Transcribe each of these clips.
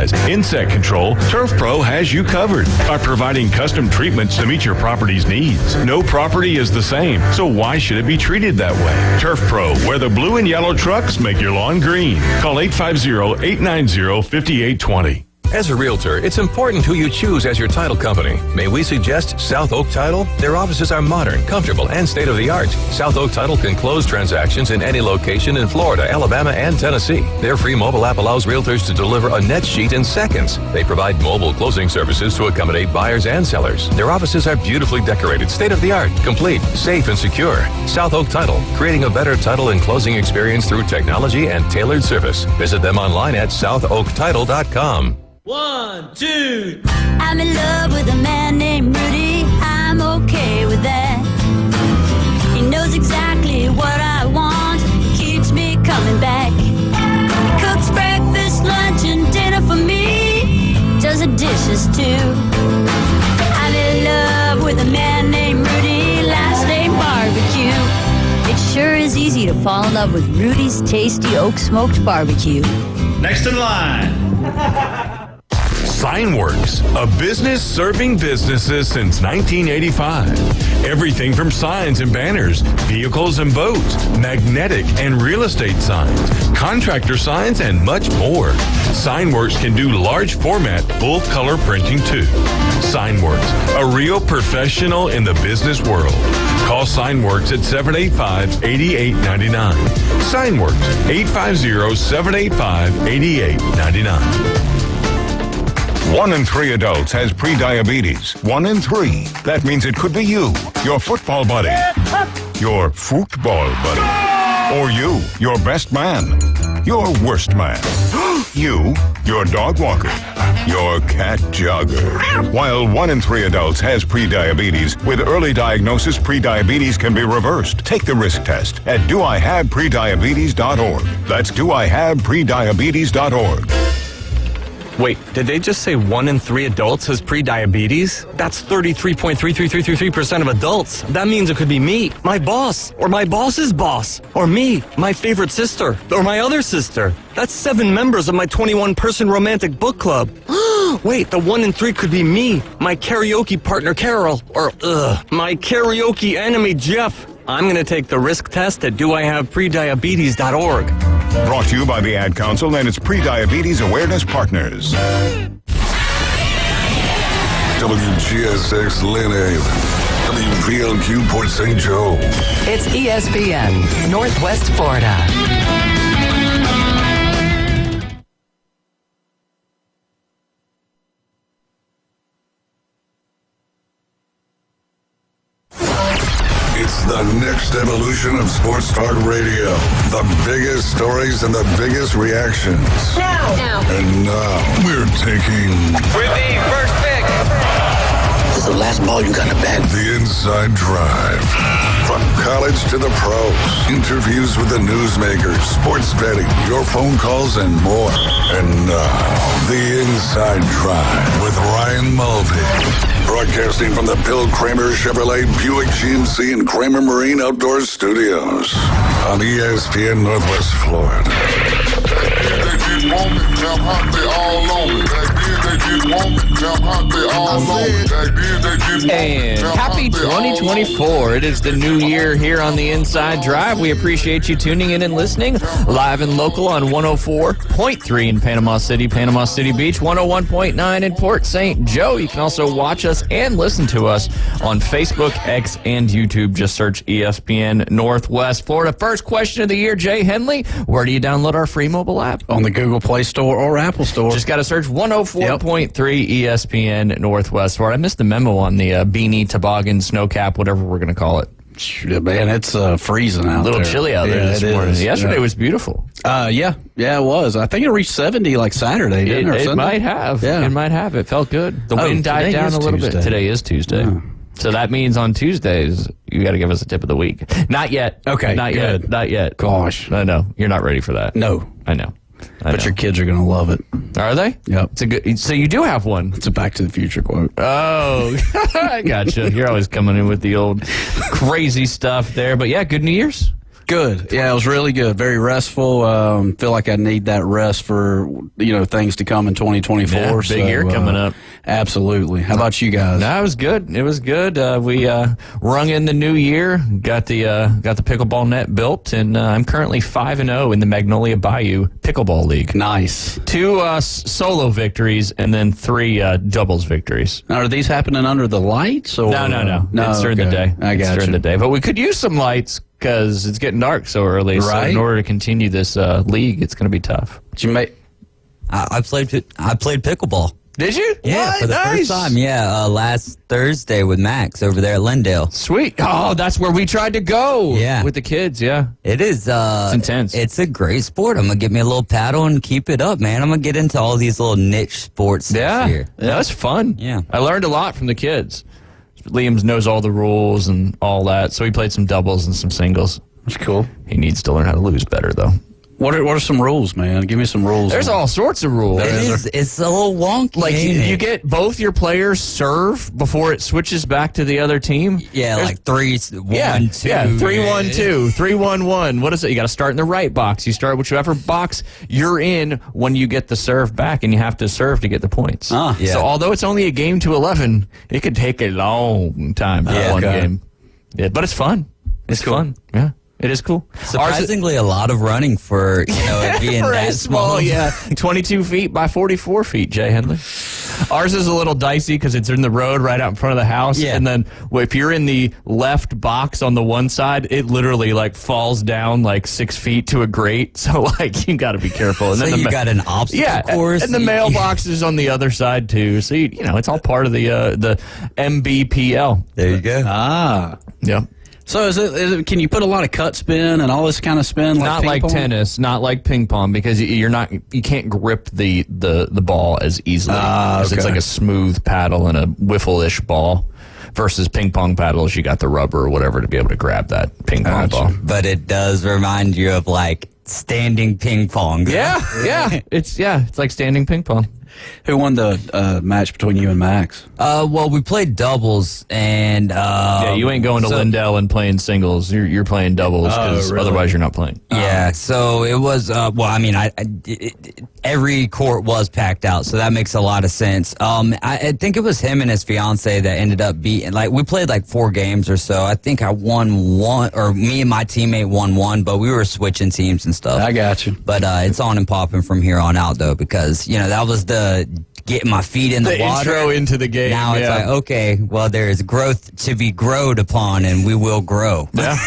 supplies, insect control, Turf Pro has you covered by providing custom treatments to meet your property's needs. No property is the same, so why should it be treated that way? Turf Pro, where the blue and yellow trucks make your lawn green. Call 850-890-5820. As a realtor, it's important who you choose as your title company. May we suggest South Oak Title? Their offices are modern, comfortable, and state-of-the-art. South Oak Title can close transactions in any location in Florida, Alabama, and Tennessee. Their free mobile app allows realtors to deliver a net sheet in seconds. They provide mobile closing services to accommodate buyers and sellers. Their offices are beautifully decorated, state-of-the-art, complete, safe, and secure. South Oak Title, creating a better title and closing experience through technology and tailored service. Visit them online at southoaktitle.com. 1, 2. I'm in love with a man named Rudy. I'm okay with that. He knows exactly what I want. Keeps me coming back. Cooks breakfast, lunch, and dinner for me. Does the dishes too. I'm in love with a man named Rudy. Last name Barbecue. It sure is easy to fall in love with Rudy's tasty oak smoked barbecue. Next in line. Signworks, a business serving businesses since 1985. Everything from signs and banners, vehicles and boats, magnetic and real estate signs, contractor signs, and much more. Signworks can do large format, full color printing too. Signworks, a real professional in the business world. Call Signworks at 785-8899. Signworks, 850-785-8899. 1 in 3 adults has prediabetes. 1 in 3. That means it could be you, your football buddy, your football buddy, or you, your best man, your worst man, you, your dog walker, your cat jogger. While 1 in 3 adults has prediabetes, with early diagnosis, prediabetes can be reversed. Take the risk test at doihaveprediabetes.org. That's doihaveprediabetes.org. Wait, did they just say 1 in 3 adults has prediabetes? That's 33.33333% of adults. That means it could be me, my boss, or my boss's boss, or me, my favorite sister, or my other sister. That's 7 members of my 21-person romantic book club. Wait, the 1 in 3 could be me, my karaoke partner Carol, or my karaoke enemy Jeff. I'm going to take the risk test at doihaveprediabetes.org. Brought to you by the Ad Council and its Prediabetes Awareness Partners. WGSX Lynn Haven. WPLQ Port St. Joe. It's ESPN, Northwest Florida. It's the next evolution of Sports Talk Radio. The biggest stories and the biggest reactions. Now. And now, we're taking... With the first pick. This is the last ball you got in the bag. The Inside Drive. From college to the pros. Interviews with the newsmakers, sports betting, your phone calls, and more. And now, The Inside Drive with Ryan Mulvey. Broadcasting from the Bill Kramer Chevrolet Buick GMC and Kramer Marine Outdoor Studios on ESPN Northwest Florida. And happy 2024. It is the new year here on the Inside Drive. We appreciate you tuning in and listening. Live and local on 104.3 in Panama City Beach, 101.9 in Port St. Joe. You can also watch us and listen to us on Facebook, X, and YouTube. Just search ESPN Northwest Florida. First question of the year, Jay Henley. Where do you download our free mobile app? On the Google Play Store or Apple Store. Just got to search 104.3 ESPN Northwest Florida. I missed the memo on the beanie, toboggan, snow cap, whatever we're going to call it. Man, it's freezing out there. A little chilly out there this morning. Yesterday was beautiful. Yeah, it was. I think it reached 70 like Saturday, didn't it? It might have. Yeah. It might have. It felt good. The wind died down a little bit. Today is Tuesday. Yeah. So that means on Tuesdays, you got to give us a tip of the week. Not yet. Okay, Not good. yet. Not yet. Gosh. I know. You're not ready for that. No. I know. But your kids are going to love it. Are they? Yep. It's a good. So you do have one. It's a Back to the Future quote. Oh, I gotcha. You're always coming in with the old crazy stuff there. But yeah, good New Year's. Good. Yeah, it was really good. Very restful. Feel like I need that rest for, things to come in 2024. Yeah, big year coming up. Absolutely. How about you guys? No, it was good. It was good. We rung in the new year, got the pickleball net built, and I'm currently 5-0 in the Magnolia Bayou Pickleball League. Nice. 2 solo victories and then 3 doubles victories. Now, are these happening under the lights? Or? No. It's during the day. It's during the day. But we could use some lights because it's getting dark so early. Right. So in order to continue this league, it's going to be tough. But you may. I played pickleball. Did you? Yeah, what? for the first time. Yeah, last Thursday with Max over there at Lindale. Sweet. Oh, that's where we tried to go. Yeah, with the kids. Yeah, it is. It's intense. It's a great sport. I'm gonna get me a little paddle and keep it up, man. I'm gonna get into all these little niche sports this year. Yeah, that's fun. Yeah, I learned a lot from the kids. Liam knows all the rules and all that, so he played some doubles and some singles. That's cool. He needs to learn how to lose better, though. What are some rules, man? Give me some rules. There's all sorts of rules. It's a little wonky. Like you get both your players serve before it switches back to the other team. Yeah, There's, like 3-1-2. Yeah, 3-1-2, 3-1-1. What is it? You got to start in the right box. You start whichever box you're in when you get the serve back, and you have to serve to get the points. Yeah. So although it's only a game to 11, it could take a long time to one game. Yeah, but it's fun. It's cool. fun. Yeah. It is cool. Surprisingly, a lot of running for it being for that small. Yeah, 22 feet by 44 feet, Jay Henley. Ours is a little dicey because it's in the road right out in front of the house. Yeah. And then if you're in the left box on the one side, it literally falls down 6 feet to a grate. So you got to be careful. And so then you got an obstacle course. And the mailbox is on the other side too. So it's all part of the MBPL. There you go. Yeah. So is it? Can you put a lot of cut spin and all this kind of spin? Not like tennis, not like ping pong, because you can't grip the ball as easily. Because it's like a smooth paddle and a wiffle-ish ball. Versus ping pong paddles, you got the rubber or whatever to be able to grab that ping pong ball. But it does remind you of standing ping pong. Yeah. It's like standing ping pong. Who won the match between you and Max? Well, we played doubles, and you ain't going to Lindale and playing singles. You're playing doubles because otherwise you're not playing. Yeah, so it was. Every court was packed out, so that makes a lot of sense. I think it was him and his fiance that ended up beating. We played 4 games or so. I think I won 1, or me and my teammate won 1, but we were switching teams and stuff. I got you. But it's on and popping from here on out, though, because that was the getting my feet in the water. Intro into the game. Now it's okay, well, there is growth to be growed upon, and we will grow. Yeah,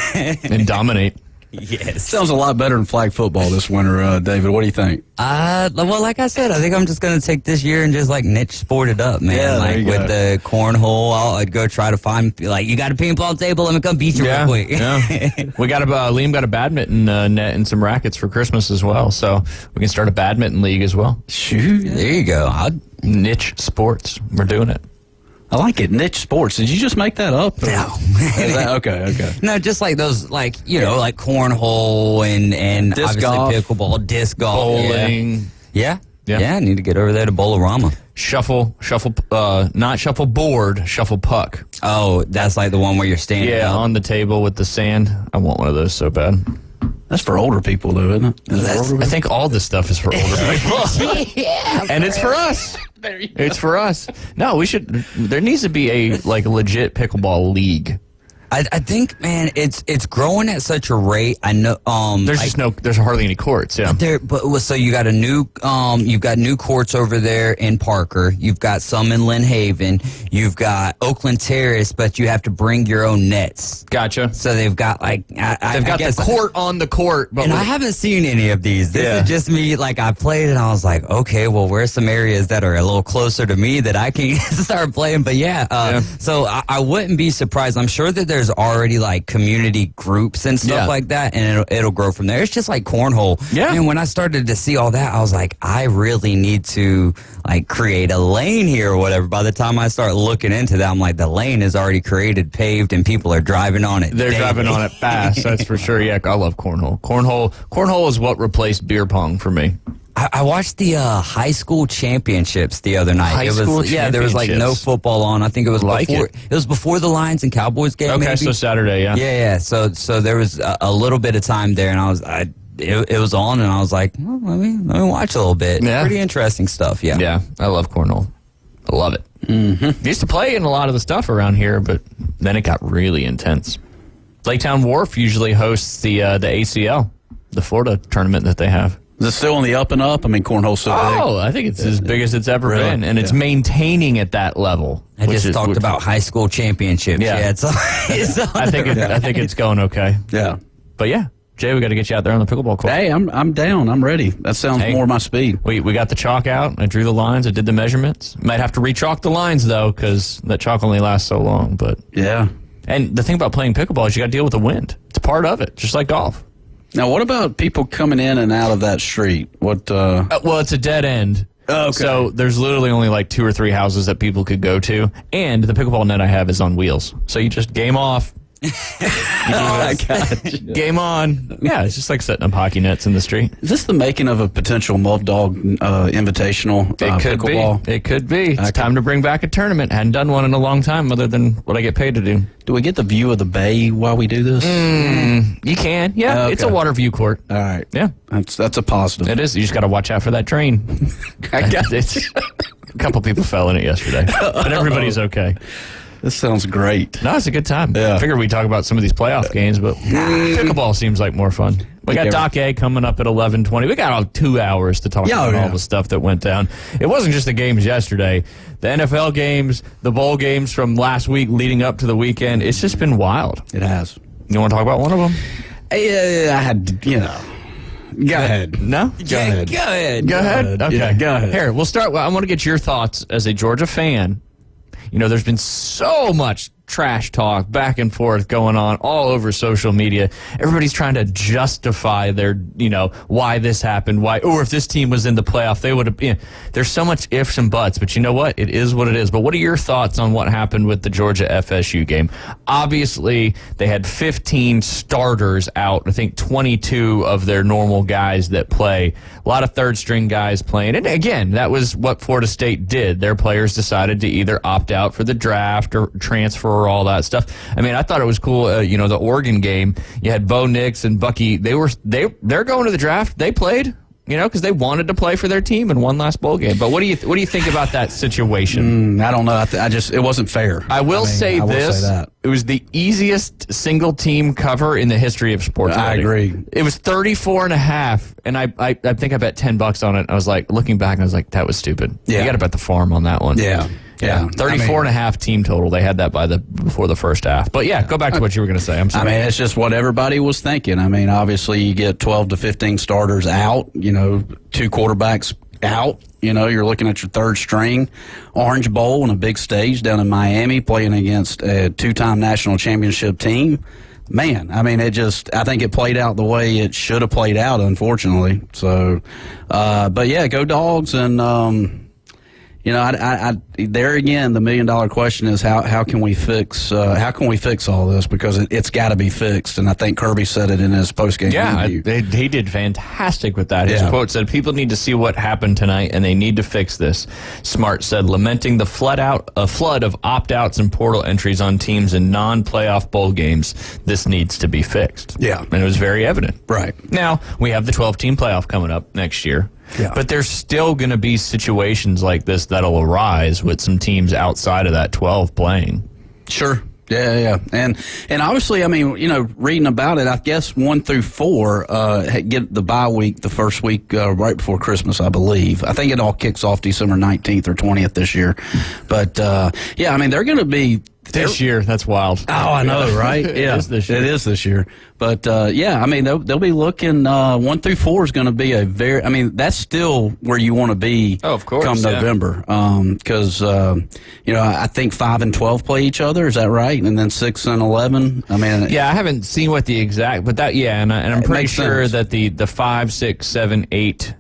and dominate. Yes. Sounds a lot better than flag football this winter, David. What do you think? Well, like I said, I think I'm just going to take this year and just niche sport it up, man. Yeah, with the cornhole, I'd go try to find, you got a ping pong table? Let me come beat you real quick. Yeah. We got Liam got a badminton net and some rackets for Christmas as well. So we can start a badminton league as well. Shoot. There you go. Niche sports. We're doing it. I like it. Niche sports. Did you just make that up? No. Okay. No, just those, cornhole and disc obviously golf. Pickleball, disc golf. Bowling. Yeah. I need to get over there to Bowl-O-Rama. Shuffle, not shuffle board, shuffle puck. Oh, that's the one where you're standing up. on the table with the sand. I want one of those so bad. That's for older people, though, isn't it? I think all this stuff is for older people. Yeah, and it's for us. It's for us. No, we should. There needs to be a legit pickleball league. I think, man, it's growing at such a rate. I know. There's hardly any courts. Yeah. So you got you've got new courts over there in Parker. You've got some in Lynn Haven. You've got Oakland Terrace, but you have to bring your own nets. Gotcha. So they've got the court on the court, but I haven't seen any of these. This is just me. I played and I was like, okay, well, where's some areas that are a little closer to me that I can start playing? But so I wouldn't be surprised. I'm sure that there's already community groups and stuff like that, and it'll grow from there. It's just like cornhole. Yeah. And when I started to see all that, I was like, I really need to create a lane here or whatever. By the time I start looking into that, I'm like, the lane is already created, paved, and people are driving on it. They're driving on it fast. That's for sure. Yeah, I love cornhole. Cornhole is what replaced beer pong for me. I watched the high school championships the other night. There was like no football on. I think it was before the Lions and Cowboys game. Okay, maybe. so Saturday, yeah. Yeah. So there was a little bit of time there, and it was on, and I was like, well, let me watch a little bit. Yeah. Pretty interesting stuff. Yeah. Yeah, I love cornhole. I love it. Mm-hmm. Used to play in a lot of the stuff around here, but then it got really intense. Laketown Wharf usually hosts the ACL, the Florida tournament that they have. Is it still on the up and up? I mean, cornhole's so big. Oh, I think it's as big as it's ever been, and it's maintaining at that level. I just talked about high school championships. Yeah, it's I think it's going okay. Yeah, but yeah, Jay, we got to get you out there on the pickleball court. Hey, I'm down. I'm ready. That sounds more my speed. We got the chalk out. I drew the lines. I did the measurements. Might have to re-chalk the lines though, because that chalk only lasts so long. But yeah, and the thing about playing pickleball is you got to deal with the wind. It's part of it, just like golf. Now, what about people coming in and out of that street? What? Well, it's a dead end. Okay. So there's literally only like 2 or 3 houses that people could go to, and the pickleball net I have is on wheels. So you just game off. Game on. Yeah, it's just like setting up hockey nets in the street. Is this the making of a potential Muv Dog Invitational it could pickleball? Be. It could be. It's time to bring back a tournament. Hadn't done one in a long time other than what I get paid to do. Do we get the view of the bay while we do this? You can. Yeah, okay. It's a water view court. All right. Yeah. That's a positive. It is. You just got to watch out for that train. I got it. A couple people fell in it yesterday, but everybody's okay. This sounds great. No, it's a good time. Yeah. I figured we'd talk about some of these playoff games, but pickleball seems like more fun. We got Doc A coming up at 11:20. We got all 2 hours to talk about all the stuff that went down. It wasn't just the games yesterday. The NFL games, the bowl games from last week leading up to the weekend. It's just been wild. It has. You want to talk about one of them? I had, Go ahead. No? Go ahead. Go ahead. Go ahead? Okay. Yeah, go ahead. Here, we'll start. I want to get your thoughts as a Georgia fan. You know, there's been so much trash talk back and forth going on all over social media. Everybody's trying to justify their, why this happened, or if this team was in the playoff, they would have, there's so much ifs and buts, but you know what? It is what it is. But what are your thoughts on what happened with the Georgia FSU game? Obviously, they had 15 starters out. I think 22 of their normal guys that play. A lot of third string guys playing. And again, that was what Florida State did. Their players decided to either opt out for the draft or transfer or all that stuff. I mean, I thought it was cool. The Oregon game, you had Bo Nix and Bucky. They're going to the draft. They played, because they wanted to play for their team in one last bowl game. But what do you think about that situation? I don't know. It wasn't fair. I will say that. It was the easiest single team cover in the history of sports. I agree. It was 34.5, and I think I bet $10 on it. I was like, looking back, and I was like, that was stupid. Yeah. You got to bet the farm on that one. Yeah. 34.5 team total. They had that before the first half. But yeah, go back to what you were going to say. I'm sorry. I mean, it's just what everybody was thinking. I mean, obviously you get 12 to 15 starters out, 2 quarterbacks out. You're looking at your third string. Orange Bowl on a big stage down in Miami playing against a 2-time national championship team. Man, I mean, I think it played out the way it should have played out, unfortunately. So, but yeah, go Dogs. And, there again, the $1 million question is how can we fix all this, because it's got to be fixed, and I think Kirby said it in his postgame interview. He did fantastic with that. His quote said, "People need to see what happened tonight, and they need to fix this." Smart said, lamenting the flood of opt-outs and portal entries on teams in non-playoff bowl games. This needs to be fixed. Yeah, and it was very evident. Right now, we have the 12-team playoff coming up next year. Yeah. But there's still going to be situations like this that'll arise with some teams outside of that 12 playing. Sure. Yeah. And obviously, I mean, reading about it, I guess 1 through 4 get the bye week the first week right before Christmas, I believe. I think it all kicks off December 19th or 20th this year. But, I mean, they're going to be... This year, that's wild. Oh, I know, right? Yeah, it is this year. But, I mean, they'll be looking, 1 through 4 is going to be that's still where you want to be come November. Because, I think 5 and 12 play each other. Is that right? And then 6 and 11? I mean, yeah, I haven't seen what the exact, but that, and I'm pretty sure that the 5, 6, 7, 8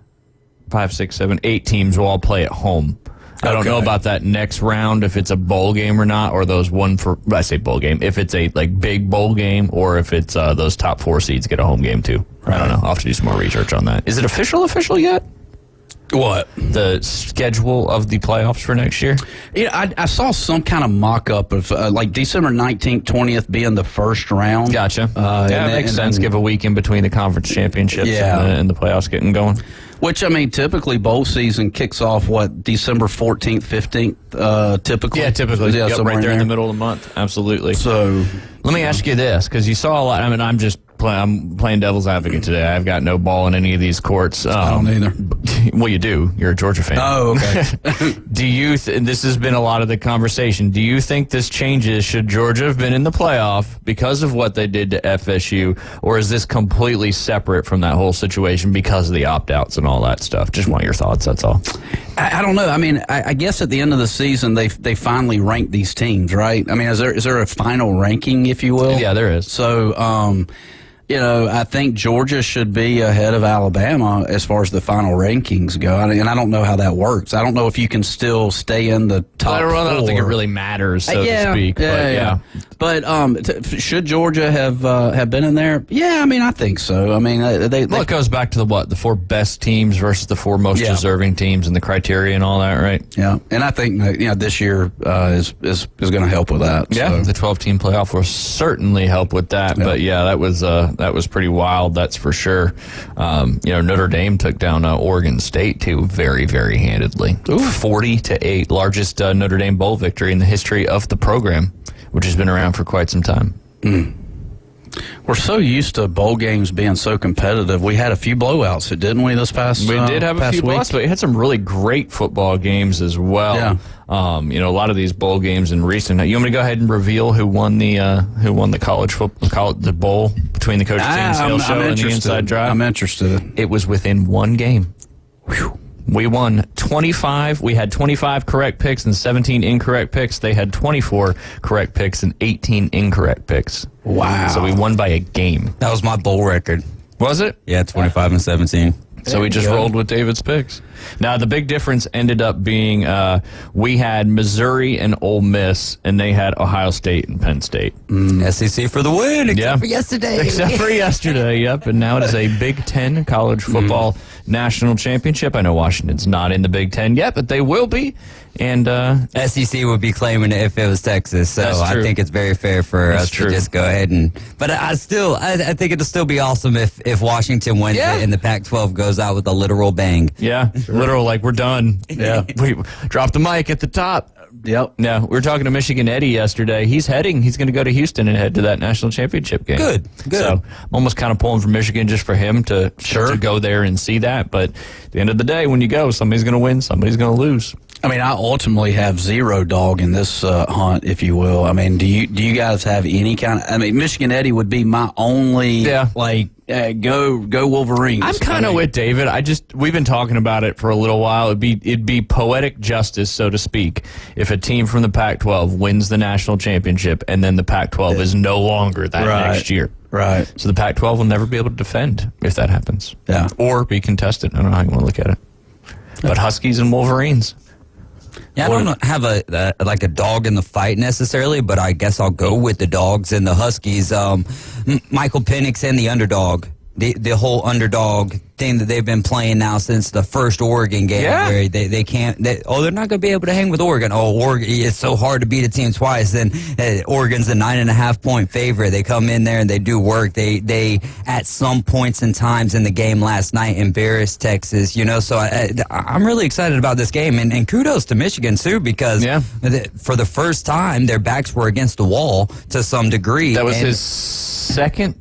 teams will all play at home. I don't know about that next round, if it's a bowl game or not, or those I say bowl game, if it's a big bowl game, or if it's those top 4 seeds get a home game too. Right. I don't know. I'll have to do some more research on that. Is it official yet? What? The schedule of the playoffs for next year? Yeah, I saw some kind of mock-up of like December 19th, 20th being the first round. Gotcha. That makes sense. Give a week in between the conference championships and the playoffs getting going. Which, I mean, typically bowl season kicks off, December 14th, 15th, typically? Yeah, typically. Yeah, right there in the middle of the month. Absolutely. So, let me ask you this, because you saw a lot. I mean, I'm playing devil's advocate today. I've got no ball in any of these courts. I don't either. Well, you do. You're a Georgia fan. Oh, okay. Do you? This has been a lot of the conversation. Do you think this changes? Should Georgia have been in the playoff because of what they did to FSU, or is this completely separate from that whole situation because of the opt-outs and all that stuff? Just want your thoughts. That's all. I don't know. I mean, I guess at the end of the season, they finally ranked these teams, right? I mean, is there a final ranking, if you will? Yeah, there is. So, I think Georgia should be ahead of Alabama as far as the final rankings go. And I don't know how that works. I don't know if you can still stay in the top four. I don't think it really matters, so to speak. But should Georgia have been in there? Yeah, I mean, I think so. I mean, it goes back to the four best teams versus the four most deserving teams and the criteria and all that, right? Yeah, and I think this year is going to help with that. Yeah, so. The 12-team playoff will certainly help with that. Yeah. But that was pretty wild. That's for sure. Notre Dame took down Oregon State too, very, very handedly. 40-8, largest Notre Dame bowl victory in the history of the program, which has been around for quite some time. We're so used to bowl games being so competitive. We had a few blowouts, didn't we, this past week? We did have a few blowouts, but we had some really great football games as well. Yeah. A lot of these bowl games in recent. You want me to go ahead and reveal who won the college football, the bowl between the Coach T and Sales Show and the Inside Drive? I'm interested. It was within one game. Whew. We won 25. We had 25 correct picks and 17 incorrect picks. They had 24 correct picks and 18 incorrect picks. Wow. So we won by a game. That was my bowl record. Was it? Yeah, 25 and 17. So we just rolled with David's picks. Now, the big difference ended up being we had Missouri and Ole Miss, and they had Ohio State and Penn State. SEC for the win, except for yesterday. Except for yesterday, yep. And now it is a Big Ten college football national championship. I know Washington's not in the Big Ten yet, but they will be. And SEC would be claiming it if it was Texas. So I think it's very fair for us to just go ahead and. But I think it'll still be awesome if Washington wins it and the Pac-12 goes out with a literal bang. Yeah, literal, like we're done. Yeah, we dropped the mic at the top. Yep. Yeah, we were talking to Michigan Eddie yesterday. He's going to go to Houston and head to that national championship game. Good. So I'm almost kind of pulling for Michigan just for him to go there and see that. But at the end of the day, when you go, somebody's going to win, somebody's going to lose. I mean, I ultimately have zero dog in this hunt, if you will. I mean, do you guys have any kind of? I mean, Michigan Eddie would be my only go Wolverines. I'm kind of with David. We've been talking about it for a little while. It'd be poetic justice, so to speak, if a team from the Pac-12 wins the national championship and then the Pac-12 is no longer that next year. Right. So the Pac-12 will never be able to defend if that happens. Yeah. Or be contested. I don't know how you want to look at it. But Huskies and Wolverines. Yeah, I don't have a dog in the fight necessarily, but I guess I'll go with the dogs and the Huskies. Michael Penix and the underdog. The whole underdog thing that they've been playing now since the first Oregon game, where they can't. They're not going to be able to hang with Oregon. Oregon, it's so hard to beat a team twice. Then Oregon's a 9.5-point favorite. They come in there and they do work. They at some points and times in the game last night embarrassed Texas. So I'm really excited about this game, and kudos to Michigan too, because for the first time their backs were against the wall to some degree. That was his second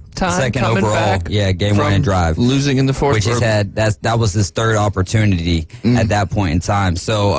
overall, game-winning drive, losing in the fourth. Which that was his third opportunity at that point in time. So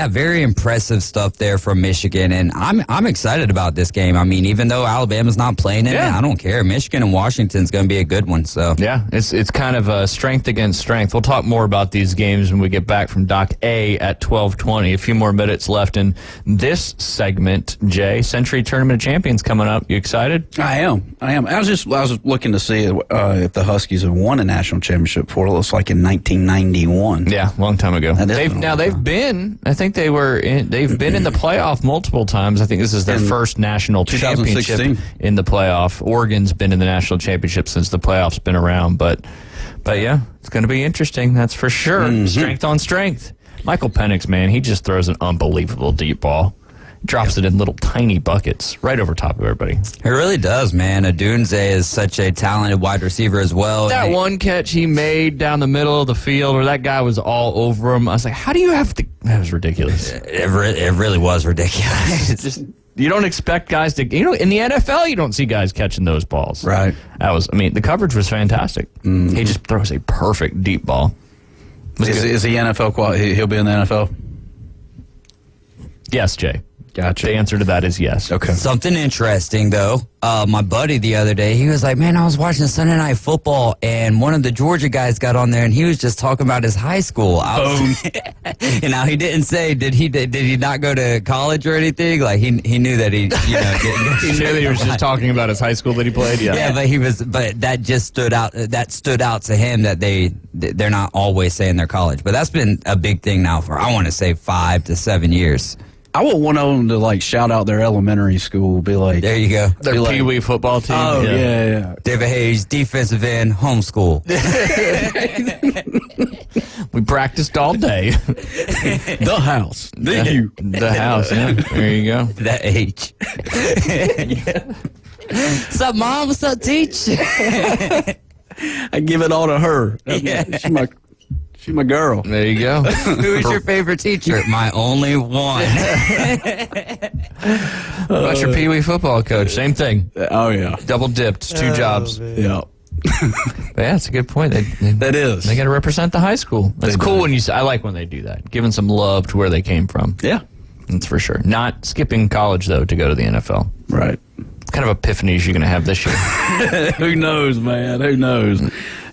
very impressive stuff there from Michigan, and I'm excited about this game. I mean, even though Alabama's not playing in it, I don't care. Michigan and Washington's going to be a good one. So it's kind of strength against strength. We'll talk more about these games when we get back from Doc A at 12:20. A few more minutes left in this segment. Jay, Century Tournament of Champions coming up. You excited? I am. I was looking to see if the Huskies have won a national championship before. It looks like in 1991. Yeah, long time ago. They've been in the playoff multiple times. I think this is their first national championship in the playoff. Oregon's been in the national championship since the playoff's been around, but yeah, it's going to be interesting. That's for sure. Mm-hmm. Strength on strength. Michael Penix, man, he just throws an unbelievable deep ball. Drops it in little tiny buckets right over top of everybody. It really does, man. Odunze is such a talented wide receiver as well. That one catch he made down the middle of the field where that guy was all over him, I was like, how do you have to... That was ridiculous. It really was ridiculous. Just, you don't expect guys to... in the NFL, you don't see guys catching those balls. Right. The coverage was fantastic. Mm-hmm. He just throws a perfect deep ball. Is he NFL qualified? He'll be in the NFL? Yes, Jay. Gotcha. The answer to that is yes. Okay. Something interesting, though. My buddy the other day, he was like, man, I was watching Sunday Night Football, and one of the Georgia guys got on there, and he was just talking about his high school. And now he didn't say, did he not go to college or anything? Like, he knew that he, didn't he knew that he was just talking about his high school that he played, yeah. Yeah, but that just stood out. That stood out to him that they're not always saying their college. But that's been a big thing now for, I want to say, 5 to 7 years. I want one of them to shout out their elementary school. Be like, there you go, their Pee Wee football team. Oh yeah. David Hayes, defensive end, homeschool. We practiced all day. The house, the house. Yeah, there you go. That age. What's up, Mom? What's up, Teach? I give it all to her. She's my girl. There you go. Who is your favorite teacher? My only one. What about your Pee Wee football coach? Same thing. Oh, yeah. Double dipped. 2 jobs. Man. Yeah. But yeah, it's a good point. That is. They got to represent the high school. That's cool when I like when they do that. Giving some love to where they came from. Yeah. That's for sure. Not skipping college, though, to go to the NFL. Right. What kind of epiphanies you're going to have this year? Who knows, man? Who knows?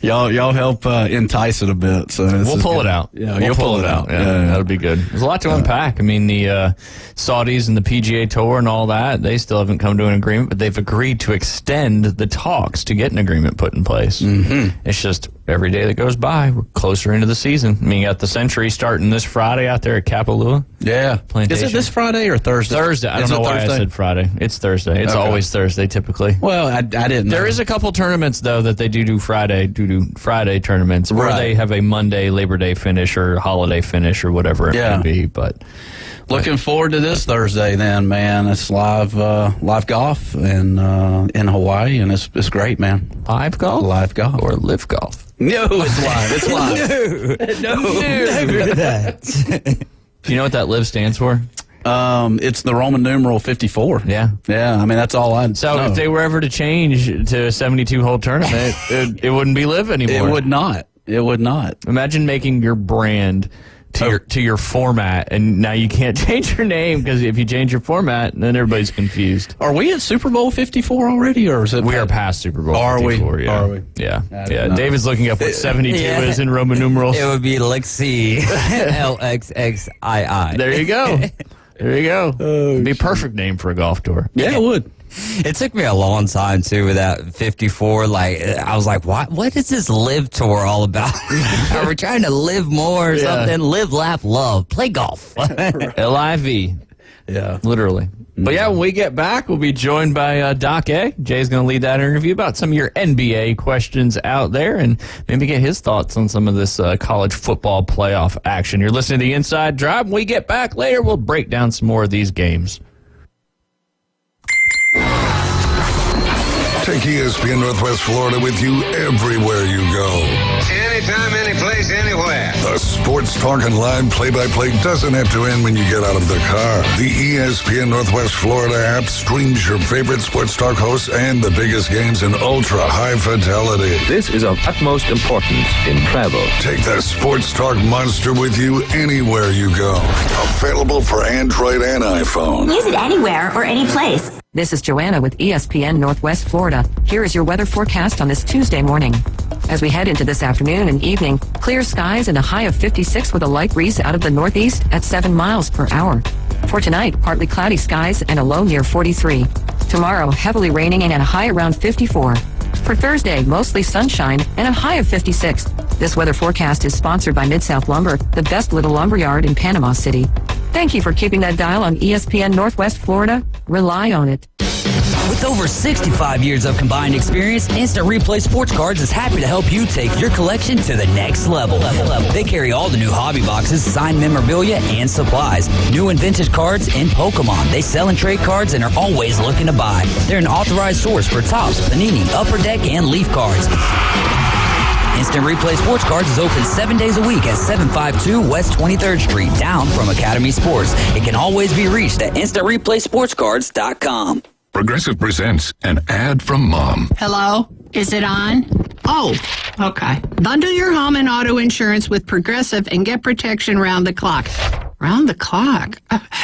Y'all help entice it a bit. So we'll pull it out. Yeah, you'll pull it out. Yeah, that'll be good. There's a lot to unpack. I mean, the Saudis and the PGA Tour and all that, they still haven't come to an agreement, but they've agreed to extend the talks to get an agreement put in place. Mm-hmm. It's just every day that goes by, we're closer into the season. I mean, you got the Century starting this Friday out there at Kapalua. Yeah. Plantation. Is it this Friday or Thursday? Thursday. I don't know why I said Friday. It's Thursday. It's always Thursday, typically. Well, I didn't know. There is a couple tournaments, though, that they do Friday tournaments where they have a Monday Labor Day finish or holiday finish or whatever it may be. But looking forward to this Thursday, then, man. It's live golf and in Hawaii, and it's great, man. Live golf? Live golf. Or live golf? No, it's live. It's live. No. Never that. Do you know what that live stands for? It's the Roman numeral 54. Yeah. I mean, that's all I know. So if they were ever to change to a 72-hole tournament, it wouldn't be live anymore. It would not. Imagine making your brand to your format, and now you can't change your name because if you change your format, then everybody's confused. Are we at Super Bowl 54 already, or is it? We are past Super Bowl 54. Are we? Yeah. David's looking up what 72 is in Roman numerals. It would be Lexi. LXXII. There you go. It'd be a perfect name for a golf tour. Yeah, it would. It took me a long time, too, with that 54. Like, I was like, what is this live tour all about? Are we trying to live more or something? Live, laugh, love. Play golf. LIV. Yeah. Literally. But yeah, when we get back, we'll be joined by Doc A. Jay's going to lead that interview about some of your NBA questions out there and maybe get his thoughts on some of this college football playoff action. You're listening to The Inside Drive. When we get back later, we'll break down some more of these games. Take ESPN Northwest Florida with you everywhere you go. Anytime, any place, anywhere. The sports talk and live play-by-play doesn't have to end when you get out of the car. The ESPN Northwest Florida app streams your favorite sports talk hosts and the biggest games in ultra-high fidelity. This is of utmost importance in travel. Take the sports talk monster with you anywhere you go. Available for Android and iPhone. Use it anywhere or any place. This is Joanna with ESPN Northwest Florida. Here is your weather forecast on this Tuesday morning. As we head into this afternoon and evening, clear skies and a high of 56 with a light breeze out of the northeast at 7 miles per hour. For tonight, partly cloudy skies and a low near 43. Tomorrow, heavily raining and a high around 54. For Thursday, mostly sunshine and a high of 56. This weather forecast is sponsored by Mid-South Lumber, the best little lumber yard in Panama City. Thank you for keeping that dial on ESPN Northwest Florida. Rely on it. With over 65 years of combined experience, Instant Replay Sports Cards is happy to help you take your collection to the next level. They carry all the new hobby boxes, signed memorabilia, and supplies. New and vintage cards and Pokemon. They sell and trade cards and are always looking to buy. They're an authorized source for Topps, Panini, Upper Deck, and Leaf cards. Instant Replay Sports Cards is open 7 days a week at 752 West 23rd Street, down from Academy Sports. It can always be reached at InstantReplaySportsCards.com. Progressive presents an ad from Mom. Hello? Is it on? Oh, okay. Bundle your home and auto insurance with Progressive and get protection round the clock. Round the clock?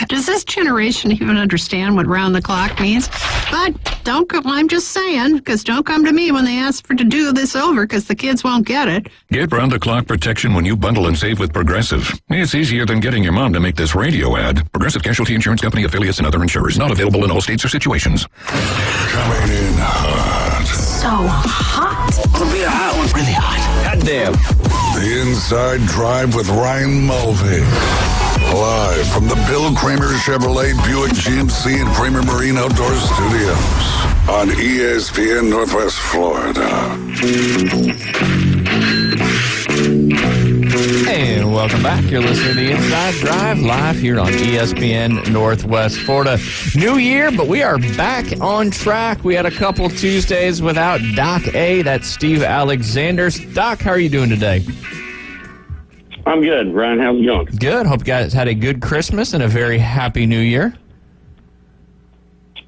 Does this generation even understand what round the clock means? But don't come, I'm just saying, because don't come to me when they ask to do this over, because the kids won't get it. Get round-the-clock protection when you bundle and save with Progressive. It's easier than getting your mom to make this radio ad. Progressive Casualty Insurance Company, affiliates, and other insurers. Not available in all states or situations. Coming in hot. So hot. It'll be a hot one. Really hot. God damn. The Inside Drive with Ryan Mulvey. Live from the Bill Kramer Chevrolet Buick GMC and Kramer Marine Outdoor Studios on ESPN Northwest Florida. And welcome back. You're listening to The Inside Drive live here on ESPN Northwest Florida. New year, but we are back on track. We had a couple Tuesdays without Doc A. That's Steve Alexander. Doc, how are you doing today? I'm good. Ryan, how's it going? Good. Hope you guys had a good Christmas and a very happy New Year.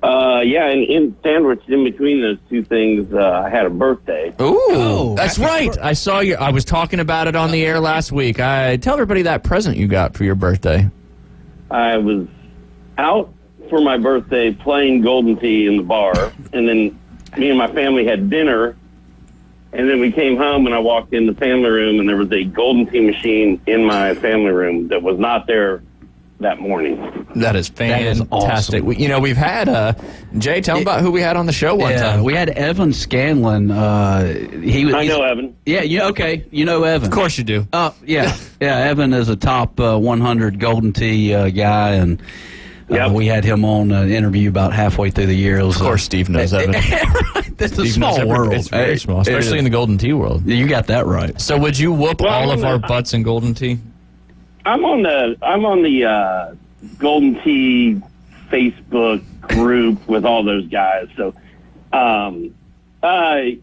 Yeah, and sandwiched in between those two things, I had a birthday. Ooh, that's right. I saw you. I was talking about it on the air last week. I tell everybody that present you got for your birthday. I was out for my birthday playing Golden Tee in the bar, and then me and my family had dinner, and then we came home, and I walked in the family room, and there was a Golden Tee machine in my family room that was not there that morning. That is fantastic. That is awesome. We've had Jay. Tell them about who we had on the show one time. We had Evan Scanlon. I know Evan. Yeah. Okay. You know Evan. Of course you do. Yeah. Evan is a top 100 Golden Tee guy, and we had him on an interview about halfway through the year. Of course, Steve knows Evan. It's a small world. It's very small, especially in the Golden Tee world. You got that right. So, would you whoop all of our butts in Golden Tee? I'm on the Golden Tee Facebook group with all those guys. So, could I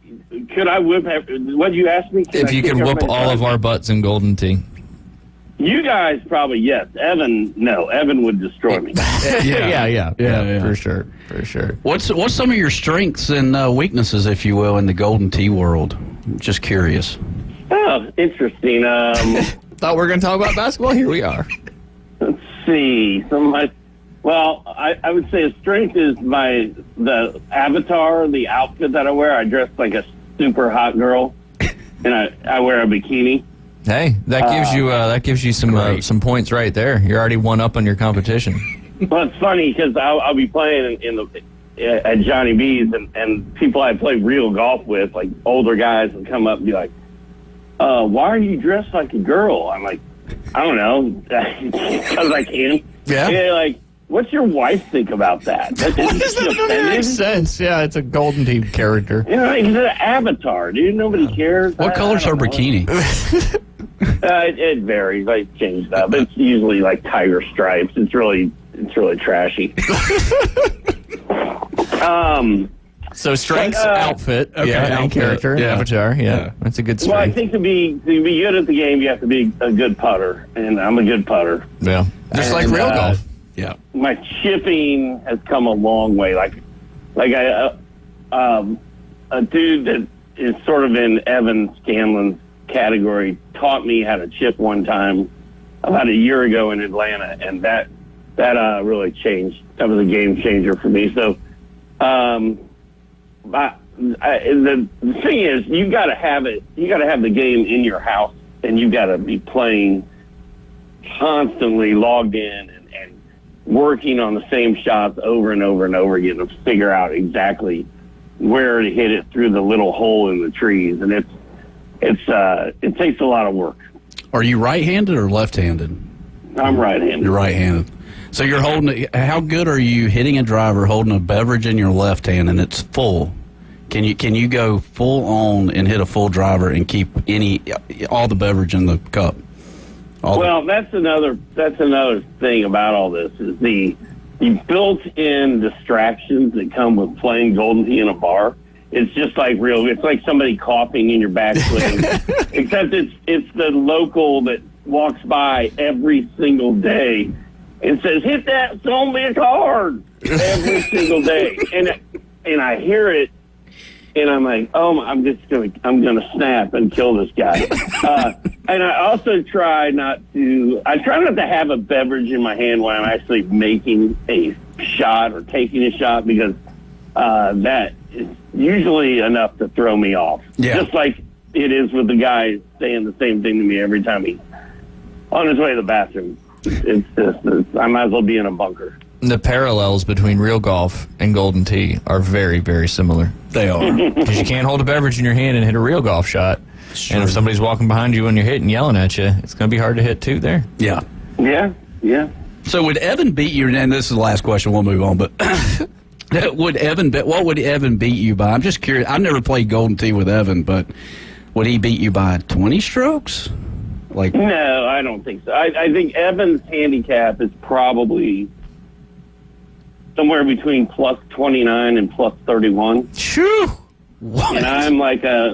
whip? What'd you ask me? If you could whoop all of our butts in Golden Tee. You guys probably yes. Evan, no. Evan would destroy me. Yeah, for sure. What's some of your strengths and weaknesses, if you will, in the Golden Tee world? Just curious. Oh, interesting. Thought we were going to talk about basketball. Here we are. Let's see. I would say a strength is the avatar, the outfit that I wear. I dress like a super hot girl, and I wear a bikini. Hey, that gives you some points right there. You're already one up on your competition. Well, it's funny because I'll be playing at Johnny B's, and people I play real golf with, like older guys, will come up and be like, why are you dressed like a girl? I'm like, I don't know, because I can. Yeah. And they're like, what's your wife think about that? That doesn't make sense. Yeah, it's a Golden Tee character. It's an avatar, dude. Nobody cares. What color's her bikini? It varies. I change that, but it's usually like tiger stripes. It's really trashy. So strengths, outfit, and character, avatar. Yeah, that's a good strength. Well, I think to be good at the game, you have to be a good putter, and I'm a good putter. Yeah, just like real golf. Yeah, my chipping has come a long way. Like a dude that is sort of in Evan Scanlon's category taught me how to chip one time about a year ago in Atlanta, and that really changed. That was a game changer for me. So, the thing is, you got to have it. You got to have the game in your house, and you got to be playing constantly, logged in, and working on the same shots over and over and over again to figure out exactly where to hit it through the little hole in the trees, and it takes a lot of work. Are you right-handed or left-handed? I'm right-handed. You're right-handed. So you're holding. How good are you hitting a driver holding a beverage in your left hand and it's full? Can you go full on and hit a full driver and keep all the beverage in the cup? That's another thing about all this is the built-in distractions that come with playing Golden Tee in a bar. It's just like it's like somebody coughing in your backswing, except it's the local that walks by every single day and says, "Hit that son bitch hard," every single day, and I hear it. And I'm like, I'm gonna snap and kill this guy. And I also try not to have a beverage in my hand when I'm actually making a shot or taking a shot, because that is usually enough to throw me off. Yeah. Just like it is with the guy saying the same thing to me every time he's on his way to the bathroom. I might as well be in a bunker. The parallels between real golf and Golden Tee are very, very similar. They are. Because you can't hold a beverage in your hand and hit a real golf shot. Sure. And if somebody's walking behind you when you're hitting, yelling at you, it's going to be hard to hit too there. Yeah. Yeah. So would Evan beat you, and this is the last question, we'll move on, but what would Evan beat you by? I'm just curious. I've never played Golden Tee with Evan, but would he beat you by 20 strokes? No, I don't think so. I think Evan's handicap is probably somewhere between plus 29 and plus 31. Shoo! What? And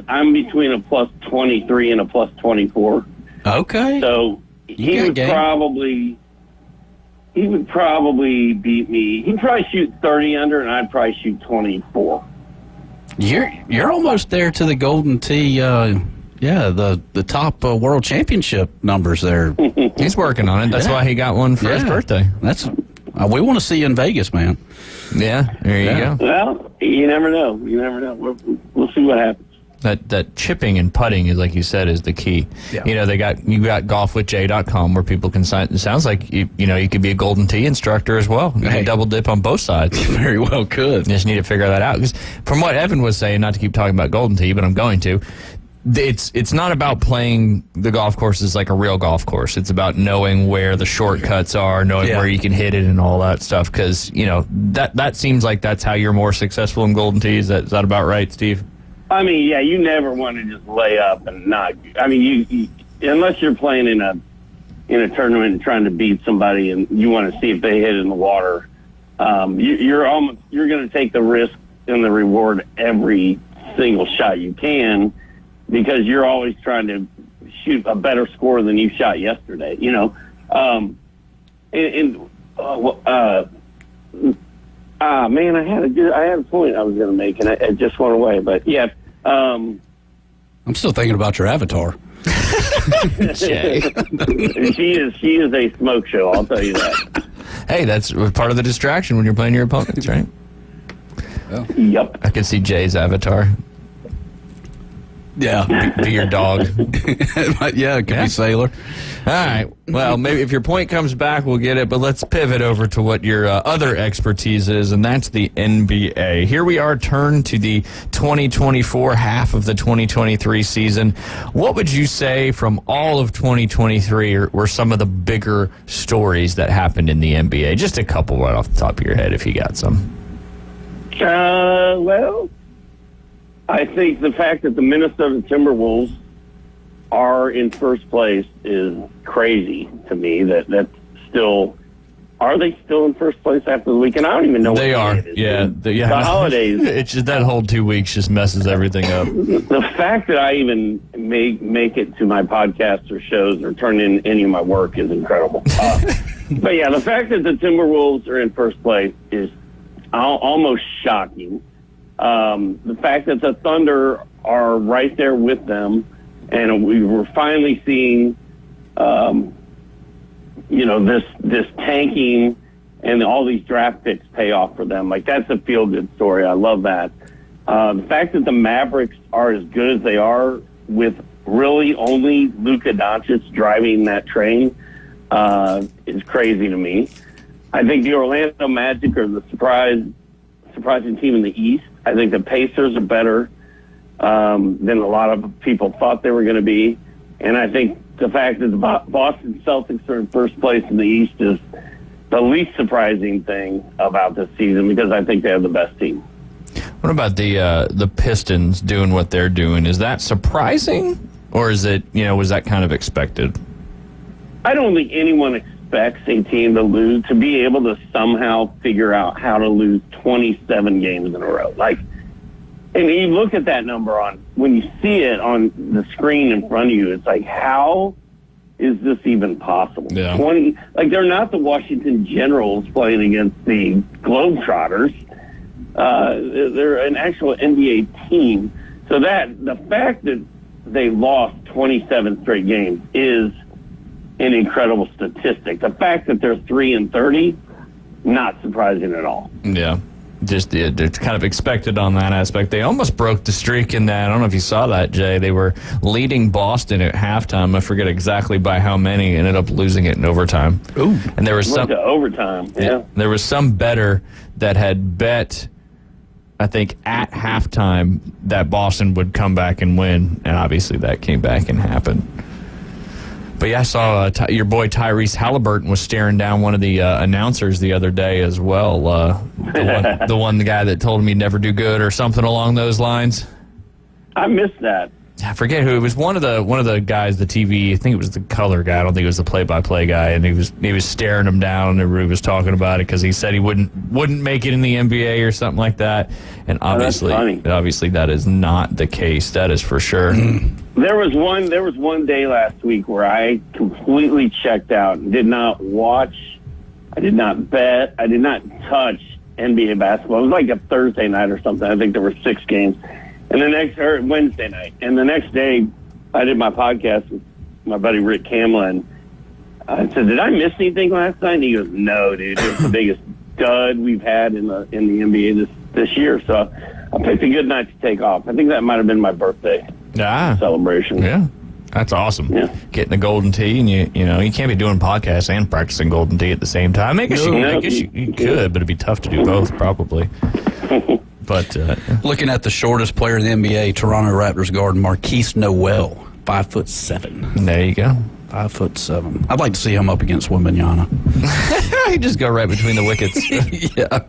I'm between a plus 23 and a plus 24. Okay. So he would probably beat me. He'd probably shoot 30 under, and I'd probably shoot 24. You're almost there to the Golden Tee. The top world championship numbers there. He's working on it. That's why he got one for his birthday. We want to see you in Vegas, man. Yeah, there you go. Well, you never know. We'll see what happens. That chipping and putting is, like you said, is the key. Yeah. You got golfwithjay.com where people can sign. It sounds like you could be a Golden Tee instructor as well. You can double dip on both sides. Very well could. You just need to figure that out. Because from what Evan was saying, not to keep talking about Golden Tee, but I'm going to. It's not about playing the golf courses like a real golf course. It's about knowing where the shortcuts are, knowing where you can hit it and all that stuff. Because, that seems like that's how you're more successful in Golden Tee. Is that about right, Steve? I mean, yeah, you never want to just lay up and not. I mean, you unless you're playing in a tournament and trying to beat somebody and you want to see if they hit it in the water, you're going to take the risk and the reward every single shot you can, because you're always trying to shoot a better score than you shot yesterday, man, I had a point I was going to make, and it just went away. But yeah, I'm still thinking about your avatar. Jay. she is a smoke show. I'll tell you that. Hey, that's part of the distraction when you're playing your opponents, right? Well, yep. I can see Jay's avatar. Yeah. Be your dog. Yeah, it could be Sailor. All right. Well, maybe if your point comes back, we'll get it. But let's pivot over to what your other expertise is, and that's the NBA. Here we are, turned to the 2024 half of the 2023 season. What would you say from all of 2023 were some of the bigger stories that happened in the NBA? Just a couple right off the top of your head, if you got some. Well, I think the fact that the Minnesota Timberwolves are in first place is crazy to me. That's still, are they still in first place after the weekend? I don't even know what they are. Yeah, the holidays. It's just that whole 2 weeks just messes everything up. The fact that I even make it to my podcasts or shows or turn in any of my work is incredible. But yeah, the fact that the Timberwolves are in first place is almost shocking. The fact that the Thunder are right there with them, and we were finally seeing, this tanking and all these draft picks pay off for them. Like, that's a feel-good story. I love that. The fact that the Mavericks are as good as they are with really only Luka Doncic driving that train is crazy to me. I think the Orlando Magic are the surprising team in the East I think the Pacers are better than a lot of people thought they were going to be. And I think the fact that the Boston Celtics are in first place in the East is the least surprising thing about this season, because I think they have the best team. What about the Pistons doing what they're doing? Is that surprising, or is it, was that kind of expected? I don't think anyone expects a team to be able to somehow figure out how to lose 27 games in a row. And you look at that number when you see it on the screen in front of you, it's like, how is this even possible? Yeah. 20, they're not the Washington Generals playing against the Globetrotters. They're an actual NBA team. So the fact that they lost 27 straight games is an incredible statistic. The fact that they're 3-30, not surprising at all. Yeah. Just it's kind of expected on that aspect. They almost broke the streak in that. I don't know if you saw that, Jay. They were leading Boston at halftime. I forget exactly by how many. Ended up losing it in overtime. Ooh. And there was some overtime. Yeah. There was some bettor that had bet, I think, at halftime that Boston would come back and win, and obviously that came back and happened. But yeah, I saw your boy Tyrese Halliburton was staring down one of the announcers the other day as well. The guy that told him he'd never do good or something along those lines. I missed that. I forget who it was. One of the guys, the TV. I think it was the color guy. I don't think it was the play-by-play guy. And he was staring him down, and everybody was talking about it because he said he wouldn't make it in the NBA or something like that. And obviously that is not the case. That is for sure. There was one day last week where I completely checked out and did not watch. I did not bet. I did not touch NBA basketball. It was like a Thursday night or something. I think there were 6 games. And Wednesday night. And the next day, I did my podcast with my buddy Rick Camlin. I said, "Did I miss anything last night?" And he goes, "No, dude. It was the biggest dud we've had in the NBA this year." So I picked a good night to take off. I think that might have been my birthday celebration. Yeah. That's awesome. Yeah. Getting the golden tee, and you can't be doing podcasts and practicing golden tee at the same time. I guess you could, but it'd be tough to do both, probably. But looking at the shortest player in the NBA, Toronto Raptors guard Marquise Noel, 5'7". There you go, 5'7". I'd like to see him up against Wembanyama. He'd just go right between the wickets. Yeah.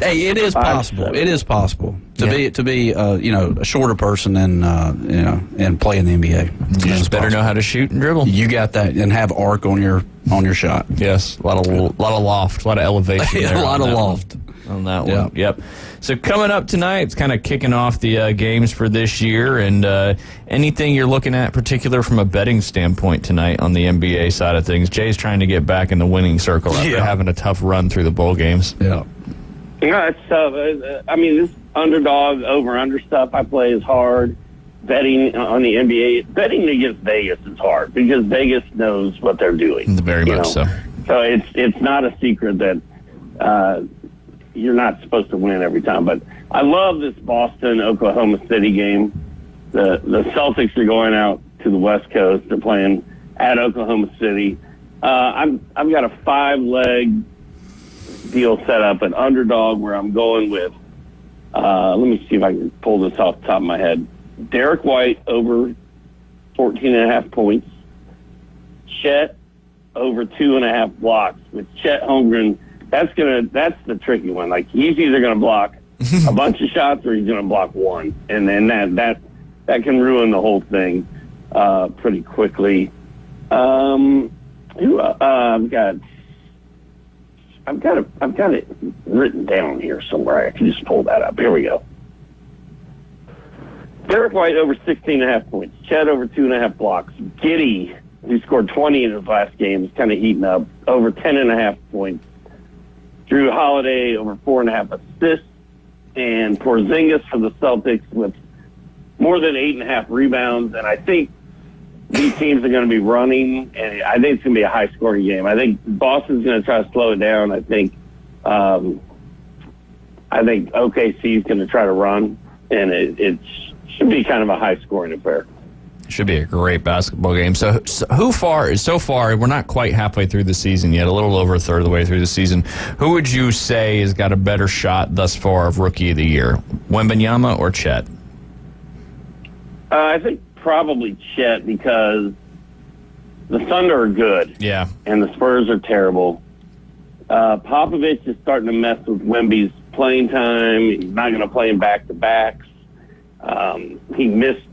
Hey, it is possible. It is possible to be a shorter person and play in the NBA. You just better know how to shoot and dribble. You got that, and have arc on your shot. Yes, a lot of loft, a lot of elevation. Yeah, a lot of loft on that one. Yep. So coming up tonight, it's kind of kicking off the games for this year, and anything you're looking at particular from a betting standpoint tonight on the NBA side of things. Jay's trying to get back in the winning circle after having a tough run through the bowl games. Yeah. Yeah, it's tough. This underdog over-under stuff I play is hard. Betting on the NBA, betting against Vegas is hard because Vegas knows what they're doing. Very much so. So it's not a secret that you're not supposed to win every time. But I love this Boston-Oklahoma City game. The Celtics are going out to the West Coast. They're playing at Oklahoma City. I've got a 5-leg deal set up, an underdog where I'm going with, let me see if I can pull this off the top of my head. Derek White over 14.5 points. Chet over 2.5 blocks. With Chet Holmgren, that's the tricky one. Like, he's either going to block a bunch of shots or he's going to block one. And then that can ruin the whole thing pretty quickly. I've got it written down here somewhere. I can just pull that up. Here we go. Derek White over 16.5 points. Chet over 2.5 blocks. Giddey, who scored 20 in his last game, is kind of heating up, over 10.5 points. Drew Holiday over 4.5 assists. And Porzingis for the Celtics with more than 8.5 rebounds. And I think these teams are going to be running, and I think it's going to be a high-scoring game. I think Boston's going to try to slow it down. I think OKC is going to try to run, and it should be kind of a high-scoring affair. Should be a great basketball game. So far, we're not quite halfway through the season yet, a little over a third of the way through the season. Who would you say has got a better shot thus far of Rookie of the Year, Wembanyama or Chet? I think probably Chet, because the Thunder are good. Yeah. And the Spurs are terrible. Popovich is starting to mess with Wemby's playing time. He's not going to play him back-to-backs. He missed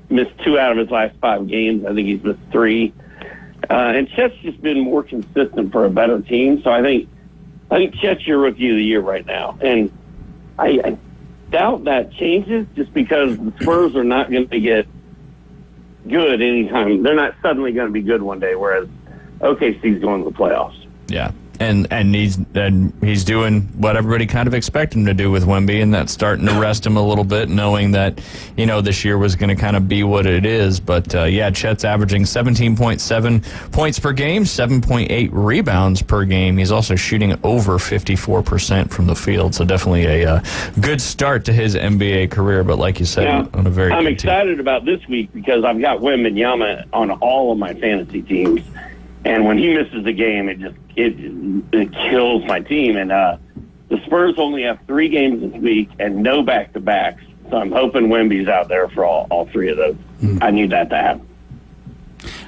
2 out of his last 5 games. I think he's missed 3. And Chet's just been more consistent for a better team. So I think Chet's your Rookie of the Year right now. And I doubt that changes, just because the Spurs are not going to get good anytime. They're not suddenly going to be good one day, whereas OKC's going to the playoffs. Yeah. And he's doing what everybody kind of expected him to do with Wemby, and that's starting to rest him a little bit, knowing that, this year was going to kind of be what it is. But, Chet's averaging 17.7 points per game, 7.8 rebounds per game. He's also shooting over 54% from the field, so definitely a good start to his NBA career. But like you said, on a very I'm good excited about this week because I've got Wembanyama on all of my fantasy teams. And when he misses a game, it kills my team. And the Spurs only have 3 games this week and no back-to-backs. So I'm hoping Wemby's out there for all 3 of those. I need that to happen.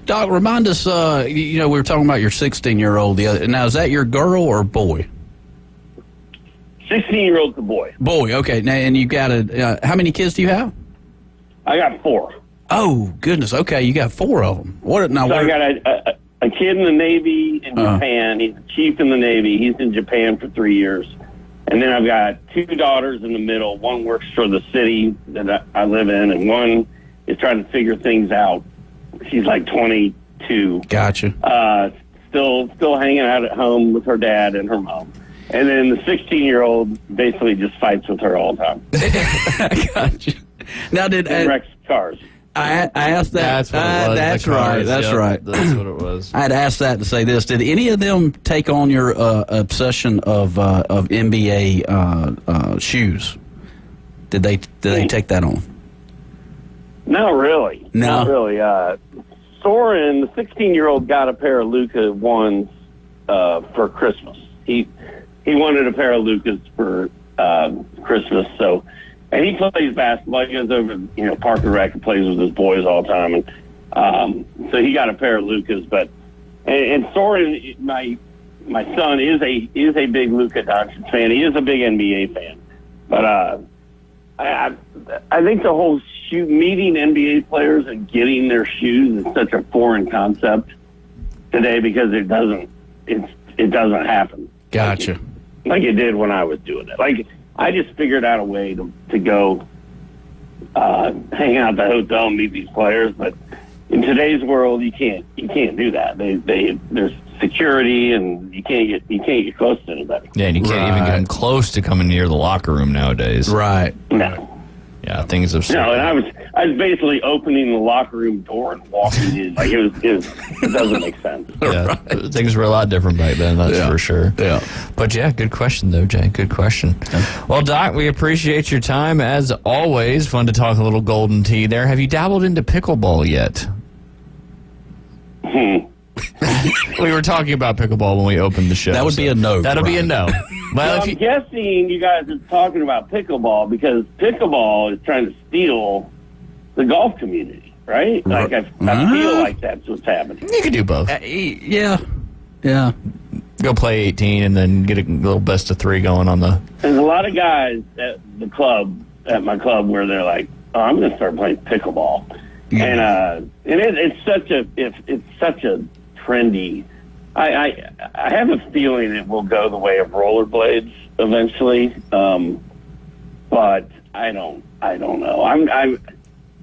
Doc, remind us, we were talking about your 16-year-old. Now, is that your girl or boy? 16-year-old's a boy. Boy, okay. Now, and you got how many kids do you have? I got 4. Oh, goodness. Okay, you got 4 of them. I got a kid in the Navy in Japan. He's a chief in the Navy. He's in Japan for 3 years. And then I've got 2 daughters in the middle. One works for the city that I live in, and one is trying to figure things out. She's like 22. Gotcha. Still hanging out at home with her dad and her mom. And then the 16-year-old basically just fights with her all the time. Gotcha. Now, and wrecks cars. I asked that. That's what it was. That's right. That's right. That's what it was. I had asked that to say this. Did any of them take on your obsession of NBA shoes? Did they take that on? Not really. No. Not really. Soren, the 16-year-old, got a pair of Luka ones for Christmas. He wanted a pair of Lukas for Christmas, so. And he plays basketball. He goes over, Parker Rec and plays with his boys all the time. And so he got a pair of Lukas. But and Soren, my son, is a big Luka Doncic fan. He is a big NBA fan. But I think the whole meeting NBA players and getting their shoes is such a foreign concept today because it doesn't happen. Gotcha. Like it did when I was doing it. Like. I just figured out a way to go hang out at the hotel and meet these players, but in today's world, you can't do that. There's security, and you can't get close to anybody. Yeah, and you can't even get them close to coming near the locker room nowadays. Right. No. Yeah, things have. No, and I was basically opening the locker room door and walking in. Like it doesn't make sense. Yeah, right. Things were a lot different back then. That's for sure. Yeah, but good question though, Jay. Good question. Yeah. Well, Doc, we appreciate your time as always. Fun to talk a little Golden Tee there. Have you dabbled into pickleball yet? We were talking about pickleball when we opened the show. That would be a no. That'll be a no. Well, I'm guessing you guys are talking about pickleball because pickleball is trying to steal the golf community, right? Like I feel like that's what's happening. You could do both. Yeah. Go play 18 and then get a little best of 3 going on the. There's a lot of guys at my club, where they're like, "Oh, I'm going to start playing pickleball," and it's such a trendy. I have a feeling it will go the way of rollerblades eventually, but I don't know.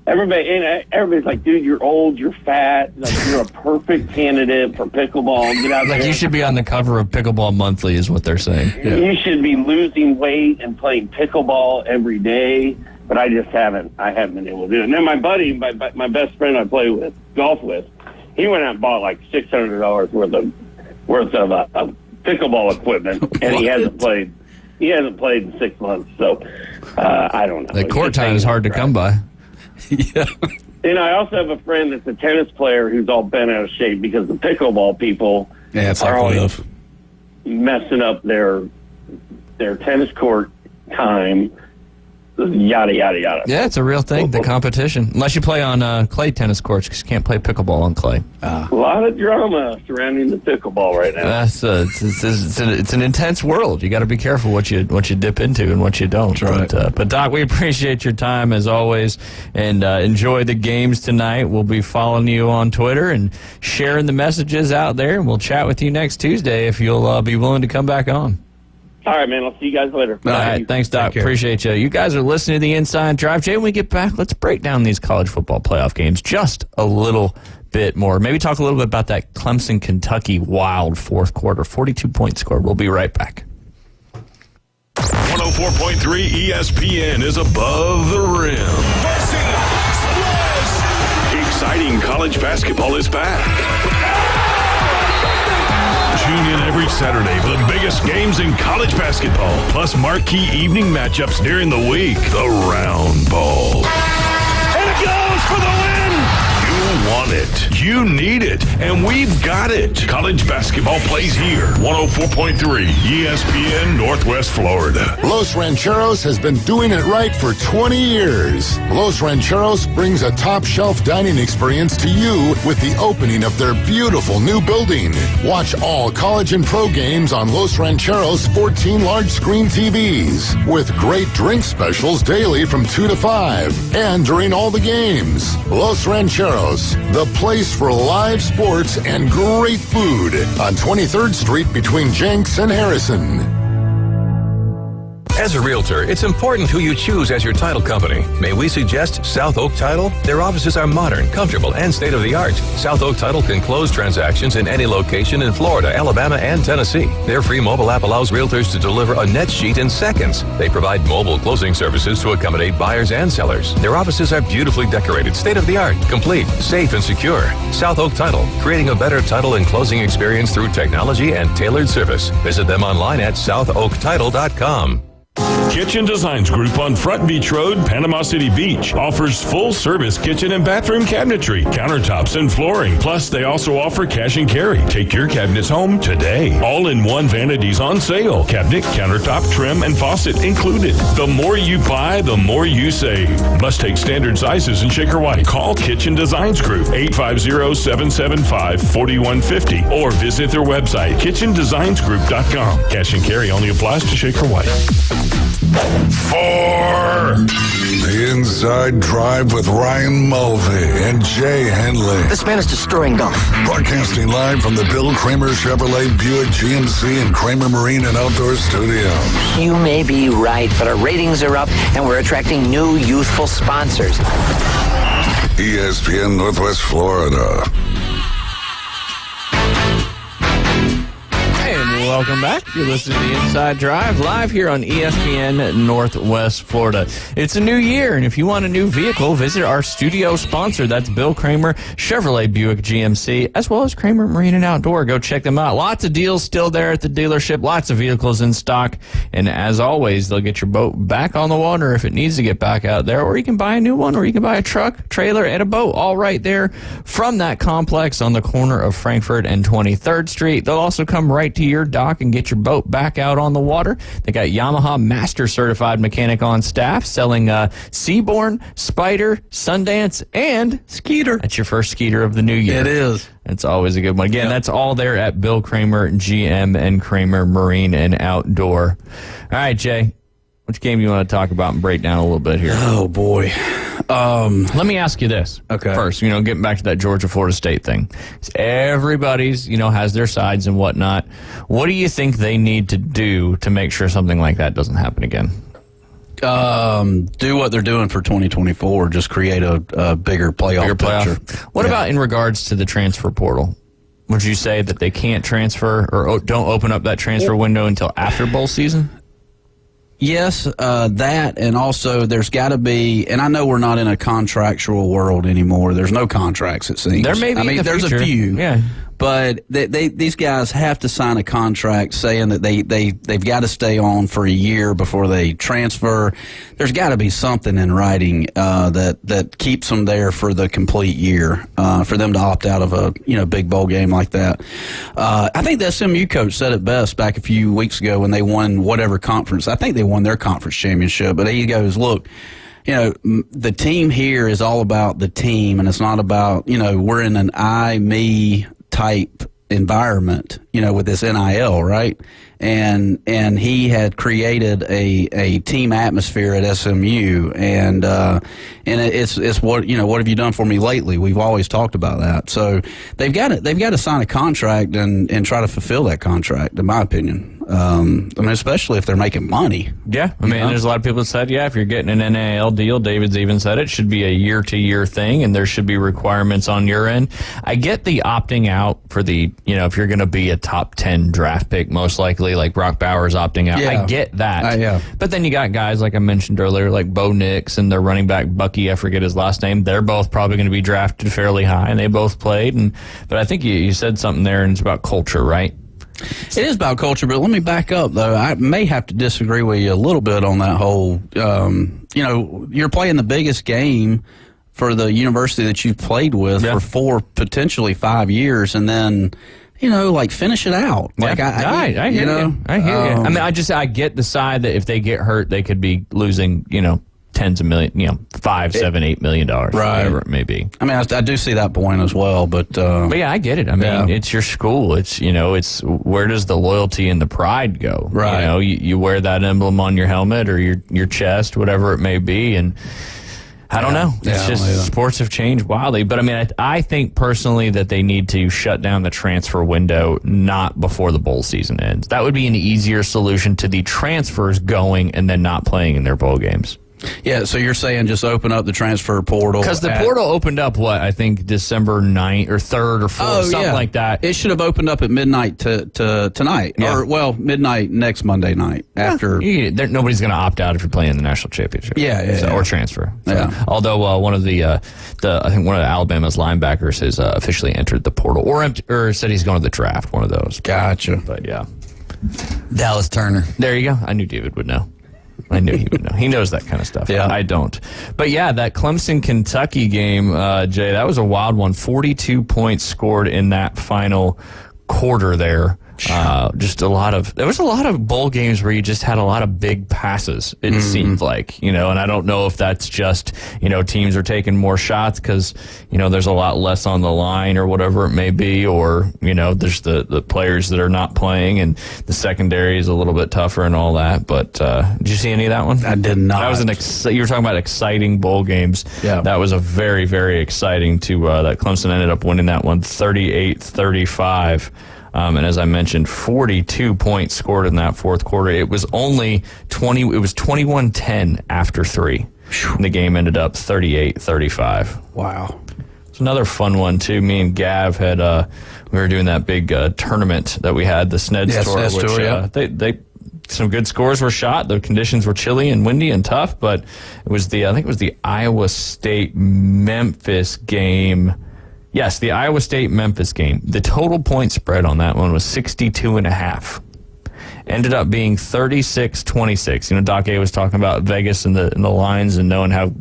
Everybody's like, dude, you're old, you're fat, like, you're a perfect candidate for pickleball. Get out there. You should be on the cover of Pickleball Monthly, is what they're saying. Yeah. You should be losing weight and playing pickleball every day, but I haven't been able to do it. And then my buddy, my best friend I play golf with, he went out and bought like $600 worth of pickleball equipment, and he hasn't played in 6 months. So I don't know. The court time is hard to come by. Yeah. I also have a friend that's a tennis player who's all bent out of shape because the pickleball people are always messing up their tennis court time. Yada, yada, yada. Yeah, it's a real thing, the competition. Unless you play on clay tennis courts, because you can't play pickleball on clay. A lot of drama surrounding the pickleball right now. It's an intense world. You got to be careful what you dip into and what you don't. That's right. But Doc, we appreciate your time as always, and enjoy the games tonight. We'll be following you on Twitter and sharing the messages out there, and we'll chat with you next Tuesday if you'll be willing to come back on. All right, man. I'll see you guys later. All right. Thanks, Doc. Appreciate you. You guys are listening to The Inside Drive. Jay, when we get back, let's break down these college football playoff games just a little bit more. Maybe talk a little bit about that Clemson-Kentucky wild fourth quarter, 42-point score. We'll be right back. 104.3 ESPN is above the rim. Exciting college basketball is back. Tune in every Saturday for the biggest games in college basketball, plus marquee evening matchups during the week. The Round Ball. And it goes for the win! You want it. You need it. And we've got it. College basketball plays here. 104.3 ESPN Northwest Florida. Los Rancheros has been doing it right for 20 years. Los Rancheros brings a top-shelf dining experience to you with the opening of their beautiful new building. Watch all college and pro games on Los Rancheros' 14 large-screen TVs with great drink specials daily from 2 to 5 and during all the games. Los Rancheros, the place for live sports and great food on 23rd Street between Jenks and Harrison. As a realtor, it's important who you choose as your title company. May we suggest South Oak Title? Their offices are modern, comfortable, and state-of-the-art. South Oak Title can close transactions in any location in Florida, Alabama, and Tennessee. Their free mobile app allows realtors to deliver a net sheet in seconds. They provide mobile closing services to accommodate buyers and sellers. Their offices are beautifully decorated, state-of-the-art, complete, safe, and secure. South Oak Title, creating a better title and closing experience through technology and tailored service. Visit them online at southoaktitle.com. Kitchen Designs Group on Front Beach Road, Panama City Beach, offers full-service kitchen and bathroom cabinetry, countertops, and flooring. Plus, they also offer cash and carry. Take your cabinets home today. All-in-one vanities on sale. Cabinet, countertop, trim, and faucet included. The more you buy, the more you save. Must take standard sizes in Shaker White. Call Kitchen Designs Group, 850-775-4150, or visit their website, kitchendesignsgroup.com. Cash and carry only applies to Shaker White. For the Inside Drive with Ryan Mulvey and Jay Henley. This man is destroying golf. Broadcasting live from the Bill Kramer Chevrolet Buick GMC and Kramer Marine and Outdoor Studios. You may be right, but our ratings are up and we're attracting new youthful sponsors. ESPN Northwest Florida. Welcome back. You're listening to The Inside Drive live here on ESPN Northwest Florida. It's a new year, and if you want a new vehicle, visit our studio sponsor. That's Bill Kramer Chevrolet Buick GMC, as well as Kramer Marine and Outdoor. Go check them out. Lots of deals still there at the dealership. Lots of vehicles in stock. And as always, they'll get your boat back on the water if it needs to get back out there, or you can buy a new one, or you can buy a truck, trailer, and a boat, all right there from that complex on the corner of Frankfort and 23rd Street. They'll also come right to your dock and get your boat back out on the water. They got Yamaha Master Certified Mechanic on staff selling Seabourn, Spider, Sundance, and Skeeter. That's your first Skeeter of the new year. It is. It's always a good one. Again, That's all there at Bill Kramer GM and Kramer Marine and Outdoor. All right, Jay, which game you want to talk about and break down a little bit here? Oh, boy. Let me ask you this first, getting back to that Georgia-Florida State thing. Everybody's, has their sides and whatnot. What do you think they need to do to make sure something like that doesn't happen again? Do what they're doing for 2024, just create a bigger playoff picture. What about in regards to the transfer portal? Would you say that they can't transfer or don't open up that transfer window until after bowl season? Yes, that, and also there's got to be, and I know we're not in a contractual world anymore. There's no contracts, it seems. There may be in the there's future. a few. Yeah. But these guys have to sign a contract saying that they've got to stay on for a year before they transfer. There's got to be something in writing that keeps them there for the complete year for them to opt out of a big bowl game like that. I think the SMU coach said it best back a few weeks ago when they won whatever conference. I think they won their conference championship. But he goes, look, the team here is all about the team, and it's not about, we're in an I, me type environment, with this NIL, right? And he had created a team atmosphere at SMU, and it's what have you done for me lately? We've always talked about that. So they've got to sign a contract and try to fulfill that contract, in my opinion. Especially if they're making money. Yeah, there's a lot of people that said, if you're getting an NIL deal, David's even said it should be a year-to-year thing, and there should be requirements on your end. I get the opting out for the, if you're going to be a top 10 draft pick, most likely, like Brock Bowers opting out. Yeah. I get that. But then you got guys, like I mentioned earlier, like Bo Nix and their running back, Bucky, I forget his last name. They're both probably going to be drafted fairly high, and they both played. But I think you said something there, and it's about culture, right? It is about culture, but let me back up, though. I may have to disagree with you a little bit on that whole, you're playing the biggest game for the university that you've played with for 4, potentially 5 years, and then, finish it out. Like I hear you. I hear you. I get the side that if they get hurt, they could be losing, tens of million, $5, $7, $8 million, whatever it may be. I do see that point as well, but yeah, I get it. It's your school. It's it's where does the loyalty and the pride go? Right. You wear that emblem on your helmet or your chest, whatever it may be, and I don't know. It's just sports have changed wildly. But I think personally that they need to shut down the transfer window not before the bowl season ends. That would be an easier solution to the transfers going and then not playing in their bowl games. Yeah, so you're saying just open up the transfer portal. Because the portal opened up, I think December 9th or 3rd or 4th, something like that. It should have opened up at midnight to tonight. Yeah. Or, midnight next Monday night after. Nobody's going to opt out if you're playing the national championship. Or transfer. So, although one of I think one of Alabama's linebackers has officially entered the portal or said he's going to the draft, one of those. Gotcha. But yeah. Dallas Turner. There you go. I knew David would know. I knew he would know. He knows that kind of stuff. Yeah. I don't. But yeah, that Clemson-Kentucky game, Jay, that was a wild one. 42 points scored in that final quarter there. There was a lot of bowl games where you just had a lot of big passes, it seemed like, and I don't know if that's just, teams are taking more shots because, there's a lot less on the line or whatever it may be, or, there's the players that are not playing and the secondary is a little bit tougher and all that. But did you see any of that one? I did not. That was you were talking about exciting bowl games. Yeah. That was a very, very exciting that Clemson ended up winning that one 38-35. And as I mentioned, 42 points scored in that fourth quarter. It was only 21-10 after 3. And the game ended up 38-35. Wow. It's another fun one, too. Me and Gav had, we were doing that big tournament that we had, the Sneds Tour. Sneds Tour, yeah. They some good scores were shot. The conditions were chilly and windy and tough, but I think it was the Iowa State-Memphis game. Yes, the Iowa State-Memphis game. The total point spread on that one was 62.5. Ended up being 36-26. Doc A was talking about Vegas and the lines and knowing how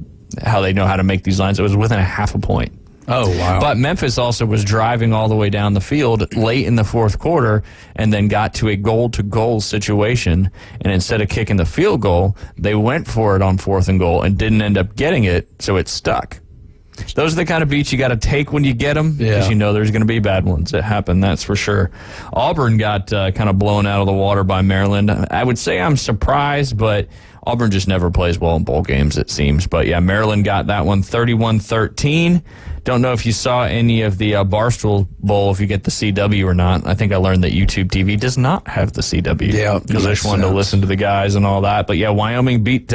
they know how to make these lines. It was within a half a point. Oh, wow. But Memphis also was driving all the way down the field late in the fourth quarter and then got to a goal-to-goal situation. And instead of kicking the field goal, they went for it on 4th and goal and didn't end up getting it, so it stuck. Those are the kind of beats you got to take when you get them because there's going to be bad ones that happen, that's for sure. Auburn got kind of blown out of the water by Maryland. I would say I'm surprised, but Auburn just never plays well in bowl games, it seems. But, yeah, Maryland got that one 31-13. Don't know if you saw any of the Barstool Bowl, if you get the CW or not. I think I learned that YouTube TV does not have the CW. Yeah. Because I just wanted to listen to the guys and all that. But, yeah, Wyoming beat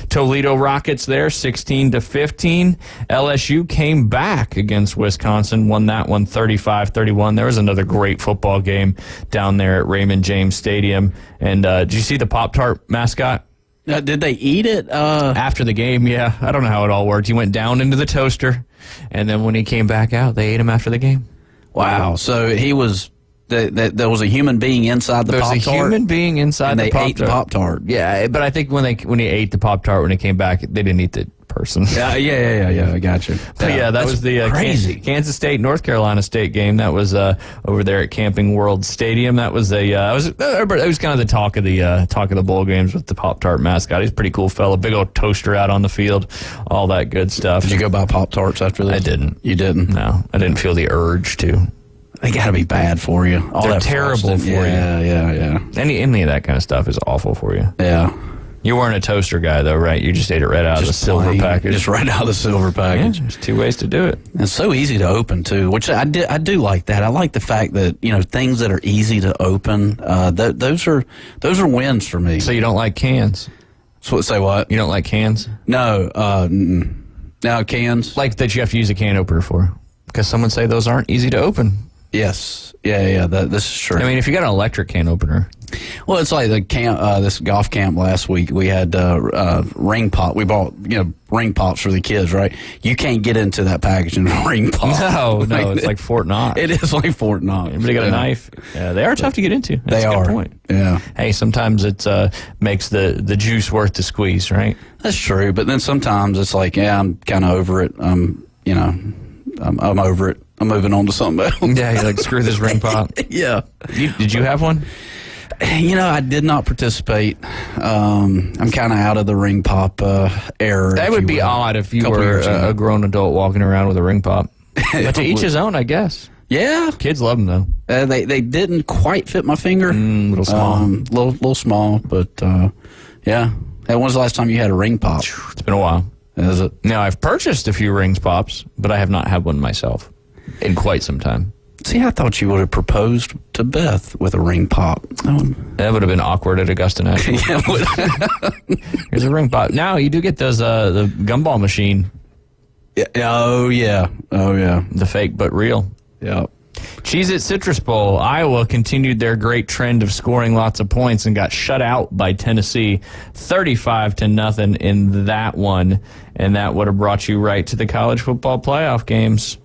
Toledo Rockets there 16-15. LSU came back against Wisconsin, won that one 35-31. There was another great football game down there at Raymond James Stadium. And did you see the Pop-Tart mascot? Did they eat it? After the game, yeah. I don't know how it all worked. He went down into the toaster, and then when he came back out, they ate him after the game. Wow. So he was. There was a human being inside the Pop-Tart? There's a human being inside the Pop-Tart. And they ate the Pop-Tart. Yeah, but I think when he ate the Pop-Tart, when he came back, they didn't eat the person. Yeah, I got you. But yeah, that was the crazy Kansas State, North Carolina State game. That was over there at Camping World Stadium. That was it was kind of the talk of the bowl games with the Pop-Tart mascot. He's a pretty cool fella. Big old toaster out on the field, all that good stuff. Did you go buy Pop-Tarts after this? I didn't. You didn't? No, I didn't feel the urge to. They got to be bad for you. They're terrible for you. Yeah. Any of that kind of stuff is awful for you. Yeah. You weren't a toaster guy, though, right? You just ate it right out of the silver package. Just right out of the silver package. Yeah, there's 2 ways to do it. It's so easy to open, too, which I do like that. I like the fact that, things that are easy to open, those are wins for me. So you don't like cans? Say what? You don't like cans? No. No, cans. Like that you have to use a can opener for. Because someone say those aren't easy to open. Yes. Yeah. This is true. I mean, if you got an electric can opener. Well, it's like the camp. This golf camp last week. We had ring pop. We bought ring pops for the kids. Right? You can't get into that package in a ring pop. No, it's like Fort Knox. It is like Fort Knox. Everybody got a knife. Yeah, they are tough to get into. That's they a good are. Point. Yeah. Hey, sometimes it makes the juice worth the squeeze, right? That's true. But then sometimes it's like, I'm kind of over it. I'm over it. I'm moving on to something else. Yeah, you're like, screw this ring pop. Yeah. Did you have one? I did not participate. I'm kind of out of the ring pop era. That would be odd if you were a grown adult walking around with a ring pop. But to each his own, I guess. Yeah. Kids love them, though. They didn't quite fit my finger. Little small. Little small, but yeah. When was the last time you had a ring pop? It's been a while. Is it? Now, I've purchased a few rings pops, but I have not had one myself in quite some time. See, I thought you would have proposed to Beth with a ring pop. That would have been awkward at Augusta National. Here's a ring pop. Now, you do get those the gumball machine. Yeah. Oh, yeah. The fake but real. Yeah. Cheez-It Citrus Bowl. Iowa continued their great trend of scoring lots of points and got shut out by Tennessee 35-0 in that one. And that would have brought you right to the college football playoff games.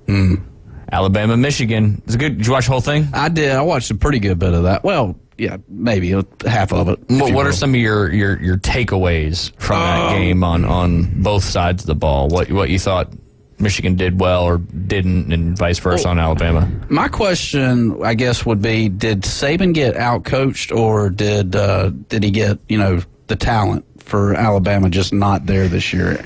Alabama, Michigan. Is it good? Did you watch the whole thing? I did. I watched a pretty good bit of that. Well, yeah, maybe half of it. What are some of your takeaways from that game on both sides of the ball? What you thought Michigan did well or didn't, and vice versa on Alabama? My question, I guess, would be: did Saban get outcoached, or did he get the talent for Alabama just not there this year?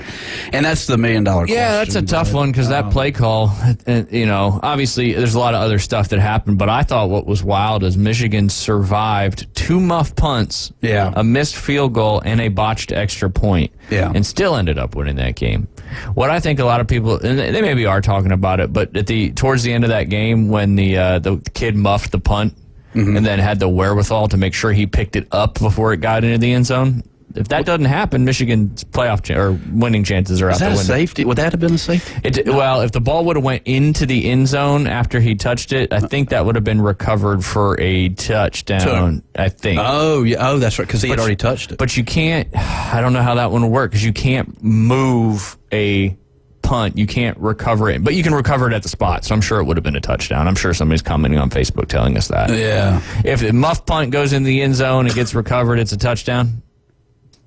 And that's the $1 million question. Yeah, that's a tough one because that play call, obviously there's a lot of other stuff that happened, but I thought what was wild is Michigan survived 2 muff punts, a missed field goal, and a botched extra point, and still ended up winning that game. What I think a lot of people, and they maybe are talking about it, but towards the end of that game when the kid muffed the punt and then had the wherewithal to make sure he picked it up before it got into the end zone, if that doesn't happen, Michigan's playoff or winning chances are out the window. Is that a safety? Would that have been a safety? Well, if the ball would have went into the end zone after he touched it, I think that would have been recovered for a touchdown. I think. Oh, yeah. Oh, that's right. Because he had already touched it. But you can't. I don't know how that one would work because you can't move a punt. You can't recover it, but you can recover it at the spot. So I'm sure it would have been a touchdown. I'm sure somebody's commenting on Facebook telling us that. Yeah. If the muff punt goes in the end zone and gets recovered, it's a touchdown.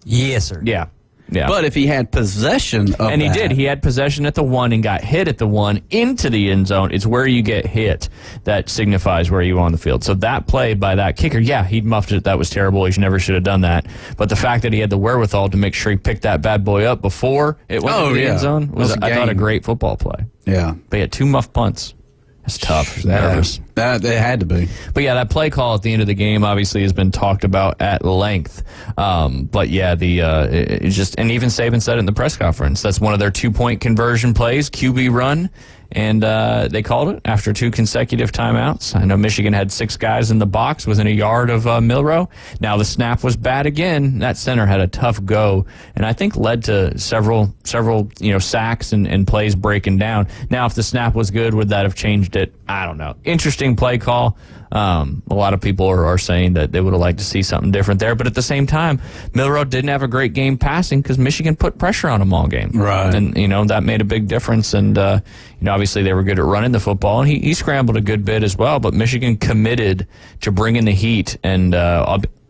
Yes, sir. Yeah. But if he had possession of and he did. He had possession at the 1 and got hit at the 1 into the end zone. It's where you get hit that signifies where you are on the field. So that play by that kicker, he muffed it. That was terrible. He never should have done that. But the fact that he had the wherewithal to make sure he picked that bad boy up before it went to the end zone was, I thought, a great football play. Yeah. But he had 2 muff punts. It's tough. Nervous. That it had to be. But yeah, that play call at the end of the game obviously has been talked about at length. But yeah, it just, and even Saban said it in the press conference. That's one of their 2-point conversion plays, QB run. And they called it after 2 consecutive timeouts. I know Michigan had 6 guys in the box within a yard of Milroe. Now the snap was bad again. That center had a tough go, and I think led to several sacks and plays breaking down. Now, if the snap was good, would that have changed it? I don't know. Interesting interesting play call. A lot of people are saying that they would have liked to see something different there. But at the same time, Milroe didn't have a great game passing because Michigan put pressure on them all game. Right. And, that made a big difference. And, obviously they were good at running the football. And he scrambled a good bit as well. But Michigan committed to bringing the heat. And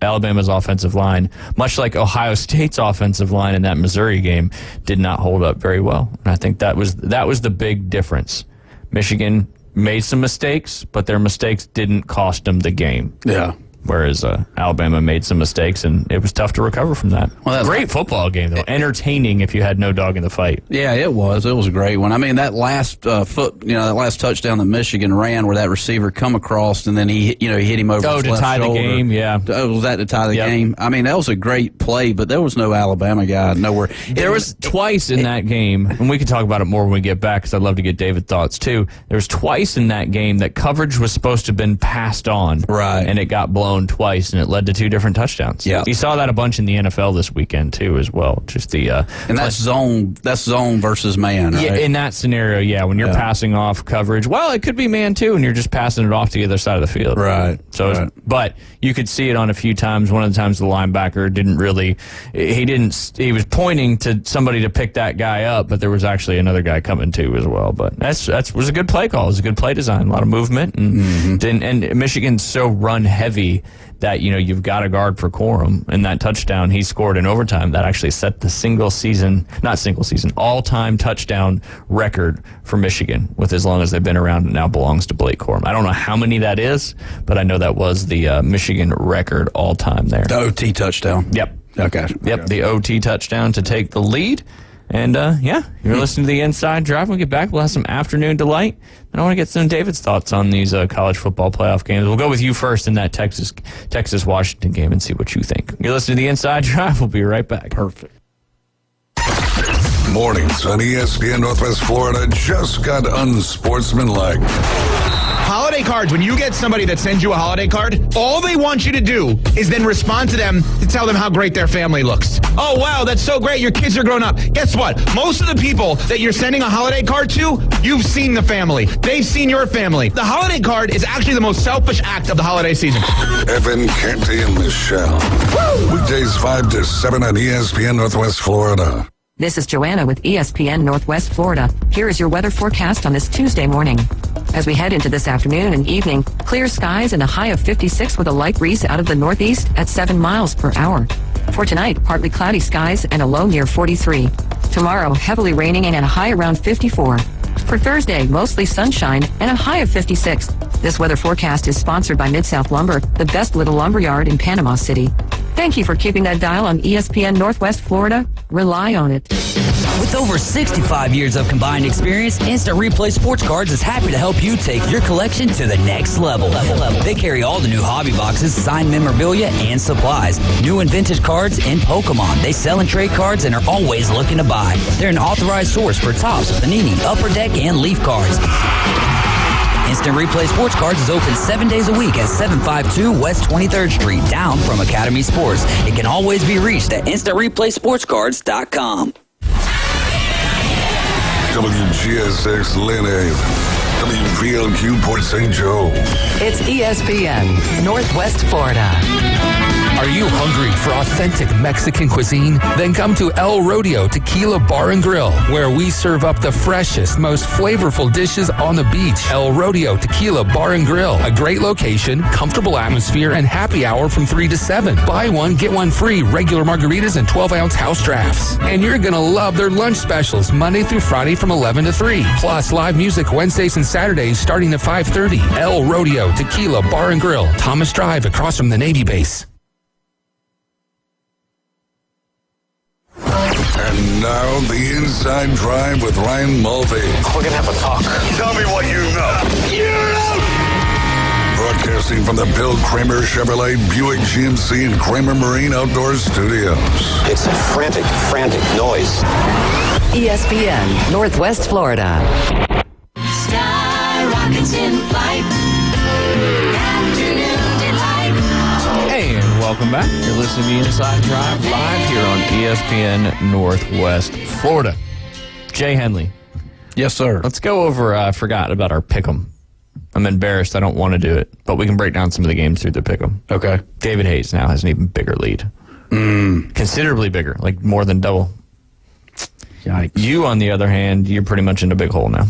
Alabama's offensive line, much like Ohio State's offensive line in that Missouri game, did not hold up very well. And I think that was the big difference. Michigan made some mistakes, but their mistakes didn't cost them the game. Yeah. Whereas Alabama made some mistakes, and it was tough to recover from that. Well, great football game, though. Entertaining if you had no dog in the fight. Yeah, it was. It was a great one. I mean, that last that last touchdown that Michigan ran, where that receiver come across, and then he hit him over his left tie shoulder. The game. Yeah, was that to tie the game? I mean, that was a great play, but there was no Alabama guy nowhere. There was twice in that game, and we can talk about it more when we get back because I'd love to get David's thoughts too. There was twice in that game that coverage was supposed to have been passed on, right, and it got blown twice, and it led to 2 different touchdowns. Yeah, you saw that a bunch in the NFL this weekend too, as well. Just the and that's zone versus man. Right? Yeah, in that scenario, yeah, when you're passing off coverage, well, it could be man too, and you're just passing it off to the other side of the field. Right. So, but you could see it on a few times. One of the times the linebacker he was pointing to somebody to pick that guy up, but there was actually another guy coming too as well. But that was a good play call. It was a good play design, a lot of movement, and Michigan's so run heavy that you've got to guard for Corum. And that touchdown he scored in overtime that actually set the all-time touchdown record for Michigan with as long as they've been around. It now belongs to Blake Corum. I don't know how many that is, but I know that was the Michigan record all-time there. The OT touchdown. Yep. Okay. Yep, the OT touchdown to take the lead. And, you're listening to the Inside Drive. When we get back, we'll have some afternoon delight. And I want to get some David's thoughts on these college football playoff games. We'll go with you first in that Texas-Washington game and see what you think. You're listening to the Inside Drive. We'll be right back. Perfect. Mornings on ESPN Northwest Florida just got unsportsmanlike. Holiday cards, when you get somebody that sends you a holiday card, all they want you to do is then respond to them to tell them how great their family looks. Oh, wow, that's so great. Your kids are grown up. Guess what? Most of the people that you're sending a holiday card to, you've seen the family. They've seen your family. The holiday card is actually the most selfish act of the holiday season. Evan, Canty, and Michelle. Woo! Weekdays 5 to 7 on ESPN Northwest Florida. This is Joanna with ESPN Northwest Florida. Here is your weather forecast on this Tuesday morning. As we head into this afternoon and evening, clear skies and a high of 56 with a light breeze out of the northeast at 7 miles per hour. For tonight, partly cloudy skies and a low near 43. Tomorrow, heavily raining and a high around 54. For Thursday, mostly sunshine and a high of 56. This weather forecast is sponsored by Mid-South Lumber, the best little lumber yard in Panama City. Thank you for keeping that dial on ESPN Northwest Florida. Rely on it. With over 65 years of combined experience, Instant Replay Sports Cards is happy to help you take your collection to the next level. They carry all the new hobby boxes, signed memorabilia, and supplies. New and vintage cards and Pokemon. They sell and trade cards and are always looking to buy. They're an authorized source for Topps, Panini, Upper Deck, and Leaf cards. Instant Replay Sports Cards is open 7 days a week at 752 West 23rd Street, down from Academy Sports. It can always be reached at InstantReplaySportsCards.com. WGSX Lynn Haven. WPLQ Port St. Joe. It's ESPN Northwest Florida. Are you hungry for authentic Mexican cuisine? Then come to El Rodeo Tequila Bar and Grill, where we serve up the freshest, most flavorful dishes on the beach. El Rodeo Tequila Bar and Grill, a great location, comfortable atmosphere, and happy hour from 3 to 7. Buy one, get one free, regular margaritas and 12-ounce house drafts. And you're going to love their lunch specials, Monday through Friday from 11 to 3. Plus, live music Wednesdays and Saturdays starting at 5:30. El Rodeo Tequila Bar and Grill, Thomas Drive, across from the Navy base. And now the Inside Drive with Ryan Mulvey. We're going to have a talk. Tell me what you know. Broadcasting from the Bill Kramer Chevrolet Buick GMC and Kramer Marine Outdoor Studios. It's a frantic noise. ESPN Northwest Florida. Sky rockets in flight. Afternoon delight. Hey, and welcome back. You're listening to the Inside Drive live here on ESPN Northwest Florida. Jay Henley. Yes, sir. Let's go over, I forgot about our pick'em. I'm embarrassed. I don't want to do it. But we can break down some of the games through the pick'em. Okay. David Hayes now has an even bigger lead. Considerably bigger, like more than double. Yikes. You, on the other hand, you're pretty much in a big hole now.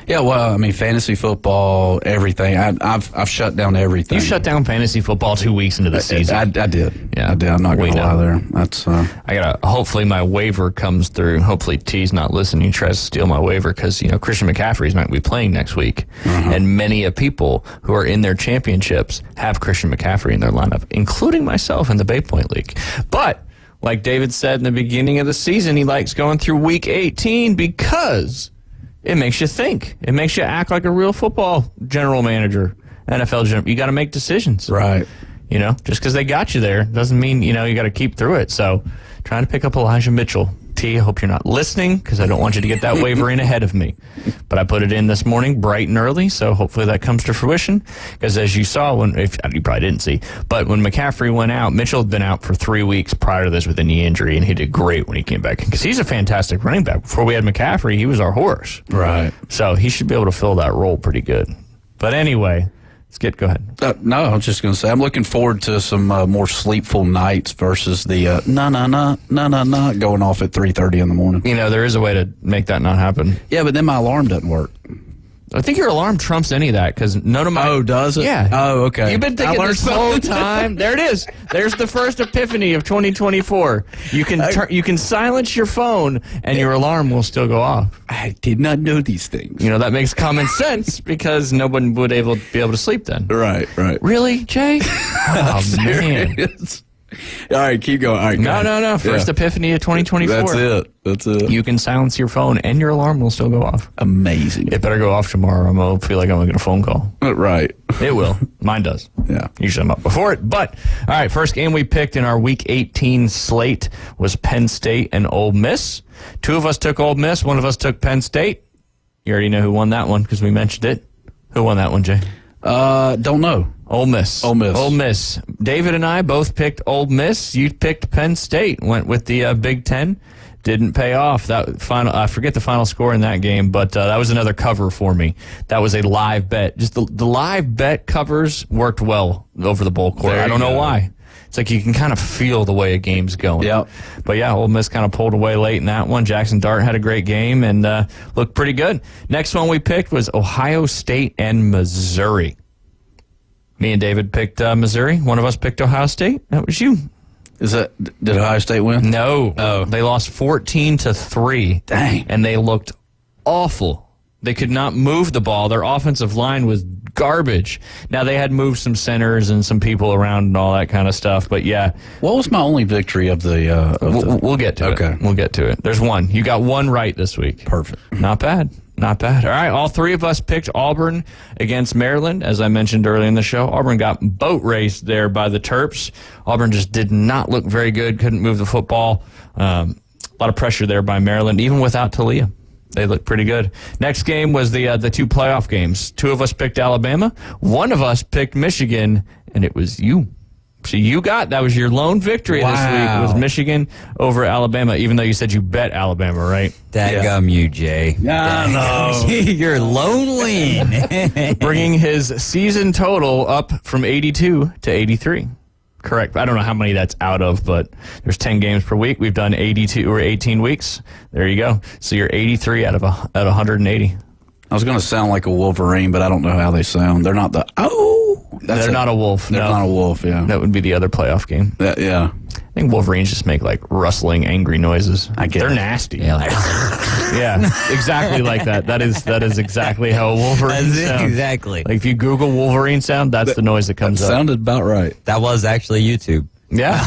Yeah, well, I mean, fantasy football, everything. I've shut down everything. You shut down fantasy football 2 weeks into the season. I did. Yeah, I did. I'm not going to lie there. That's. I gotta. Hopefully, my waiver comes through. Hopefully, T's not listening. He tries to steal my waiver because Christian McCaffrey's not going to be playing next week, and many of people who are in their championships have Christian McCaffrey in their lineup, including myself in the Bay Point League. But like David said in the beginning of the season, he likes going through Week 18 because it makes you think. It makes you act like a real football general manager, NFL general. You got to make decisions. Right. Just because they got you there doesn't mean, you got to keep through it. So trying to pick up Elijah Mitchell. T, I hope you're not listening because I don't want you to get that waiver in ahead of me. But I put it in this morning bright and early, so hopefully that comes to fruition. Because as you saw, if you probably didn't see, but when McCaffrey went out, Mitchell had been out for 3 weeks prior to this with a knee injury, and he did great when he came back. Because he's a fantastic running back. Before we had McCaffrey, he was our horse. Right. So he should be able to fill that role pretty good. But anyway, go ahead. No, I was just going to say, I'm looking forward to some more sleepful nights versus the going off at 3:30 in the morning. There is a way to make that not happen. Yeah, but then my alarm doesn't work. I think your alarm trumps any of that because none of my... Oh, does it? Yeah. Oh, okay. You've been thinking this whole time. There it is. There's the first epiphany of 2024. You can silence your phone and your alarm will still go off. I did not know these things. That makes common sense because no one would be able to sleep then. Right. Really, Jay? Oh, man. All right, keep going. All right, No. First epiphany of 2024. That's it. You can silence your phone and your alarm will still go off. Amazing. It better go off tomorrow. I'm going to feel like I'm going to get a phone call. Right. It will. Mine does. Yeah. Usually I'm up before it. But, all right, first game we picked in our Week 18 slate was Penn State and Ole Miss. 2 of us took Ole Miss. 1 of us took Penn State. You already know who won that one because we mentioned it. Who won that one, Jay? Don't know. Ole Miss. David and I both picked Ole Miss. You picked Penn State. Went with the Big Ten. Didn't pay off. I forget the final score in that game, but that was another cover for me. That was a live bet. Just the live bet covers worked well over the bowl court. I don't know why. It's like you can kind of feel the way a game's going. Yep. But yeah, Ole Miss kind of pulled away late in that one. Jackson Dart had a great game and looked pretty good. Next one we picked was Ohio State and Missouri. Me and David picked Missouri. One of us picked Ohio State. That was you. Did Ohio State win? No. Oh. They lost 14-3. Dang. And they looked awful. They could not move the ball. Their offensive line was garbage. Now, they had moved some centers and some people around and all that kind of stuff, but yeah. What was my only victory of the... We'll get to it. Okay. We'll get to it. There's one. You got one right this week. Perfect. Not bad. All right, all 3 of us picked Auburn against Maryland. As I mentioned earlier in the show, Auburn got boat raced there by the Terps. Auburn just did not look very good, couldn't move the football. A lot of pressure there by Maryland, even without Talia. They looked pretty good. Next game was the 2 playoff games. 2 of us picked Alabama. 1 of us picked Michigan, and it was you. So that was your lone victory this week was Michigan over Alabama, even though you said you bet Alabama, right? Dadgum you, Jay. No. You're lonely. Bringing his season total up from 82 to 83. Correct. I don't know how many that's out of, but there's 10 games per week. We've done 82 or 18 weeks. There you go. So you're 83 out of 180. I was going to sound like a Wolverine, but I don't know how they sound. They're not the They're not a wolf. They're not a wolf. Yeah, that would be the other playoff game. Yeah. I think Wolverines just make like rustling, angry noises. They're nasty. Yeah, yeah, exactly like that. That is exactly how a Wolverine sounds. Exactly. Like if you Google Wolverine sound, that's the noise that comes up. Sounded about right. That was actually YouTube. Yeah.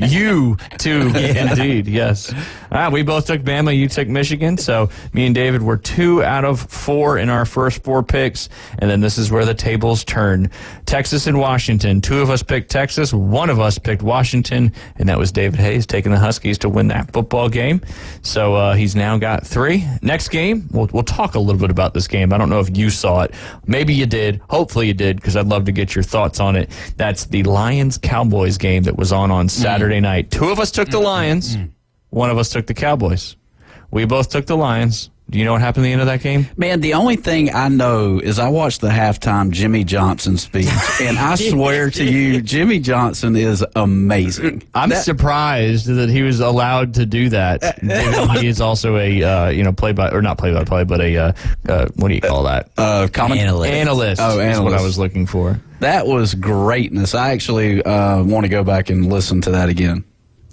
You too, indeed, yes. We both took Bama, you took Michigan, so me and David were 2 out of 4 in our first 4 picks, and then this is where the tables turn. Texas and Washington. 2 of us picked Texas, 1 of us picked Washington, and that was David Hayes taking the Huskies to win that football game. So he's now got 3. Next game, we'll talk a little bit about this game. I don't know if you saw it. Maybe you did. Hopefully you did, because I'd love to get your thoughts on it. That's the Lions-Cowboys game that was on Saturday night. 2 of us took the Lions. 1 of us took the Cowboys. We both took the Lions. Do you know what happened at the end of that game? Man, the only thing I know is I watched the halftime Jimmy Johnson speech, and I swear to you, Jimmy Johnson is amazing. I'm surprised that he was allowed to do that. He is also a not play by play, but a what do you call that? Analyst. Oh, analyst. That's what I was looking for. That was greatness. I actually want to go back and listen to that again.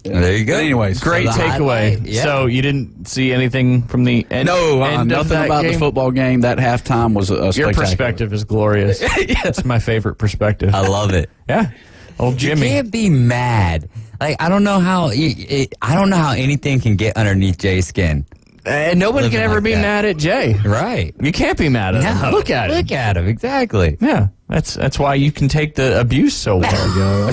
There you go. But anyways, Great takeaway. Yeah. So you didn't see anything from the end? No, end of nothing that about game? the football game. That halftime was Your spectacular. perspective is glorious. It's my favorite perspective. I love it. Yeah. Old Jimmy. You can't be mad. Like I don't know how anything can get underneath Jay's skin. And nobody Living can ever like be that. mad at Jay. Right. You can't be mad at him. No. Look at him. Look at him. Exactly. Yeah. That's why you can take the abuse so well.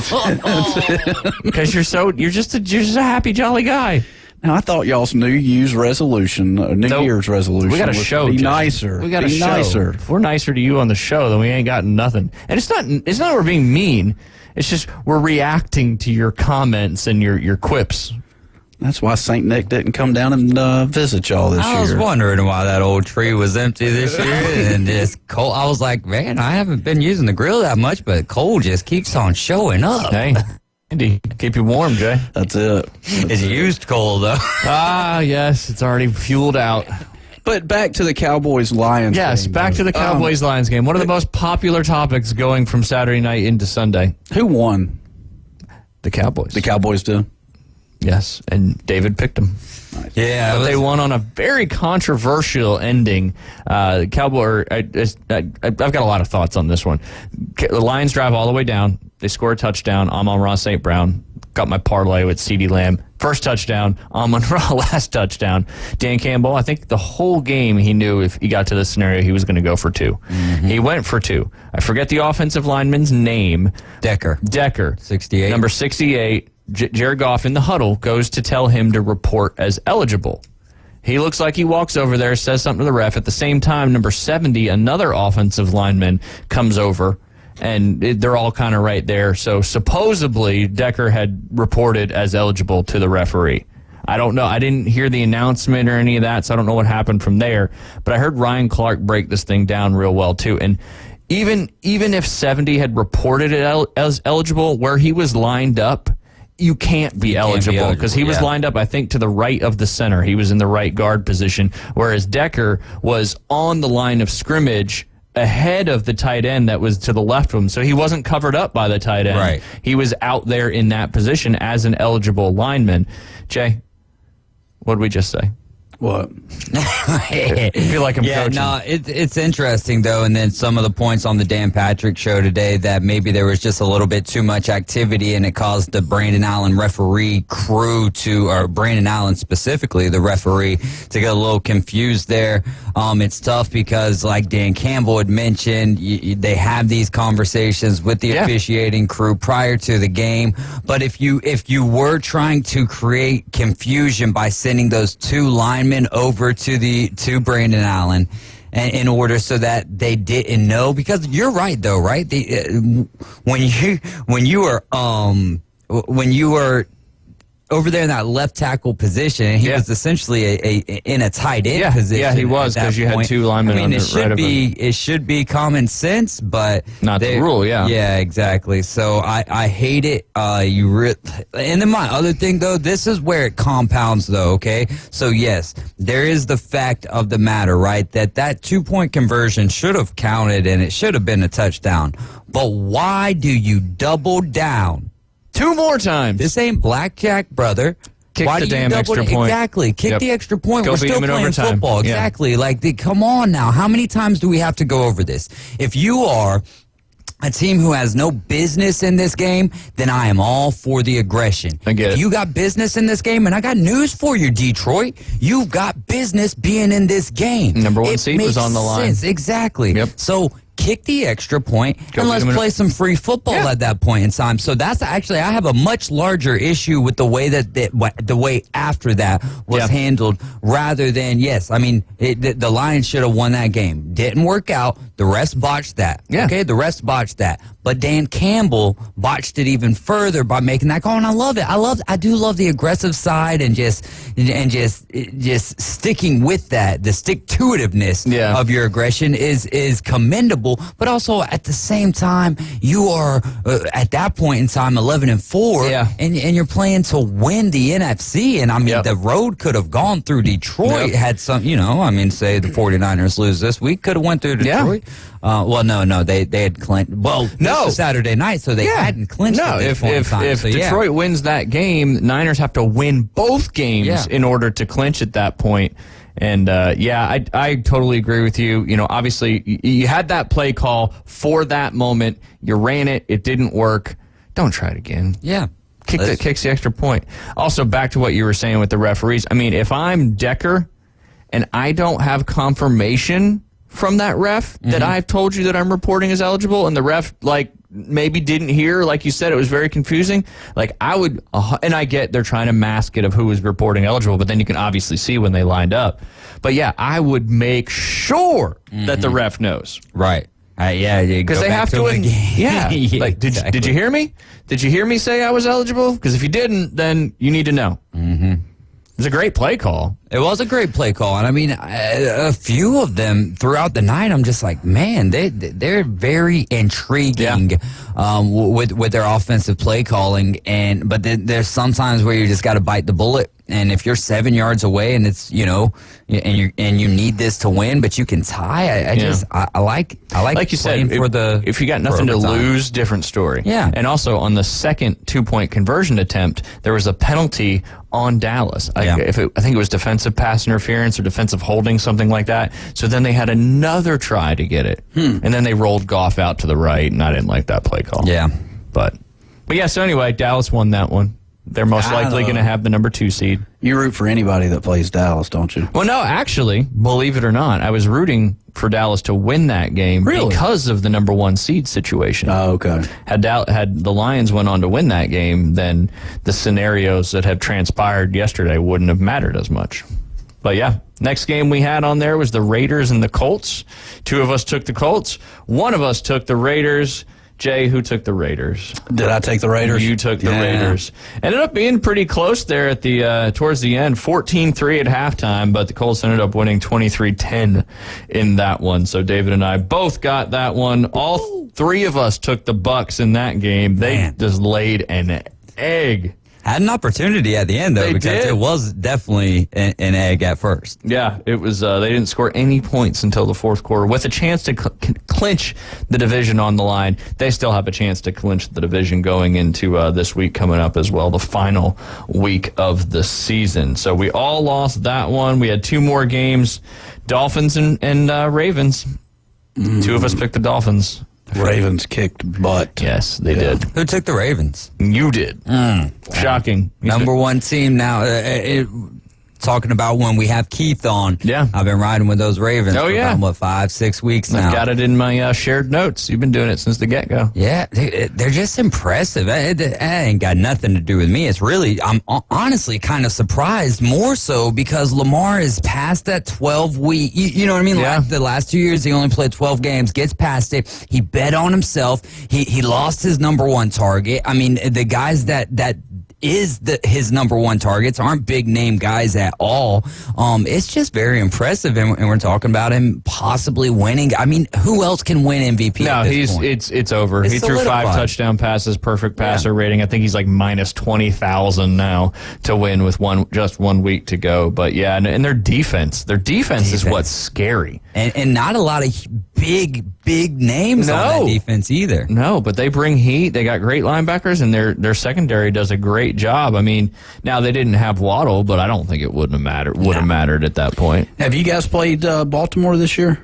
Because you're just a happy, jolly guy. Now, I thought y'all's New Year's resolution We got a was show. to be Jay. nicer. We got be a show. nicer. If we're nicer to you on the show, then we ain't got nothing. And it's not we're being mean. It's just we're reacting to your comments and your quips. That's why St. Nick didn't come down and visit y'all this year. I was wondering why that old tree was empty this year and just cold. I was like, man, I haven't been using the grill that much, but cold just keeps on showing up. Hey, Andy, keep you warm, Jay. That's it. It's used coal, though. Ah, yes, it's already fueled out. But back to the Cowboys-Lions Yes, game, back though. to the Cowboys-Lions game. One of the most popular topics going from Saturday night into Sunday. Who won? The Cowboys. The Cowboys did? Yes, and David picked them. Nice. Yeah. But they won on a very controversial ending. I've got a lot of thoughts on this one. The Lions drive all the way down. They score a touchdown. Amon-Ra St. Brown. Got my parlay with CeeDee Lamb. First touchdown. Amon-Ra last touchdown. Dan Campbell, I think the whole game he knew if he got to this scenario, he was going to go for two. Mm-hmm. He went for two. I forget the offensive lineman's name. Decker. 68. Number 68. Jared Goff in the huddle goes to tell him to report as eligible. He looks like he walks over there, says something to the ref. At the same time, number 70, another offensive lineman, comes over, and they're all kind of right there. So supposedly, Decker had reported as eligible to the referee. I don't know. I didn't hear the announcement or any of that, so I don't know what happened from there. But I heard Ryan Clark break this thing down real well, too. And even if 70 had reported it as eligible, where he was lined up, you can't be eligible because he was lined up, I think, to the right of the center. He was in the right guard position, whereas Decker was on the line of scrimmage ahead of the tight end that was to the left of him. So he wasn't covered up by the tight end. Right. He was out there in that position as an eligible lineman. Jay, what did we just say? What? I feel like I'm coaching. No, it's interesting, though, and then some of the points on the Dan Patrick show today that maybe there was just a little bit too much activity and it caused the Brandon Allen referee crew or Brandon Allen specifically, the referee, to get a little confused there. It's tough because, like Dan Campbell had mentioned, they have these conversations with the officiating crew prior to the game, but if you were trying to create confusion by sending those two linemen over to Brandon Allen in order so that they didn't know, because you're right though, right? When you were over there in that left tackle position, and he was essentially in a tight end position. Yeah, he was, because you had two linemen. I mean, it should be common sense, but not the rule. Yeah, exactly. So I hate it. And then my other thing though, this is where it compounds though. Okay, so yes, there is the fact of the matter, right? That 2-point conversion should have counted and it should have been a touchdown. But why do you double down? 2 more times. This ain't blackjack, brother. Kick the damn extra point. Exactly. Kick the extra point. Go We're still playing football. Exactly. Like, come on now. How many times do we have to go over this? If you are a team who has no business in this game, then I am all for the aggression. If you got business in this game, and I got news for you, Detroit, you've got business being in this game. Number 1 seed was on the line. Exactly. Yep. So kick the extra point and let's play some free football at that point in time. So that's actually, I have a much larger issue with the way the way after that was handled, rather than, yes, I mean, the Lions should have won that game. Didn't work out. The refs botched that. Yeah. Okay, the refs botched that. But Dan Campbell botched it even further by making that call, and I love it. I do love the aggressive side and just sticking with that. The stick-to-itiveness of your aggression is commendable, but also at the same time, you are at that point in time 11-4, and you're playing to win the NFC. And I mean, the road could have gone through Detroit had some. Say the 49ers lose this week, could have went through Detroit. They had clinched. Well, this is Saturday night, so they hadn't clinched. No, at this point in time. If Detroit wins that game, Niners have to win both games in order to clinch at that point. And I totally agree with you. Obviously, you had that play call for that moment. You ran it. It didn't work. Don't try it again. Yeah. Kicks the extra point. Also, back to what you were saying with the referees. I mean, if I'm Decker and I don't have confirmation from that ref that I've told you that I'm reporting as eligible, and the ref maybe didn't hear, like you said, it was very confusing. I would, and I get they're trying to mask it of who was reporting eligible, but then you can obviously see when they lined up. But yeah, I would make sure that the ref knows. Right. Because they have to. Yeah. Did you hear me? Did you hear me say I was eligible? Because if you didn't, then you need to know. Mm-hmm. It's a great play call. It was a great play call, and I mean, a few of them throughout the night, I'm just like, man, they're very intriguing with their offensive play calling, but there's sometimes where you just got to bite the bullet. And if you're 7 yards away and it's and you need this to win, but you can tie, I like you said, if you got nothing to lose, different story. Yeah. And also on the second 2-point conversion attempt, there was a penalty on Dallas. I think it was defensive pass interference or defensive holding, something like that. So then they had another try to get it, and then they rolled Goff out to the right, and I didn't like that play call. Yeah, but yeah. So anyway, Dallas won that one. They're most likely going to have the number 2 seed. You root for anybody that plays Dallas, don't you? Well, no, actually, believe it or not, I was rooting for Dallas to win that game because of the number 1 seed situation. Oh, okay. Had the Lions went on to win that game, then the scenarios that had transpired yesterday wouldn't have mattered as much. But yeah, next game we had on there was the Raiders and the Colts. 2 of us took the Colts. 1 of us took the Raiders. Jay, who took the Raiders? Did I take the Raiders? You took the Raiders. Ended up being pretty close there at the towards the end, 14-3 at halftime, but the Colts ended up winning 23-10 in that one. So David and I both got that one. All 3 of us took the Bucks in that game. They just laid an egg. Had an opportunity at the end, though, because it was definitely an egg at first. Yeah, it was. They didn't score any points until the fourth quarter. With a chance to clinch the division on the line, they still have a chance to clinch the division going into this week coming up as well, the final week of the season. So we all lost that one. We had 2 more games, Dolphins and Ravens. 2 of us picked the Dolphins. Ravens kicked butt. Yes, they did. Who took the Ravens? You did. Shocking. Number 1 team now. Talking about when we have Keith on. Yeah. I've been riding with those Ravens for about 5-6 weeks now. I've got it in my shared notes. You've been doing it since the get-go. Yeah, they're just impressive. It ain't got nothing to do with me. It's really, I'm honestly kind of surprised, more so because Lamar is past that 12-week. You know what I mean? Yeah. Like the last 2 years, he only played 12 games, gets past it. He bet on himself. He lost his number 1 target. I mean, the guys that is his number 1 targets aren't big name guys at all. It's just very impressive, and we're talking about him possibly winning. I mean, who else can win MVP? No, at this point? It's over. He threw 5 touchdown passes, perfect passer rating. I think he's like minus 20,000 now to win with just 1 week to go. But yeah, and their defense is what's scary, and not a lot of big names on that defense either. No, but they bring heat. They got great linebackers, and their secondary does a great job. I mean, now they didn't have Waddle, but I don't think it would have mattered at that point. Have you guys played Baltimore this year?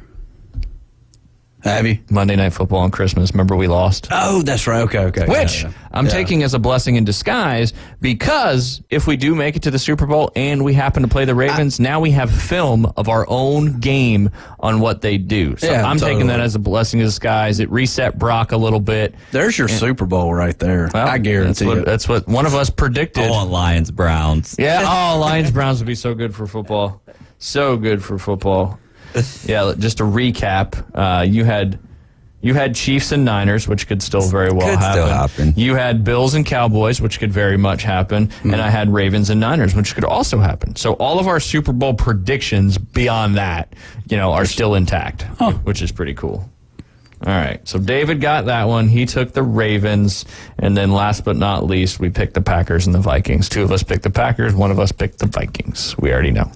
Have you? Monday Night Football on Christmas. Remember we lost? Oh, that's right. Okay. Which I'm taking as a blessing in disguise, because if we do make it to the Super Bowl and we happen to play the Ravens, now we have film of our own game on what they do. So I'm taking that as a blessing in disguise. It reset Brock a little bit. There's your Super Bowl right there. Well, I guarantee it. That's what one of us predicted. I want Lions-Browns. Yeah, Lions-Browns would be so good for football. So good for football. Yeah, just to recap, you had Chiefs and Niners, which could still very well happen. You had Bills and Cowboys, which could very much happen. And I had Ravens and Niners, which could also happen. So all of our Super Bowl predictions beyond that, are still intact, which is pretty cool. All right, so David got that one. He took the Ravens. And then last but not least, we picked the Packers and the Vikings. Two of us picked the Packers. One of us picked the Vikings. We already know.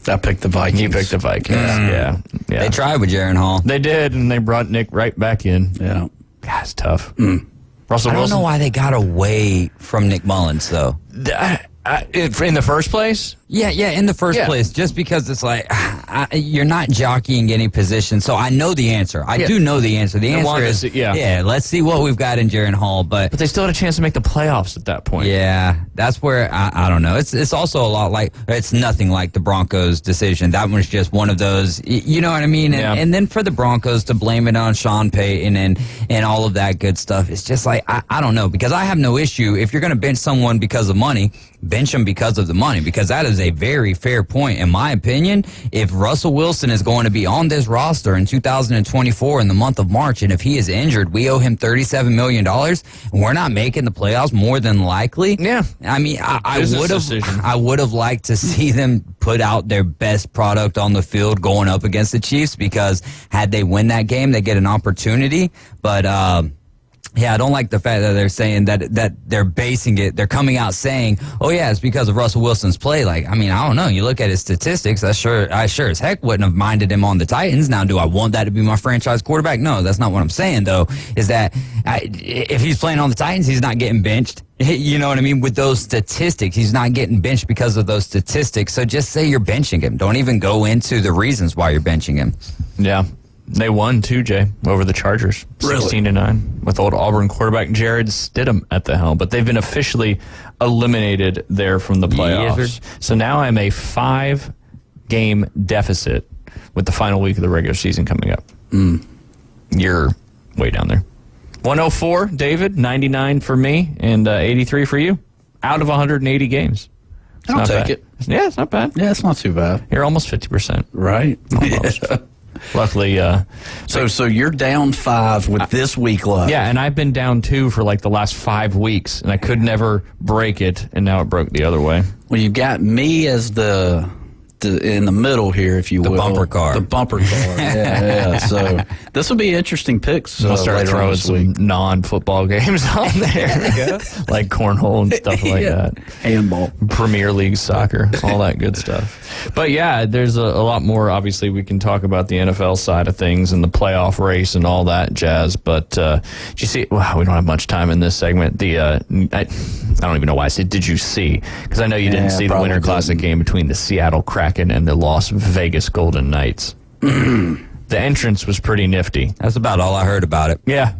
I picked the Vikings. You picked the Vikings, yeah. They tried with Jaron Hall. They did, and they brought Nick right back in. Yeah. God, it's tough. Russell Wilson. I don't know why they got away from Nick Mullins, though. In the first place? Yeah, in the first place. Just because it's like, you're not jockeying any position. So I know the answer. I do know the answer. The answer is, let's see what we've got in Jaron Hall. But they still had a chance to make the playoffs at that point. Yeah, that's where, I don't know. It's also a lot like, it's nothing like the Broncos' decision. That was just one of those, you know what I mean? And then for the Broncos to blame it on Sean Payton and all of that good stuff, it's just like, I don't know. Because I have no issue. If you're going to bench someone because of money, bench them because of the money, because that is a very fair point. In my opinion, if Russell Wilson is going to be on this roster in 2024 in the month of March, and if he is injured, we owe him $37 million, and we're not making the playoffs more than likely. Yeah. I mean, I would have liked to see them put out their best product on the field going up against the Chiefs, because had they win that game, they get an opportunity. But, yeah, I don't like the fact that they're saying that they're basing it. They're coming out saying, "Oh yeah, it's because of Russell Wilson's play." Like, I mean, I don't know. You look at his statistics. I sure as heck wouldn't have minded him on the Titans. Now, do I want that to be my franchise quarterback? No, that's not what I'm saying. Though, is that if he's playing on the Titans, he's not getting benched. You know what I mean? With those statistics, he's not getting benched because of those statistics. So just say you're benching him. Don't even go into the reasons why you're benching him. Yeah. They won too, Jay, over the Chargers, 16-9, with old Auburn quarterback Jared Stidham at the helm. But they've been officially eliminated there from the playoffs. So now I'm a 5-game deficit with the final week of the regular season coming up. You're way down there. 104, David, 99 for me, and 83 for you. Out of 180 games. I'll take it. Yeah, it's not bad. Yeah, it's not too bad. You're almost 50%. Right. Almost. Yeah. Luckily, so you're down 5 with this week left. Yeah, and I've been down 2 for like the last 5 weeks, and I could never break it, and now it broke the other way. Well, you got me as the in the middle here, if you will. The bumper car. The bumper car. yeah. So this will be interesting picks. We'll start throwing some non-football games on there, like cornhole and stuff like that. Handball, Premier League soccer, all that good stuff. But yeah, there's a lot more. Obviously, we can talk about the NFL side of things and the playoff race and all that jazz. But did you see? Wow, we don't have much time in this segment. I don't even know why I said did you see? Because I know you didn't see the Winter Classic game between the Seattle Kraken and the Las Vegas Golden Knights. The entrance was pretty nifty. That's about all I heard about it. Yeah.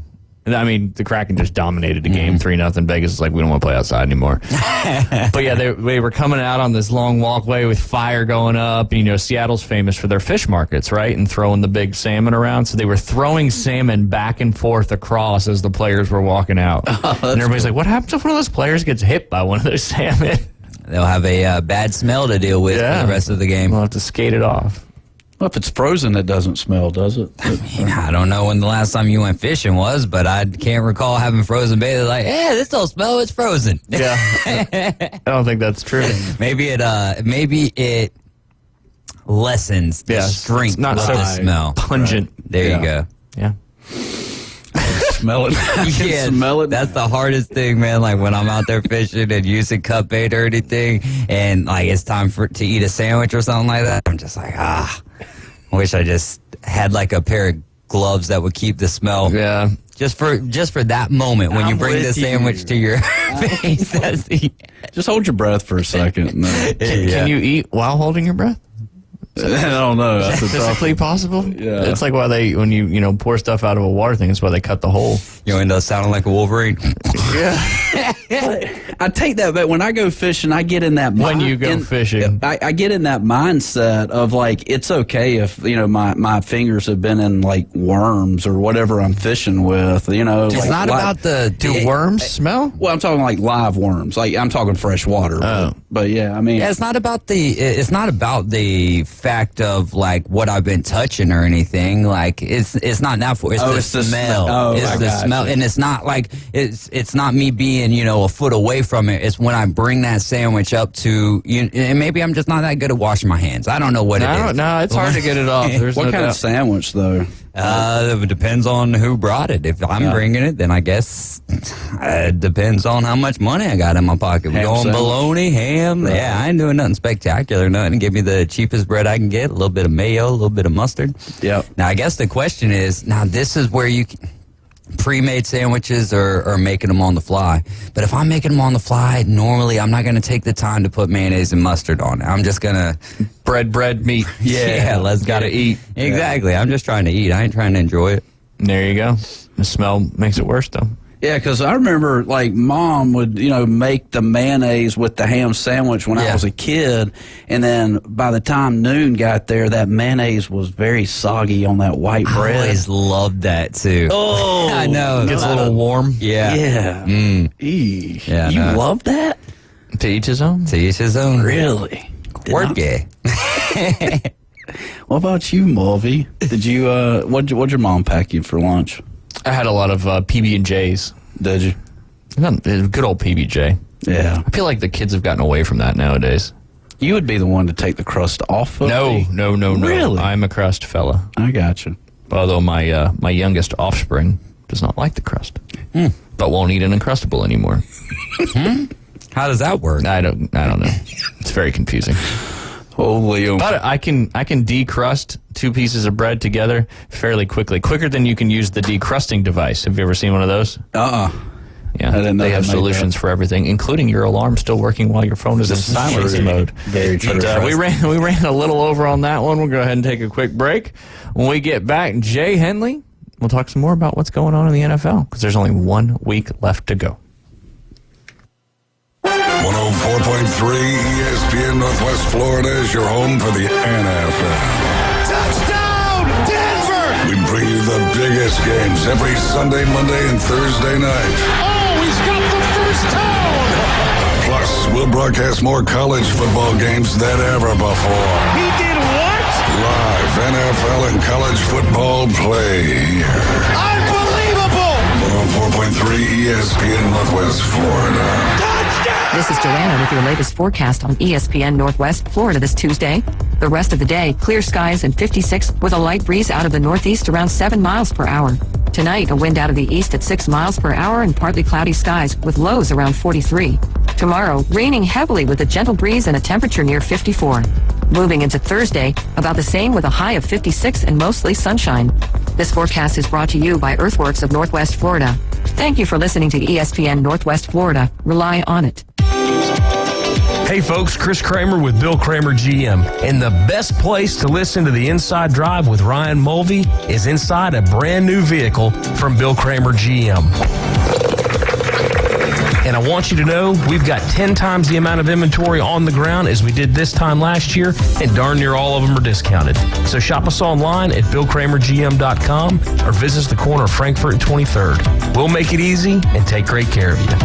I mean, the Kraken just dominated the game 3-0. Vegas is like, we don't want to play outside anymore. But yeah, they were coming out on this long walkway with fire going up. And, Seattle's famous for their fish markets, right? And throwing the big salmon around. So they were throwing salmon back and forth across as the players were walking out. And everybody's like, what happens if one of those players gets hit by one of those salmon? They'll have a bad smell to deal with for the rest of the game. We'll have to skate it off. Well, if it's frozen, it doesn't smell, does it? I don't know when the last time you went fishing was, but I can't recall having frozen bait. They're like, this don't smell, it's frozen. Yeah. I don't think that's true. Maybe it lessens the strength not of so the smell. Pungent. Right. There you go. Yeah. Smell it. Yeah, smell it. That's the hardest thing, man. Like when I'm out there fishing and using cut bait or anything, and like it's time to eat a sandwich or something like that, I'm just like, I wish I just had like a pair of gloves that would keep the smell. Yeah. Just for that moment when you bring the sandwich to your face. Just hold your breath for a second. Can you eat while holding your breath? I don't know. Is that physically possible? Yeah. It's like why when you pour stuff out of a water thing, it's why they cut the hole. You end up sounding like a Wolverine. I take that back. When I go fishing, I get in that. When you go fishing, I get in that mindset of like it's okay if my fingers have been in like worms or whatever I'm fishing with. It's like, not about do worms smell? Well, I'm talking like live worms. Like I'm talking fresh water. But yeah, I mean, it's not about the fact of like what I've been touching or anything. Like it's not that for. It's the smell. It's the smell, and it's not like it's not me being a foot away from it. It's when I bring that sandwich up to you, and maybe I'm just not that good at washing my hands. I don't know what it is. No, it's hard to get it off. There's what kind of sandwich though? It depends on who brought it. If I'm bringing it, then I guess it depends on how much money I got in my pocket. We're going bologna, ham. Right. Yeah, I ain't doing nothing spectacular. Nothing. Give me the cheapest bread I can get. A little bit of mayo, a little bit of mustard. Yep. Now, I guess the question is, this is where you pre-made sandwiches or making them on the fly. But if I'm making them on the fly, normally I'm not going to take the time to put mayonnaise and mustard on it. I'm just going to... Bread, meat. Yeah, let's gotta eat. Exactly. I'm just trying to eat. I ain't trying to enjoy it. There you go. The smell makes it worse, though. Yeah, because I remember, like, Mom would, make the mayonnaise with the ham sandwich when I was a kid, and then by the time noon got there, that mayonnaise was very soggy on that white bread. I always loved that, too. Oh! I know. It gets a little warm. Yeah. Yeah. Yeah, you love that? To each his own? To each his own. Really? Quirky. What about you, Mulvey? Did you, what'd your mom pack you for lunch? I had a lot of PB&Js. Did you? Good old PB&J. Yeah. I feel like the kids have gotten away from that nowadays. You would be the one to take the crust off of me? No. Really? I'm a crust fella. I got you. Although my youngest offspring does not like the crust, but won't eat an Uncrustable anymore. How does that work? I don't know. It's very confusing. Holy! But I can decrust 2 pieces of bread together fairly quickly, quicker than you can use the decrusting device. Have you ever seen one of those? Yeah, I didn't know they have solutions for everything, including your alarm still working while your phone is in silence mode. Very true. But we ran a little over on that one. We'll go ahead and take a quick break. When we get back, Jay Henley, we'll talk some more about what's going on in the NFL because there's only 1 week left to go. 104.3 ESPN Northwest Florida is your home for the NFL. Touchdown, Denver! We bring you the biggest games every Sunday, Monday, and Thursday night. Oh, he's got the first down! Plus, we'll broadcast more college football games than ever before. He did what? Live NFL and college football play here. Unbelievable! 104.3 ESPN Northwest Florida. This is Joanna with your latest forecast on ESPN Northwest Florida this Tuesday. The rest of the day, clear skies and 56 with a light breeze out of the northeast around 7 miles per hour. Tonight, a wind out of the east at 6 miles per hour and partly cloudy skies with lows around 43. Tomorrow, raining heavily with a gentle breeze and a temperature near 54. Moving into Thursday, about the same with a high of 56 and mostly sunshine. This forecast is brought to you by Earthworks of Northwest Florida. Thank you for listening to ESPN Northwest Florida. Rely on it. Hey folks, Chris Kramer with Bill Kramer GM. And the best place to listen to the Inside Drive with Ryan Mulvey is inside a brand new vehicle from Bill Kramer GM. And I want you to know we've got 10 times the amount of inventory on the ground as we did this time last year, and darn near all of them are discounted. So shop us online at BillKramerGM.com or visit us the corner of Frankfurt and 23rd. We'll make it easy and take great care of you.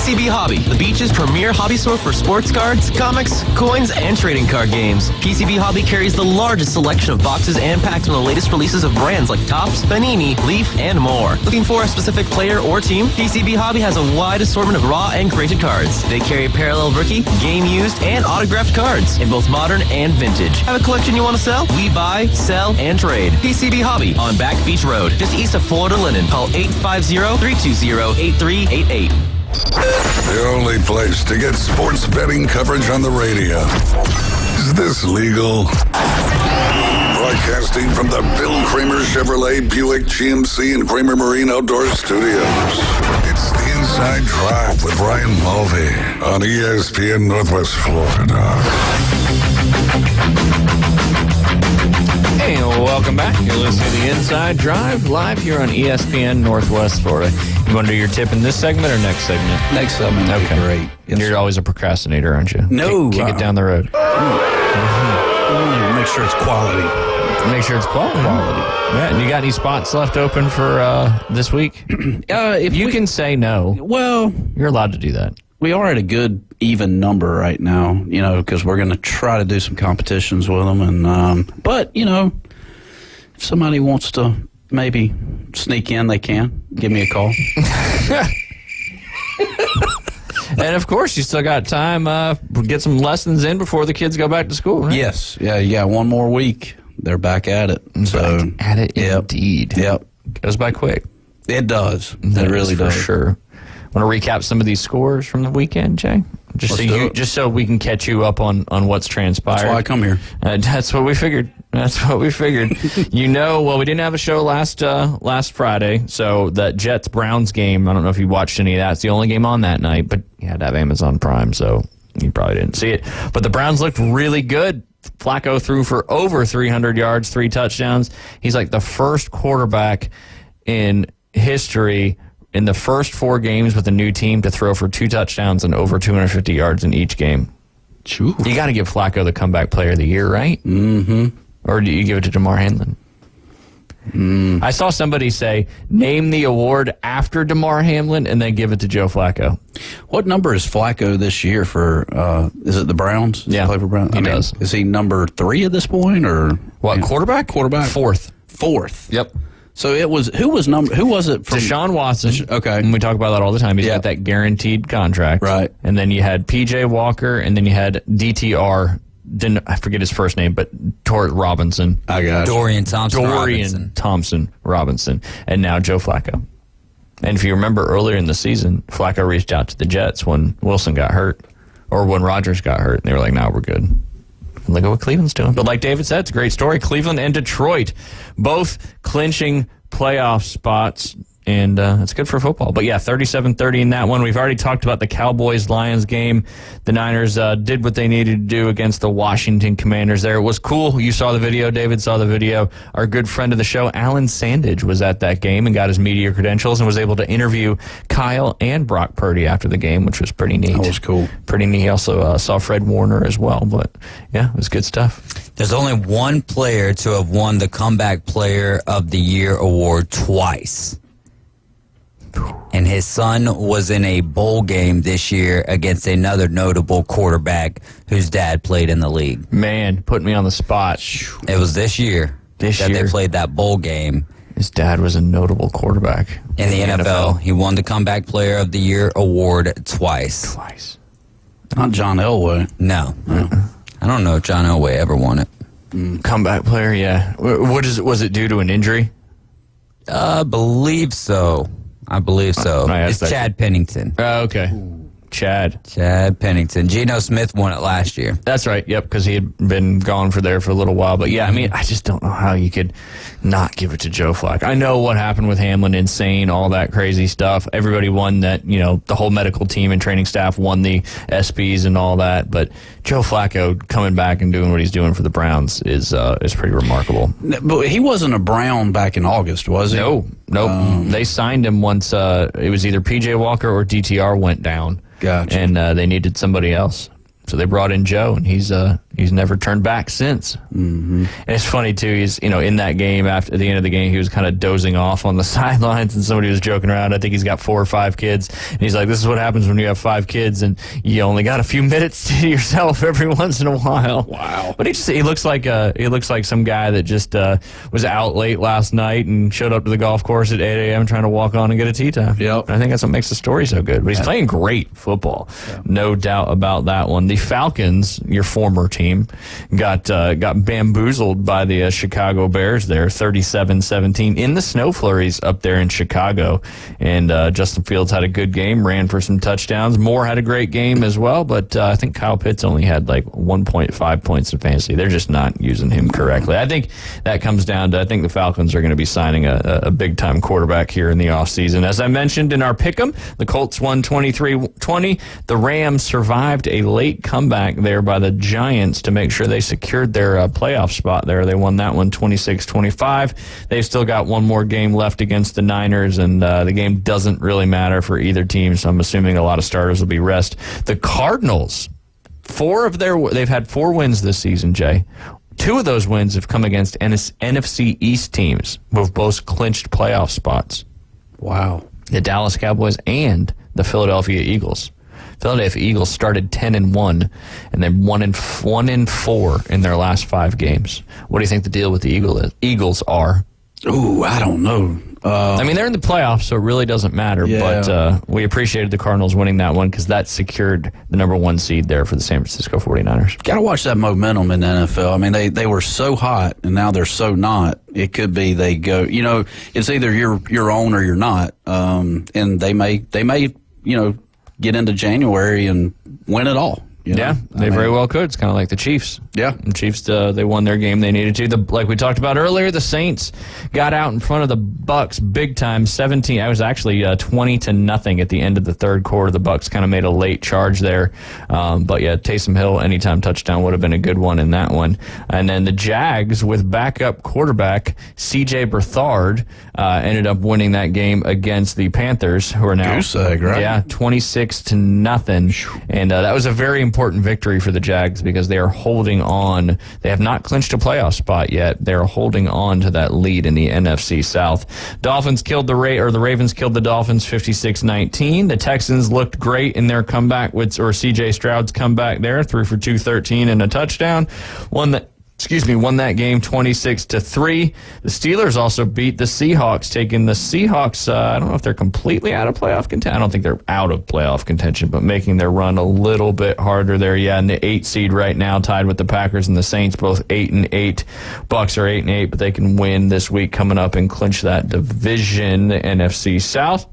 PCB Hobby, the beach's premier hobby store for sports cards, comics, coins, and trading card games. PCB Hobby carries the largest selection of boxes and packs from the latest releases of brands like Topps, Panini, Leaf, and more. Looking for a specific player or team? PCB Hobby has a wide assortment of raw and graded cards. They carry parallel rookie, game used, and autographed cards in both modern and vintage. Have a collection you want to sell? We buy, sell, and trade. PCB Hobby on Back Beach Road, just east of Florida Linen. Call 850-320-8388. The only place to get sports betting coverage on the radio. Is this legal? Broadcasting from the Bill Kramer Chevrolet Buick GMC and Kramer Marine Outdoor Studios. It's the Inside Drive with Ryan Mulvey on ESPN Northwest Florida. Hey, welcome back. You're listening to The Inside Drive, live here on ESPN Northwest Florida. You want to do your tip in this segment or next segment? Next segment. Okay. Great. Yes. You're always a procrastinator, aren't you? No. Kick it down the road. Make sure it's quality. Make sure it's quality. Yeah, and you got any spots left open for this week? If you can say no, well, you're allowed to do that. We are at a good even number right now, because we're going to try to do some competitions with them. And but, if somebody wants to maybe sneak in, they can. Give me a call. And, of course, you still got time get some lessons in before the kids go back to school, right? Yes. Yeah, you got one more week. They're back at it. So back at it, indeed. Yep. Goes by quick. It does. It really does. For sure. Want to recap some of these scores from the weekend, Jay? Just so we can catch you up on what's transpired. That's why I come here. That's what we figured. We didn't have a show last Friday, so that Jets-Browns game, I don't know if you watched any of that. It's the only game on that night, but you had to have Amazon Prime, so you probably didn't see it. But the Browns looked really good. Flacco threw for over 300 yards, 3 touchdowns. He's like the first quarterback in history in the first 4 games with a new team to throw for 2 touchdowns and over 250 yards in each game. True. You got to give Flacco the comeback player of the year, right? Mm-hmm. Or do you give it to Damar Hamlin? I saw somebody say, name the award after Damar Hamlin and then give it to Joe Flacco. What number is Flacco this year for, is it the Browns? Does he play for Browns? He does. Is he number 3 at this point, or? What, quarterback? Quarterback. Fourth. Yep. So it was, who was it from? Deshaun Watson. Okay. And we talk about that all the time. He's got that guaranteed contract. Right. And then you had P.J. Walker, and then you had DTR. I forget his first name, but Robinson. I got Dorian Thompson Robinson. And now Joe Flacco. And if you remember earlier in the season, Flacco reached out to the Jets when Wilson got hurt, or when Rodgers got hurt, and they were like, "No, we're good." And look at what Cleveland's doing. But like David said, it's a great story. Cleveland and Detroit both clinching playoff spots. And it's good for football. But, yeah, 37-30 in that one. We've already talked about the Cowboys-Lions game. The Niners did what they needed to do against the Washington Commanders there. It was cool. You saw the video. David saw the video. Our good friend of the show, Alan Sandage, was at that game and got his media credentials and was able to interview Kyle and Brock Purdy after the game, which was pretty neat. That was cool. Pretty neat. He also saw Fred Warner as well. But, yeah, it was good stuff. There's only one player to have won the Comeback Player of the Year award twice. And his son was in a bowl game this year against another notable quarterback whose dad played in the league. Man, put me on the spot. It was this year that they played that bowl game. His dad was a notable quarterback. In the NFL. He won the Comeback Player of the Year award twice. Not John Elway. No. I don't know if John Elway ever won it. Comeback player, yeah. Was it due to an injury? Believe so. It's Chad Pennington. Oh, okay. Chad Pennington. Geno Smith won it last year. That's right. Yep, because he had been gone for a little while. But yeah, I mean, I just don't know how you could not give it to Joe Flacco. I know what happened with Hamlin, insane, all that crazy stuff. Everybody won that. The whole medical team and training staff won the ESPYs and all that. But Joe Flacco coming back and doing what he's doing for the Browns is pretty remarkable. But he wasn't a Brown back in August, was he? No. They signed him once. It was either P.J. Walker or DTR went down. Gotcha. And they needed somebody else. So they brought in Joe, and he's never turned back since. Mm-hmm. And it's funny, too, he's, in that game, at the end of the game, he was kind of dozing off on the sidelines, and somebody was joking around. I think he's got 4 or 5 kids. And he's like, this is what happens when you have 5 kids, and you only got a few minutes to yourself every once in a while. Wow. But he looks like some guy that just was out late last night and showed up to the golf course at 8 a.m. trying to walk on and get a tee time. Yep. I think that's what makes the story so good. But he's playing great football. Yeah. No doubt about that one. The Falcons, your former team, got bamboozled by the Chicago Bears there, 37-17 in the snow flurries up there in Chicago. And Justin Fields had a good game, ran for some touchdowns. Moore had a great game as well, but I think Kyle Pitts only had like 1.5 points in fantasy. They're just not using him correctly. I think that comes down to, I think the Falcons are going to be signing a big-time quarterback here in the offseason. As I mentioned in our pick'em, the Colts won 23-20. The Rams survived a late comeback there by the Giants points to make sure they secured their playoff spot there. They won that one 26-25. They've still got one more game left against the Niners, and the game doesn't really matter for either team, so I'm assuming a lot of starters will be rest. The Cardinals, they've had 4 wins this season, Jay. 2 of those wins have come against NFC East teams who have both clinched playoff spots. Wow. The Dallas Cowboys and the Philadelphia Eagles. Philadelphia Eagles started 10-1, and then 1-4 in their last 5 games. What do you think the deal with the Eagles are? Ooh, I don't know. I mean, they're in the playoffs, so it really doesn't matter. Yeah. But we appreciated the Cardinals winning that one because that secured the number 1 seed there for the San Francisco 49ers. Got to watch that momentum in the NFL. I mean, they were so hot, and now they're so not. It could be they go. You know, it's either you're on or you're not. And they may get into January and win it all. You know? Yeah, they very well could. It's kind of like the Chiefs. Yeah. The Chiefs, they won their game they needed to. Like we talked about earlier, the Saints got out in front of the Bucs big time, 17. I was actually 20-0 at the end of the third quarter. The Bucs kind of made a late charge there. But yeah, Taysom Hill, anytime touchdown would have been a good one in that one. And then the Jags with backup quarterback C.J. Beathard ended up winning that game against the Panthers, who are now goose egg, right? Yeah, 26-0. And that was a very important victory for the Jags because they are holding on. They have not clinched a playoff spot yet. They are holding on to that lead in the NFC South. Ravens killed the Dolphins 56-19. The Texans looked great in their comeback C.J. Stroud's comeback there, 3 for 213 and a touchdown. Won that game 26-3. The Steelers also beat the Seahawks, taking the Seahawks, I don't know if they're completely out of playoff contention. I don't think they're out of playoff contention, but making their run a little bit harder there. Yeah, in the 8 seed right now, tied with the Packers and the Saints, both 8-8. Bucs are 8-8, but they can win this week coming up and clinch that division, the NFC South.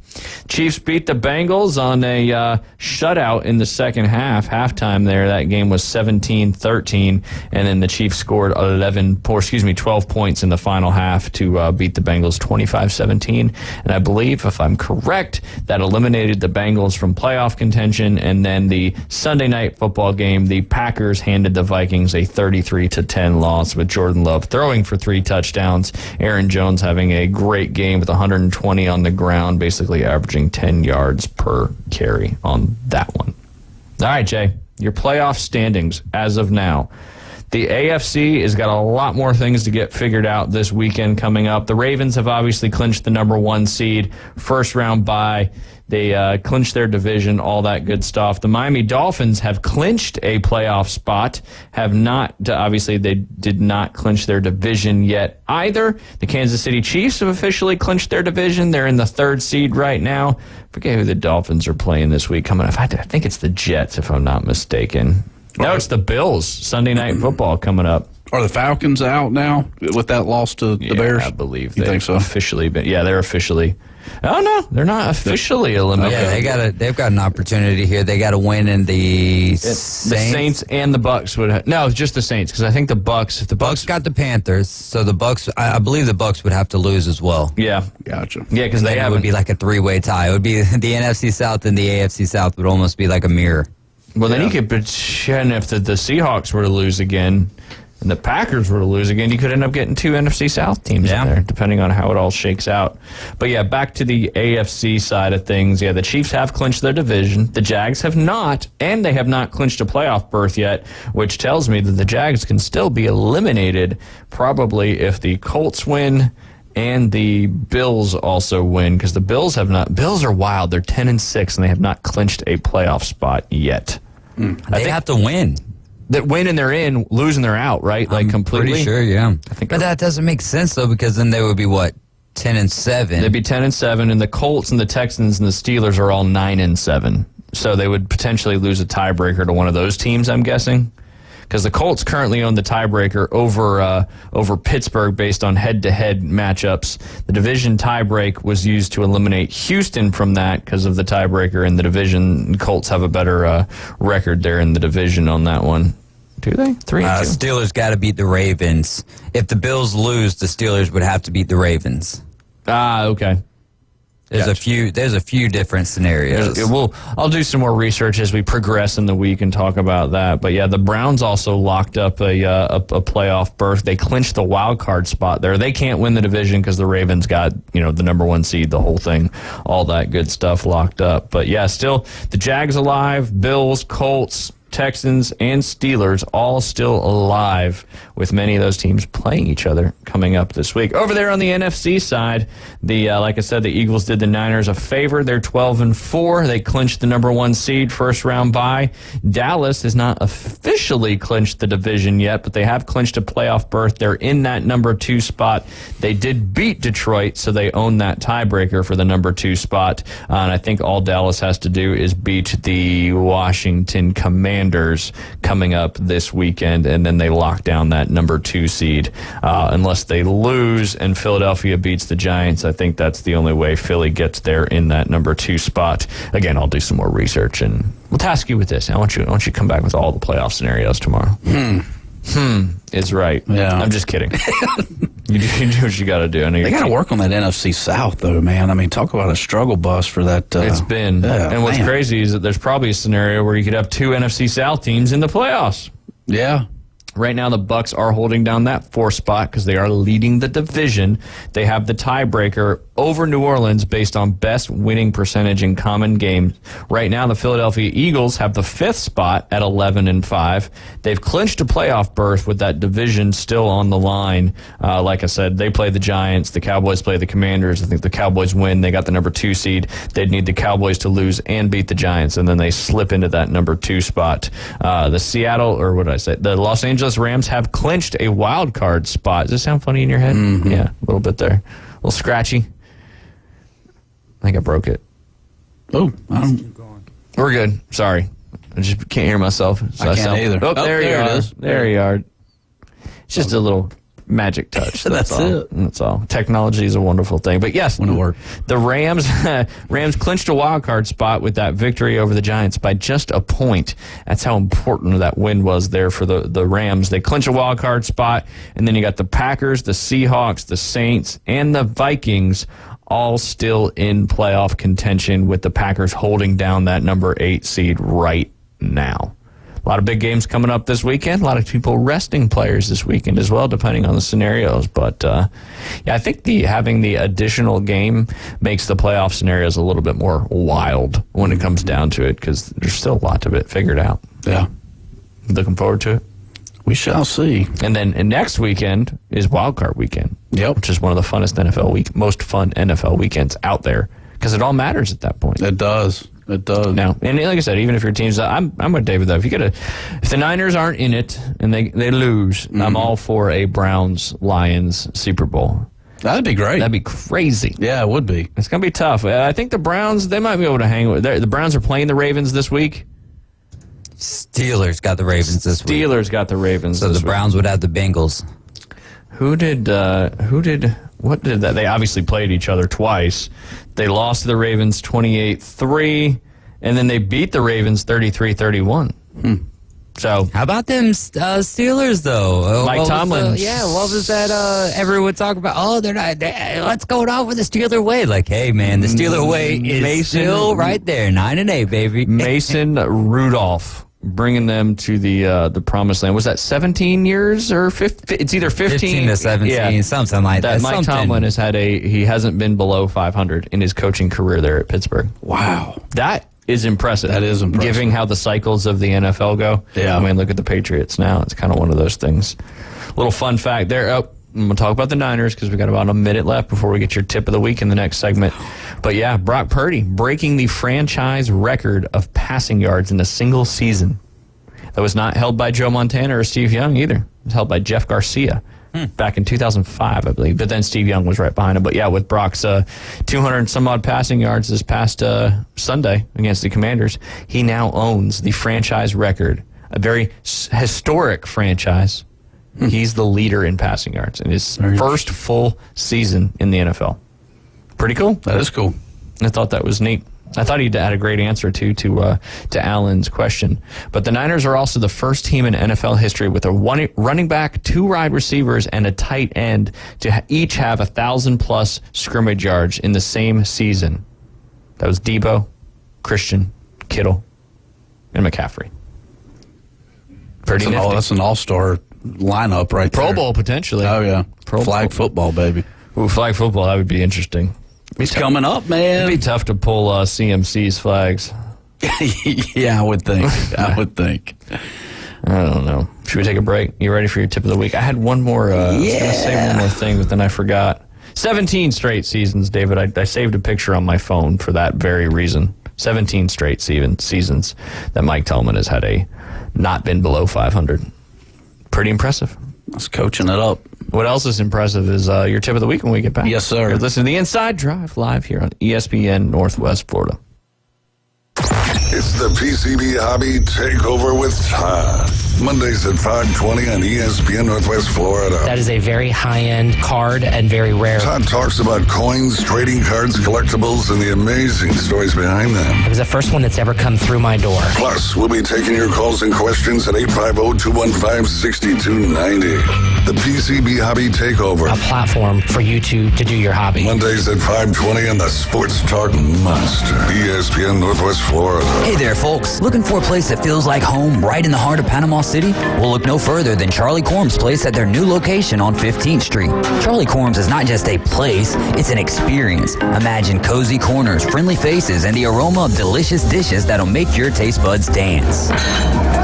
Chiefs beat the Bengals on a shutout in the second half. Halftime there, that game was 17-13, and then the Chiefs scored 12 points in the final half to beat the Bengals 25-17. And I believe, if I'm correct, that eliminated the Bengals from playoff contention. And then the Sunday night football game, the Packers handed the Vikings a 33-10 loss with Jordan Love throwing for 3 touchdowns. Aaron Jones having a great game with 120 on the ground, basically averaging 10 yards per carry on that one. All right, Jay, your playoff standings as of now. The AFC has got a lot more things to get figured out this weekend coming up. The Ravens have obviously clinched the number 1 seed, first round bye. They clinched their division, all that good stuff. The Miami Dolphins have clinched a playoff spot, obviously they did not clinch their division yet either. The Kansas City Chiefs have officially clinched their division. They're in the 3rd seed right now. I forget who the Dolphins are playing this week coming up. I think it's the Jets, if I'm not mistaken. No, it's the Bills. Sunday Night Football coming up. Are the Falcons out now with that loss to the Bears? I believe you think so. Officially, but they're officially. Oh no, they're not officially eliminated. Yeah, they've got an opportunity here. They got to win in the Saints. The Saints and the Bucs would. No, it's just the Saints because I think the Bucs. If the Bucs got the Panthers, so the Bucs. I believe the Bucs would have to lose as well. Yeah, gotcha. Yeah, because it would be like a 3-way tie. It would be the NFC South and the AFC South would almost be like a mirror. Well, then you could pretend if the Seahawks were to lose again and the Packers were to lose again, you could end up getting 2 NFC South teams in there, depending on how it all shakes out. But yeah, back to the AFC side of things. Yeah, the Chiefs have clinched their division. The Jags have not, and they have not clinched a playoff berth yet, which tells me that the Jags can still be eliminated, probably if the Colts win and the Bills also win, because the Bills have not. Bills are wild. They're 10-6, and they have not clinched a playoff spot yet. They have to win. That win and they're in, losing they're out, right? Like completely. Pretty sure, yeah. But that doesn't make sense though, because then they would be what, 10-7. They'd be 10-7, and the Colts and the Texans and the Steelers are all 9-7. So they would potentially lose a tiebreaker to one of those teams, I'm guessing. Because the Colts currently own the tiebreaker over Pittsburgh based on head-to-head matchups. The division tiebreak was used to eliminate Houston from that because of the tiebreaker in the division. Colts have a better record there in the division on that one. Do they? 3-2. Steelers got to beat the Ravens. If the Bills lose, the Steelers would have to beat the Ravens. Okay. There's a few different scenarios. I'll do some more research as we progress in the week and talk about that. But yeah, the Browns also locked up a playoff berth. They clinched the wild card spot there. They can't win the division because the Ravens got the number 1 seed, the whole thing, all that good stuff locked up. But yeah, still the Jags alive, Bills, Colts, Texans, and Steelers all still alive, with many of those teams playing each other coming up this week. Over there on the NFC side, like I said, the Eagles did the Niners a favor. They're 12-4. They clinched the number 1 seed, first round bye. Dallas has not officially clinched the division yet, but they have clinched a playoff berth. They're in that number 2 spot. They did beat Detroit, so they own that tiebreaker for the number 2 spot. And I think all Dallas has to do is beat the Washington Commanders coming up this weekend, and then they lock down that number 2 seed. Unless they lose and Philadelphia beats the Giants, I think that's the only way Philly gets there in that number 2 spot. Again, I'll do some more research, and we'll task you with this. I want you to come back with all the playoff scenarios tomorrow. Is right. Yeah. I'm just kidding. You do what you got to do. They got to work on that NFC South, though, man. I mean, talk about a struggle bus for that. It's been. And what's crazy is that there's probably a scenario where you could have 2 NFC South teams in the playoffs. Yeah. Right now, the Bucs are holding down that 4th spot because they are leading the division. They have the tiebreaker over New Orleans based on best winning percentage in common games. Right now, the Philadelphia Eagles have the 5th spot at 11-5. They've clinched a playoff berth with that division still on the line. Like I said, they play the Giants. The Cowboys play the Commanders. I think the Cowboys win. They got the number 2 seed. They'd need the Cowboys to lose and beat the Giants, and then they slip into that number 2 spot. The Los Angeles Rams have clinched a wild card spot. Does this sound funny in your head? Mm-hmm. Yeah, a little bit there. A little scratchy. I think I broke it. Oh, we're good. Sorry. I just can't hear myself. So I can't either. Oh, there you are. It is. There you are. It's just a little magic touch. That's all. it. That's all. Technology is a wonderful thing. But yes, when it worked. The Rams clinched a wild card spot with that victory over the Giants by just a point. That's how important that win was there for the Rams. They clinch a wild card spot, and then you got the Packers, the Seahawks, the Saints, and the Vikings all still in playoff contention, with the Packers holding down that number 8 seed right now. A lot of big games coming up this weekend. A lot of people resting players this weekend as well, depending on the scenarios. But, I think having the additional game makes the playoff scenarios a little bit more wild when it comes down to it, because there's still a lot of it figured out. Yeah. Looking forward to it. We shall see. And then next weekend is Wild Card Weekend. Yep. Which is one of the funnest most fun NFL weekends out there, because it all matters at that point. It does. It does. Now, and like I said, even if your team's, I'm with David though. If the Niners aren't in it and they lose, I'm all for a Browns-Lions Super Bowl. That'd be great. That'd be crazy. Yeah, it would be. It's gonna be tough. I think the Browns, they might be able to hang with. The Browns are playing the Ravens this week. Steelers got the Ravens this week. Steelers got the Ravens. So this the Browns would have the Bengals. What did that? They obviously played each other twice. They lost to the Ravens 28-3, and then they beat the Ravens 33-31. So how about them Steelers though? Mike Tomlin. What was that? Everyone talk about? Oh, they're not. What's going on with the Steeler way? Like, hey man, the Steeler way is still right there, 9-8, baby. Mason Rudolph bringing them to the promised land. Was that 17 years or 15? It's either 15 to 17, something like that. Mike Tomlin has he hasn't been below 500 in his coaching career there at Pittsburgh. Wow. That is impressive. That is impressive. Given how the cycles of the NFL go. Yeah. I mean, look at the Patriots now. It's kind of one of those things. Little fun fact there. I'm going to talk about the Niners because we got about a minute left before we get your tip of the week in the next segment. But yeah, Brock Purdy breaking the franchise record of passing yards in a single season. That was not held by Joe Montana or Steve Young either. It was held by Jeff Garcia back in 2005, I believe. But then Steve Young was right behind him. But yeah, with Brock's 200 some odd passing yards this past Sunday against the Commanders, he now owns the franchise record, a very historic franchise. He's the leader in passing yards in his first full season in the NFL. Pretty cool. That is cool. I thought that was neat. I thought he had a great answer, too, to Alan's question. But the Niners are also the first team in NFL history with a running back, 2 wide receivers, and a tight end to each have 1,000-plus scrimmage yards in the same season. That was Debo, Christian, Kittle, and McCaffrey. Pretty nifty. That's an all-star lineup right there. Pro Bowl, potentially. Oh, yeah. Flag football, baby. Ooh, flag football, that would be interesting. It's coming up, man. It'd be tough to pull CMC's flags. Yeah, I would think. I don't know. Should we take a break? You ready for your tip of the week? I had one more. I was going to say one more thing, but then I forgot. 17 straight seasons, David. I saved a picture on my phone for that very reason. 17 straight seasons that Mike Tellman has had not been below 500. Pretty impressive. That's coaching it up. What else is impressive is your tip of the week when we get back. Yes, sir. You're listening to The Inside Drive live here on ESPN Northwest Florida. It's the PCB Hobby Takeover with Todd. Mondays at 5:20 on ESPN Northwest Florida. That is a very high-end card and very rare. Todd talks about coins, trading cards, collectibles, and the amazing stories behind them. It was the first one that's ever come through my door. Plus, we'll be taking your calls and questions at 850-215-6290. The PCB Hobby Takeover. A platform for you to do your hobby. Mondays at 5:20 on the Sports Talk Monster. ESPN Northwest Florida. Hey there, folks. Looking for a place that feels like home right in the heart of Panama City? Well, look no further than Charlie Corm's Place at their new location on 15th Street. Charlie Corm's is not just a place, it's an experience. Imagine cozy corners, friendly faces, and the aroma of delicious dishes that'll make your taste buds dance.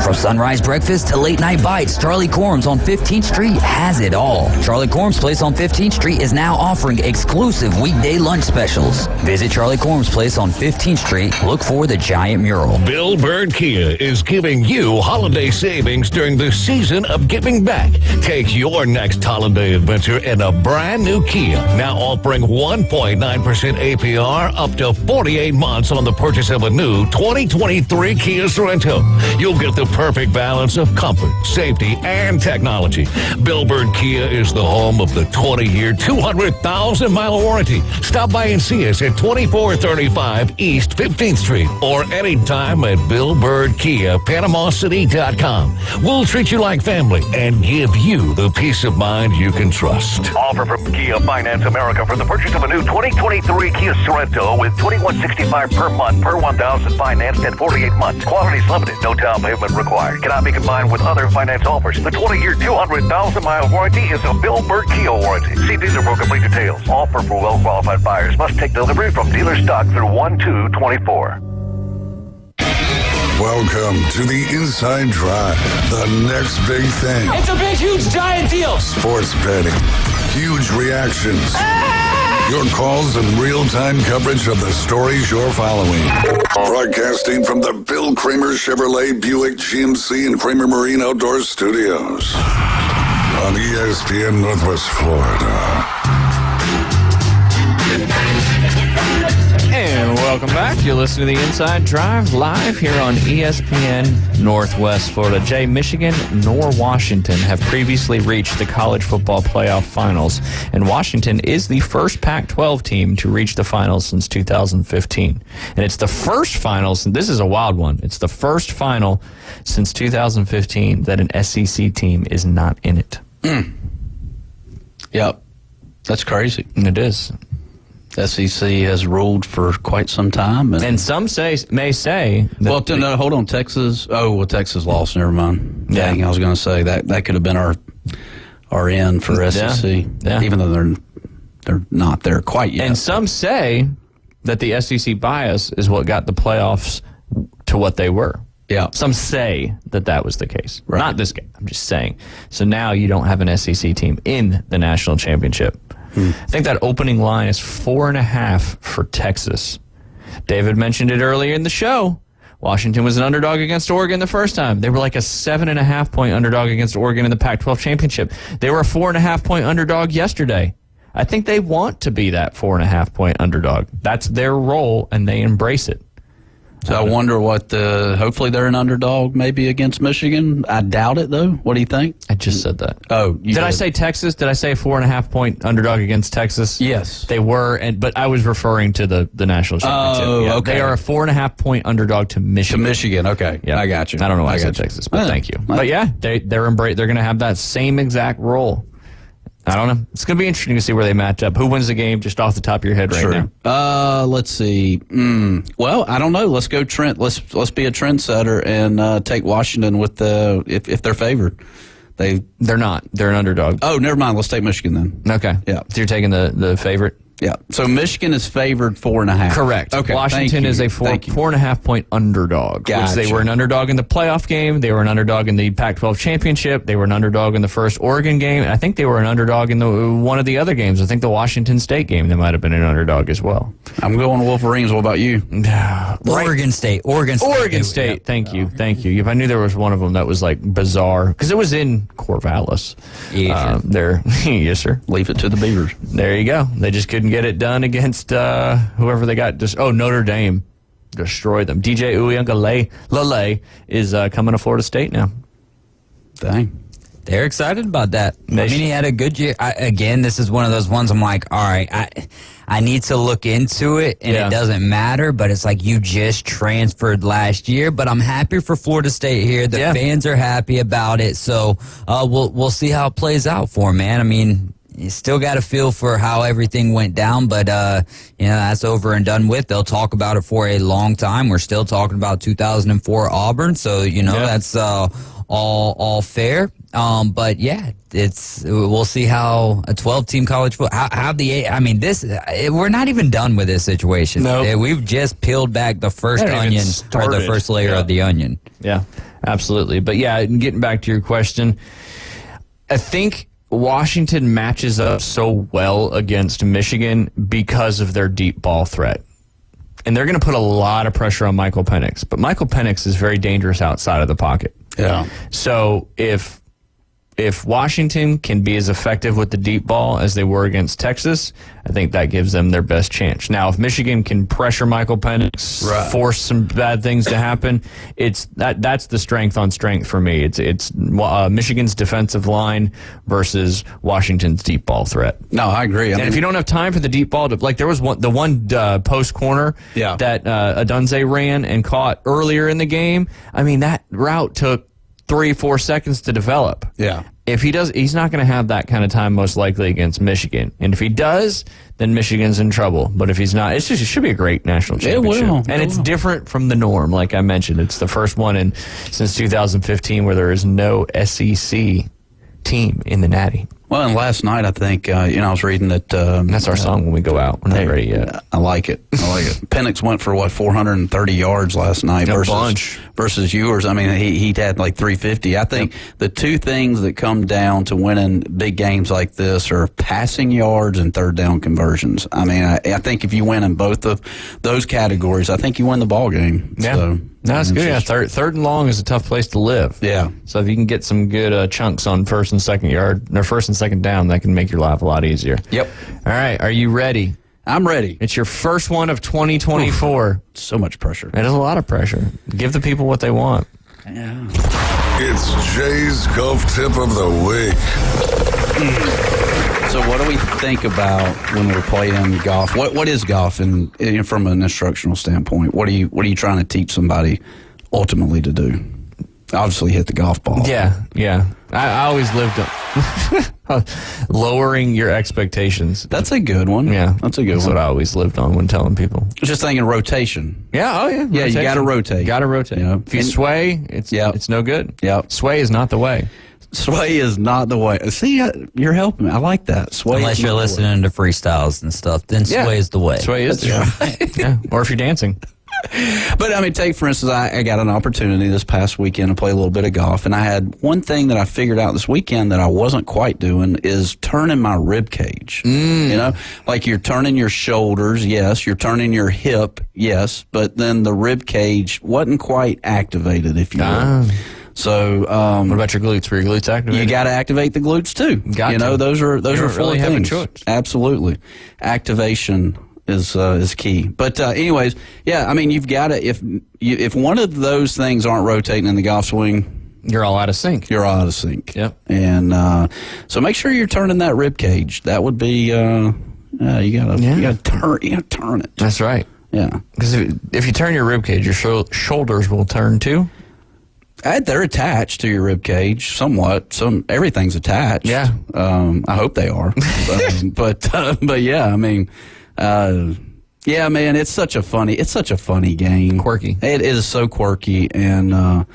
From sunrise breakfast to late night bites, Charlie Corm's on 15th Street has it all. Charlie Corm's Place on 15th Street is now offering exclusive weekday lunch specials. Visit Charlie Corm's Place on 15th Street. Look for the giant mural. Bill Bird Kia is giving you holiday savings during the season of giving back. Take your next holiday adventure in a brand new Kia. Now offering 1.9% APR up to 48 months on the purchase of a new 2023 Kia Sorento. You'll get the perfect balance of comfort, safety, and technology. Bill Bird Kia is the home of the 20-year, 200,000-mile warranty. Stop by and see us at 2435 East 15th Street or anytime at Bill Bird Kia, PanamaCity.com. We'll treat you like family and give you the peace of mind you can trust. Offer from Kia Finance America for the purchase of a new 2023 Kia Sorento with $2,165 per month per 1,000 financed at 48 months. Quality is limited. No down payment required. Cannot be combined with other finance offers. The 20-year, 200,000-mile warranty is a Bill Bird Kia warranty. See dealer for complete details. Offer for well-qualified buyers. Must take delivery from dealer stock through 1/2/24. Welcome to the Inside Drive, the next big thing. It's a big, huge, giant deal. Sports betting, huge reactions, your calls and real-time coverage of the stories you're following. Broadcasting from the Bill Kramer Chevrolet Buick GMC and Kramer Marine Outdoor Studios on ESPN Northwest Florida. And welcome back. You're listening to The Inside Drive live here on ESPN Northwest Florida. Jay, Michigan nor Washington have previously reached the college football playoff finals, and Washington is the first Pac-12 team to reach the finals since 2015. And it's the first finals, and this is a wild one, it's the first final since 2015 that an SEC team is not in it. Yep. That's crazy. And it is. SEC has ruled for quite some time. And some may say... Well, no, hold on. Texas... Oh, well, Texas lost. Never mind. Yeah. Dang, I was going to say that could have been our end for SEC. Yeah. Even though they're not there quite yet. And some say that the SEC bias is what got the playoffs to what they were. Yeah. Some say that was the case. Right. Not this game. I'm just saying. So now you don't have an SEC team in the national championship. I think that opening line is 4.5 for Texas. David mentioned it earlier in the show. Washington was an underdog against Oregon the first time. They were like a 7.5-point underdog against Oregon in the Pac-12 championship. They were a 4.5-point underdog yesterday. I think they want to be that 4.5-point underdog. That's their role, and they embrace it. So I wonder what hopefully they're an underdog maybe against Michigan. I doubt it, though. What do you think? I just said that. Oh, did I say Texas? Did I say a 4.5-point underdog against Texas? Yes. They were, but I was referring to the national championship. Oh, okay. They are a 4.5-point underdog to Michigan. To Michigan, okay. Yeah. I got you. I don't know why I said you. Texas, but thank you. But yeah, they're going to have that same exact role. I don't know. It's going to be interesting to see where they match up. Who wins the game just off the top of your head right now? Let's see. Well, I don't know. Let's go Trent. Let's be a trendsetter and take Washington with if they're favored. They're not. They're an underdog. Oh, never mind. Let's take Michigan then. Okay. Yeah. So you're taking the favorite? Yeah. So Michigan is favored 4.5. Correct. Okay. Washington is a 4.5-point underdog. Gotcha. Which they were an underdog in the playoff game. They were an underdog in the Pac-12 championship. They were an underdog in the first Oregon game. And I think they were an underdog in one of the other games. I think the Washington State game, they might have been an underdog as well. I'm going Wolverines. What about you? Oregon State. Oregon State. Thank you. If I knew there was one of them that was like bizarre, because it was in Corvallis. Yeah, there. Yes, sir. Leave it to the Beavers. There you go. They just couldn't get it done against whoever they got. Notre Dame destroyed them. DJ Uiagalelei is coming to Florida State now. Dang. They're excited about that. I mean, he had a good year. Again, this is one of those ones I'm like, all right, I need to look into it, and it doesn't matter, but it's like you just transferred last year. But I'm happy for Florida State here. The fans are happy about it, so we'll see how it plays out for 'em, man. I mean, you still got a feel for how everything went down, but that's over and done with. They'll talk about it for a long time. We're still talking about 2004 Auburn, so that's all fair. But yeah, we'll see how a 12-team college football. We're not even done with this situation. Nope. We've just peeled back the first onion or the first layer of the onion. Yeah, absolutely. But yeah, getting back to your question, I think Washington matches up so well against Michigan because of their deep ball threat. And they're going to put a lot of pressure on Michael Penix. But Michael Penix is very dangerous outside of the pocket. Yeah. So if Washington can be as effective with the deep ball as they were against Texas, I think that gives them their best chance. Now, if Michigan can pressure Michael Penix, force some bad things to happen, that's the strength on strength for me. It's Michigan's defensive line versus Washington's deep ball threat. No, I agree. And if you don't have time for the deep ball, there was the one post corner that Adunze ran and caught earlier in the game. I mean, that route took 3-4 seconds to develop. Yeah. If he does, he's not going to have that kind of time most likely against Michigan. And if he does, then Michigan's in trouble. But if he's not, it should be a great national championship. It will. And it's different from the norm, like I mentioned. It's the first one since 2015 where there is no SEC team in the Natty. Well, and last night I think I was reading that that's our song when we go out. We're not ready yet. I like it. Penix went for 430 yards last night versus yours. I mean, he had like 350. I think the two things that come down to winning big games like this are passing yards and third down conversions. I mean, I think if you win in both of those categories, I think you win the ball game. Yeah. So, no, that's good. Yeah, third and long is a tough place to live. Yeah. So if you can get some good chunks on first and second down, that can make your life a lot easier. Yep. All right. Are you ready? I'm ready. It's your first one of 2024. So much pressure. It is a lot of pressure. Give the people what they want. Yeah. It's Jay's Golf Tip of the Week. So what do we think about when we're playing golf? What is golf and from an instructional standpoint? What are you trying to teach somebody ultimately to do? Obviously hit the golf ball. Yeah. I always lived on lowering your expectations. That's a good one. Yeah. That's a good one. That's what I always lived on when telling people. Just thinking rotation. Yeah, Yeah, rotation. you got to rotate. Got to rotate. You know? If you sway, it's no good. Yeah. Sway is not the way. Sway is not the way. See, you're helping me. I like that. Sway. Unless you're listening to freestyles and stuff, then sway is the way. Sway is the way. Yeah. Or if you're dancing. But, I mean, take, for instance, I got an opportunity this past weekend to play a little bit of golf, and I had one thing that I figured out this weekend that I wasn't quite doing is turning my rib cage. You know, like you're turning your shoulders, yes, you're turning your hip, yes, but then the rib cage wasn't quite activated, if you will. So, what about your glutes? Were your glutes activated? You got to activate the glutes too. Those are full of things. Choice. Absolutely, activation is key. But anyways, yeah, I mean, you've got to if one of those things aren't rotating in the golf swing, you're all out of sync. You're all out of sync. Yep. And so make sure you're turning that rib cage. That would be you gotta turn it. That's right. Yeah. Because if you turn your rib cage, your shoulders will turn too. They're attached to your rib cage somewhat. Everything's attached. Yeah. I hope they are. But yeah, I mean, yeah, man, it's such a funny game. Quirky. It is so quirky, and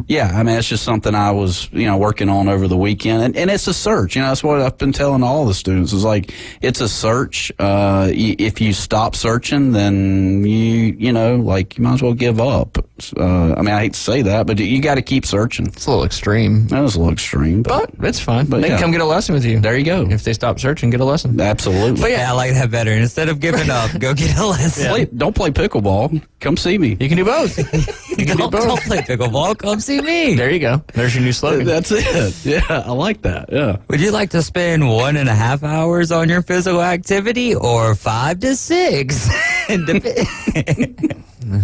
yeah, I mean, it's just something I was, working on over the weekend, and it's a search. That's what I've been telling all the students is like, it's a search. If you stop searching, then you might as well give up. I mean, I hate to say that, but you got to keep searching. It's a little extreme. That was a little extreme, but it's fine. But they can come get a lesson with you. There you go. If they stop searching, get a lesson. Absolutely. But yeah, I like that better. Instead of giving up, go get a lesson. Don't play pickleball. Come see me. You can do both. You can do both. Don't play pickleball. Come see me. There you go. There's your new slogan. That's it. Yeah, I like that. Yeah. Would you like to spend 1.5 hours on your physical activity or 5 to 6?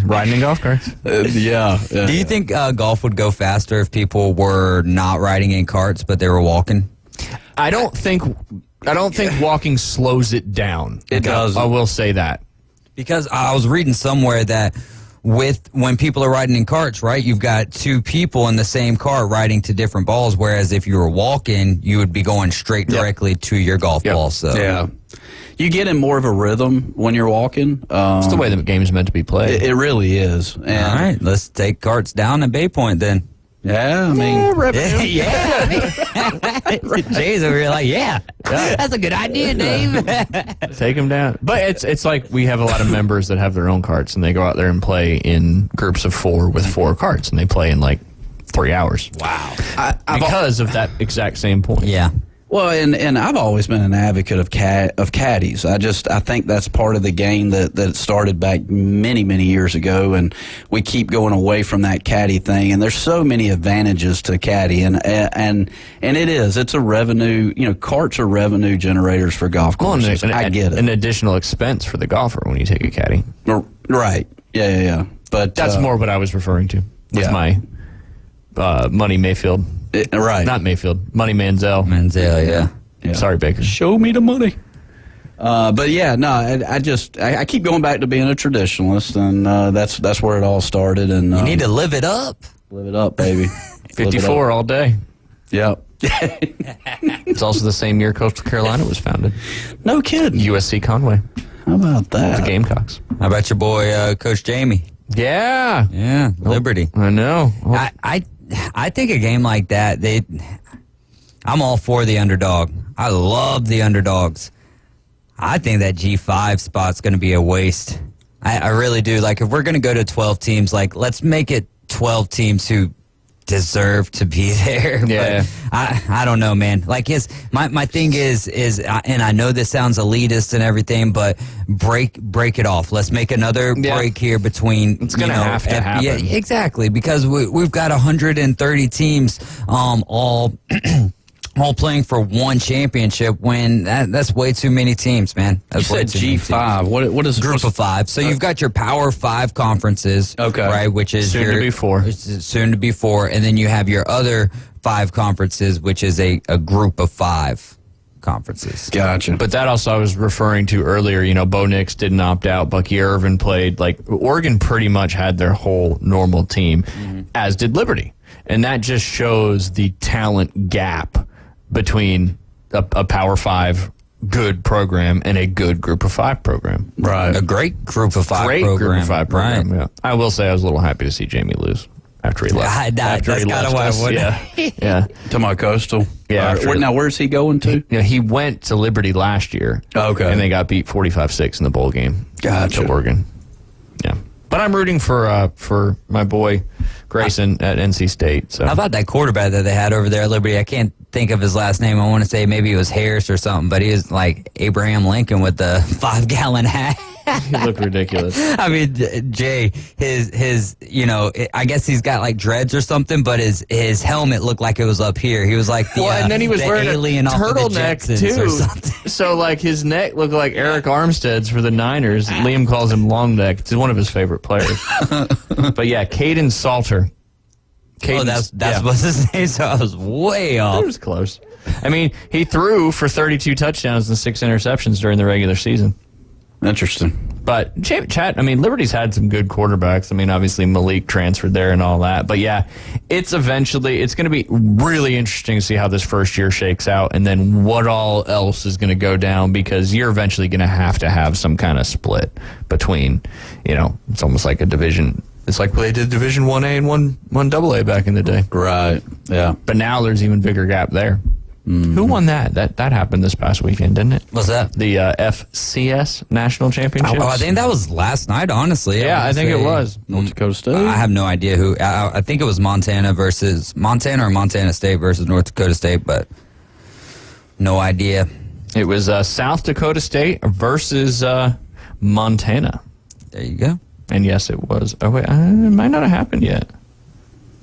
Riding in golf carts. Yeah. Do you think golf would go faster if people were not riding in carts but they were walking? I don't think walking slows it down. It does. I will say that. Because I was reading somewhere that when people are riding in carts, right, you've got 2 people in the same car riding to different balls, whereas if you were walking, you would be going straight directly to your golf ball. So yeah. You get in more of a rhythm when you're walking. It's the way the game's meant to be played. It really is. And all right, let's take carts down at Bay Point then. Yeah, I mean, yeah. Jay's over here like, yeah, that's a good idea, Dave. Take them down. But it's like we have a lot of members that have their own carts, and they go out there and play in groups of 4 with 4 carts, and they play in like 3 hours. Wow. Because of that exact same point. Yeah. Well, and I've always been an advocate of caddies. I think that's part of the game that started back many, many years ago, and we keep going away from that caddy thing. And there's so many advantages to caddy, and it's a revenue. Carts are revenue generators for golf courses. I get it. An additional expense for the golfer when you take a caddy. Right. Yeah. But that's more what I was referring to with my Money Mayfield. Right. Not Mayfield. Money Manziel. Manziel, yeah. Sorry, Baker. Show me the money. But yeah, no, I keep going back to being a traditionalist, and that's where it all started. And you need to live it up. Live it up, baby. 54 all day. Yep. It's also the same year Coastal Carolina was founded. No kidding. USC Conway. How about that? The Gamecocks. How about your boy, Coach Jamie? Yeah. Yeah, Liberty. I know. I think a game like that, I'm all for the underdog. I love the underdogs. I think that G5 spot's going to be a waste. I really do. Like, if we're going to go to 12 teams, like, let's make it 12 teams who deserve to be there. Yeah. But I don't know, man. Like, my thing is, and I know this sounds elitist and everything, but break it off. Let's make another break here between. It's going to have to happen. Yeah, exactly, because we've got 130 teams, all playing for one championship when that's way too many teams, man. That's you said G5. What is group of 5? So you've got your Power 5 conferences, right? Which is soon to be 4. Soon to be 4, and then you have your other 5 conferences, which is a group of 5 conferences. Gotcha. But that also I was referring to earlier. Bo Nix didn't opt out. Bucky Irvin played. Like, Oregon pretty much had their whole normal team, as did Liberty, and that just shows the talent gap between a Power 5 good program and a good Group of 5 program. Right. A great Group of 5 great program. Group of 5 program, right. Yeah. I will say I was a little happy to see Jamie lose after he left. That's kind of why I would. Yeah. To my Coastal. Yeah. Now, where's he going to? He went to Liberty last year. Okay. And they got beat 45-6 in the bowl game. Gotcha. To Oregon. Yeah. But I'm rooting for my boy Grayson at NC State. So how about that quarterback that they had over there at Liberty? I can't think of his last name. I want to say maybe it was Harris or something, but he was like Abraham Lincoln with the 5-gallon hat. You look ridiculous. I mean, Jay, his, I guess he's got like dreads or something, but his helmet looked like it was up here. He was like the and then he was wearing alien a turtleneck too. So like his neck looked like Eric Armstead's for the Niners. Liam calls him long neck. It's one of his favorite players. But yeah, Caden Salter. That's what's his name. So I was way off. It was close. I mean, he threw for 32 touchdowns and 6 interceptions during the regular season. Interesting. But Liberty's had some good quarterbacks. I mean, obviously Malik transferred there and all that. But yeah, it's going to be really interesting to see how this first year shakes out and then what all else is going to go down, because you're eventually going to have some kind of split between, it's almost like a division. It's like they did Division 1A and 1AA back in the day. Right, yeah. But now there's even bigger gap there. Mm-hmm. Who won that? That happened this past weekend, didn't it? What's that? The FCS National Championship. I think that was last night, honestly. Yeah, I think it was. North Dakota State? I have no idea who. I think it was Montana or Montana State versus North Dakota State, but no idea. It was South Dakota State versus Montana. There you go. And yes, it was. Oh, wait, it might not have happened yet.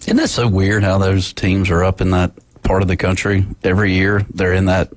Isn't that so weird how those teams are up in that part of the country every year? They're in that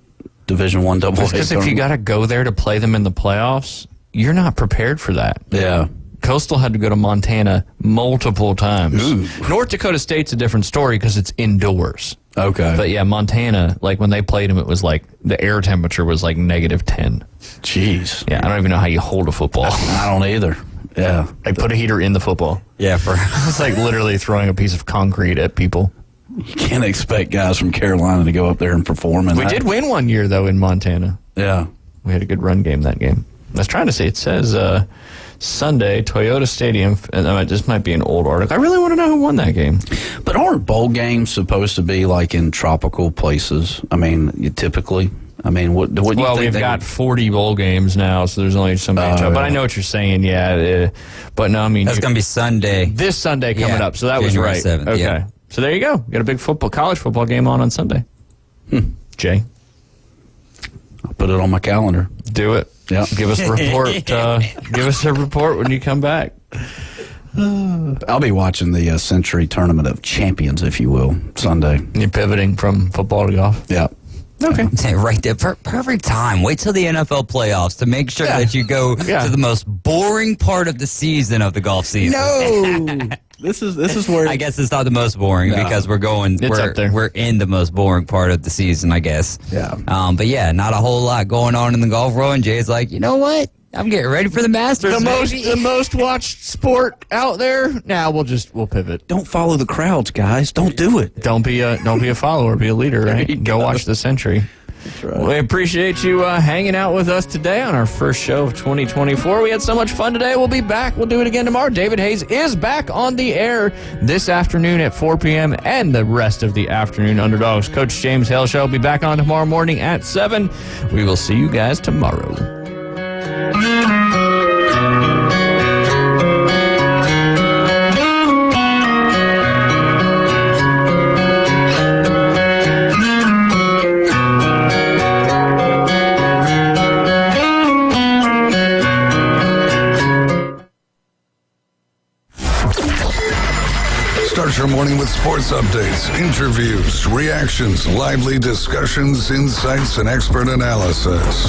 Division 1 AA. Because if you got to go there to play them in the playoffs, you're not prepared for that. Yeah. Coastal had to go to Montana multiple times. Ooh. North Dakota State's a different story because it's indoors. Okay. But yeah, Montana, like when they played them, it was like the air temperature was like -10. Jeez. Yeah, I don't even know how you hold a football. I don't either. Yeah. They put a heater in the football. Yeah, it's like literally throwing a piece of concrete at people. You can't expect guys from Carolina to go up there and perform. We did win one year, though, in Montana. Yeah. We had a good run game that game. I was trying to say, it says Sunday, Toyota Stadium. This might be an old article. I really want to know who won that game. But aren't bowl games supposed to be like in tropical places? I mean, typically. I mean, what do you think? Well, we've got 40 bowl games now, so there's only so many. But I know what you're saying, yeah. But no, I mean... That's going to be Sunday. This Sunday coming up, so that January was right. 7th, okay. Yeah. So there you go. Got a big college football game on Sunday. Jay? I'll put it on my calendar. Do it. Yeah. Give us a report. Give us a report when you come back. I'll be watching the Century Tournament of Champions, if you will, Sunday. You're pivoting from football to golf? Yeah. Okay. Right there. Perfect time. Wait till the NFL playoffs to make sure that you go to the most boring part of the season of the golf season. No. This is where I guess it's not the most boring because we're in the most boring part of the season, I guess. Yeah. But yeah, not a whole lot going on in the golf world. And Jay's like, you know what? I'm getting ready for the Masters. The most watched sport out there. Now we'll pivot. Don't follow the crowds, guys. Don't do it. Don't be a follower. Be a leader. Right? Go watch the Century. That's right. We appreciate you hanging out with us today on our first show of 2024. We had so much fun today. We'll be back. We'll do it again tomorrow. David Hayes is back on the air this afternoon at 4 p.m. and the rest of the afternoon. Underdogs Coach James Hale Show will be back on tomorrow morning at 7. We will see you guys tomorrow. Start your morning with sports updates, interviews, reactions, lively discussions, insights, and expert analysis.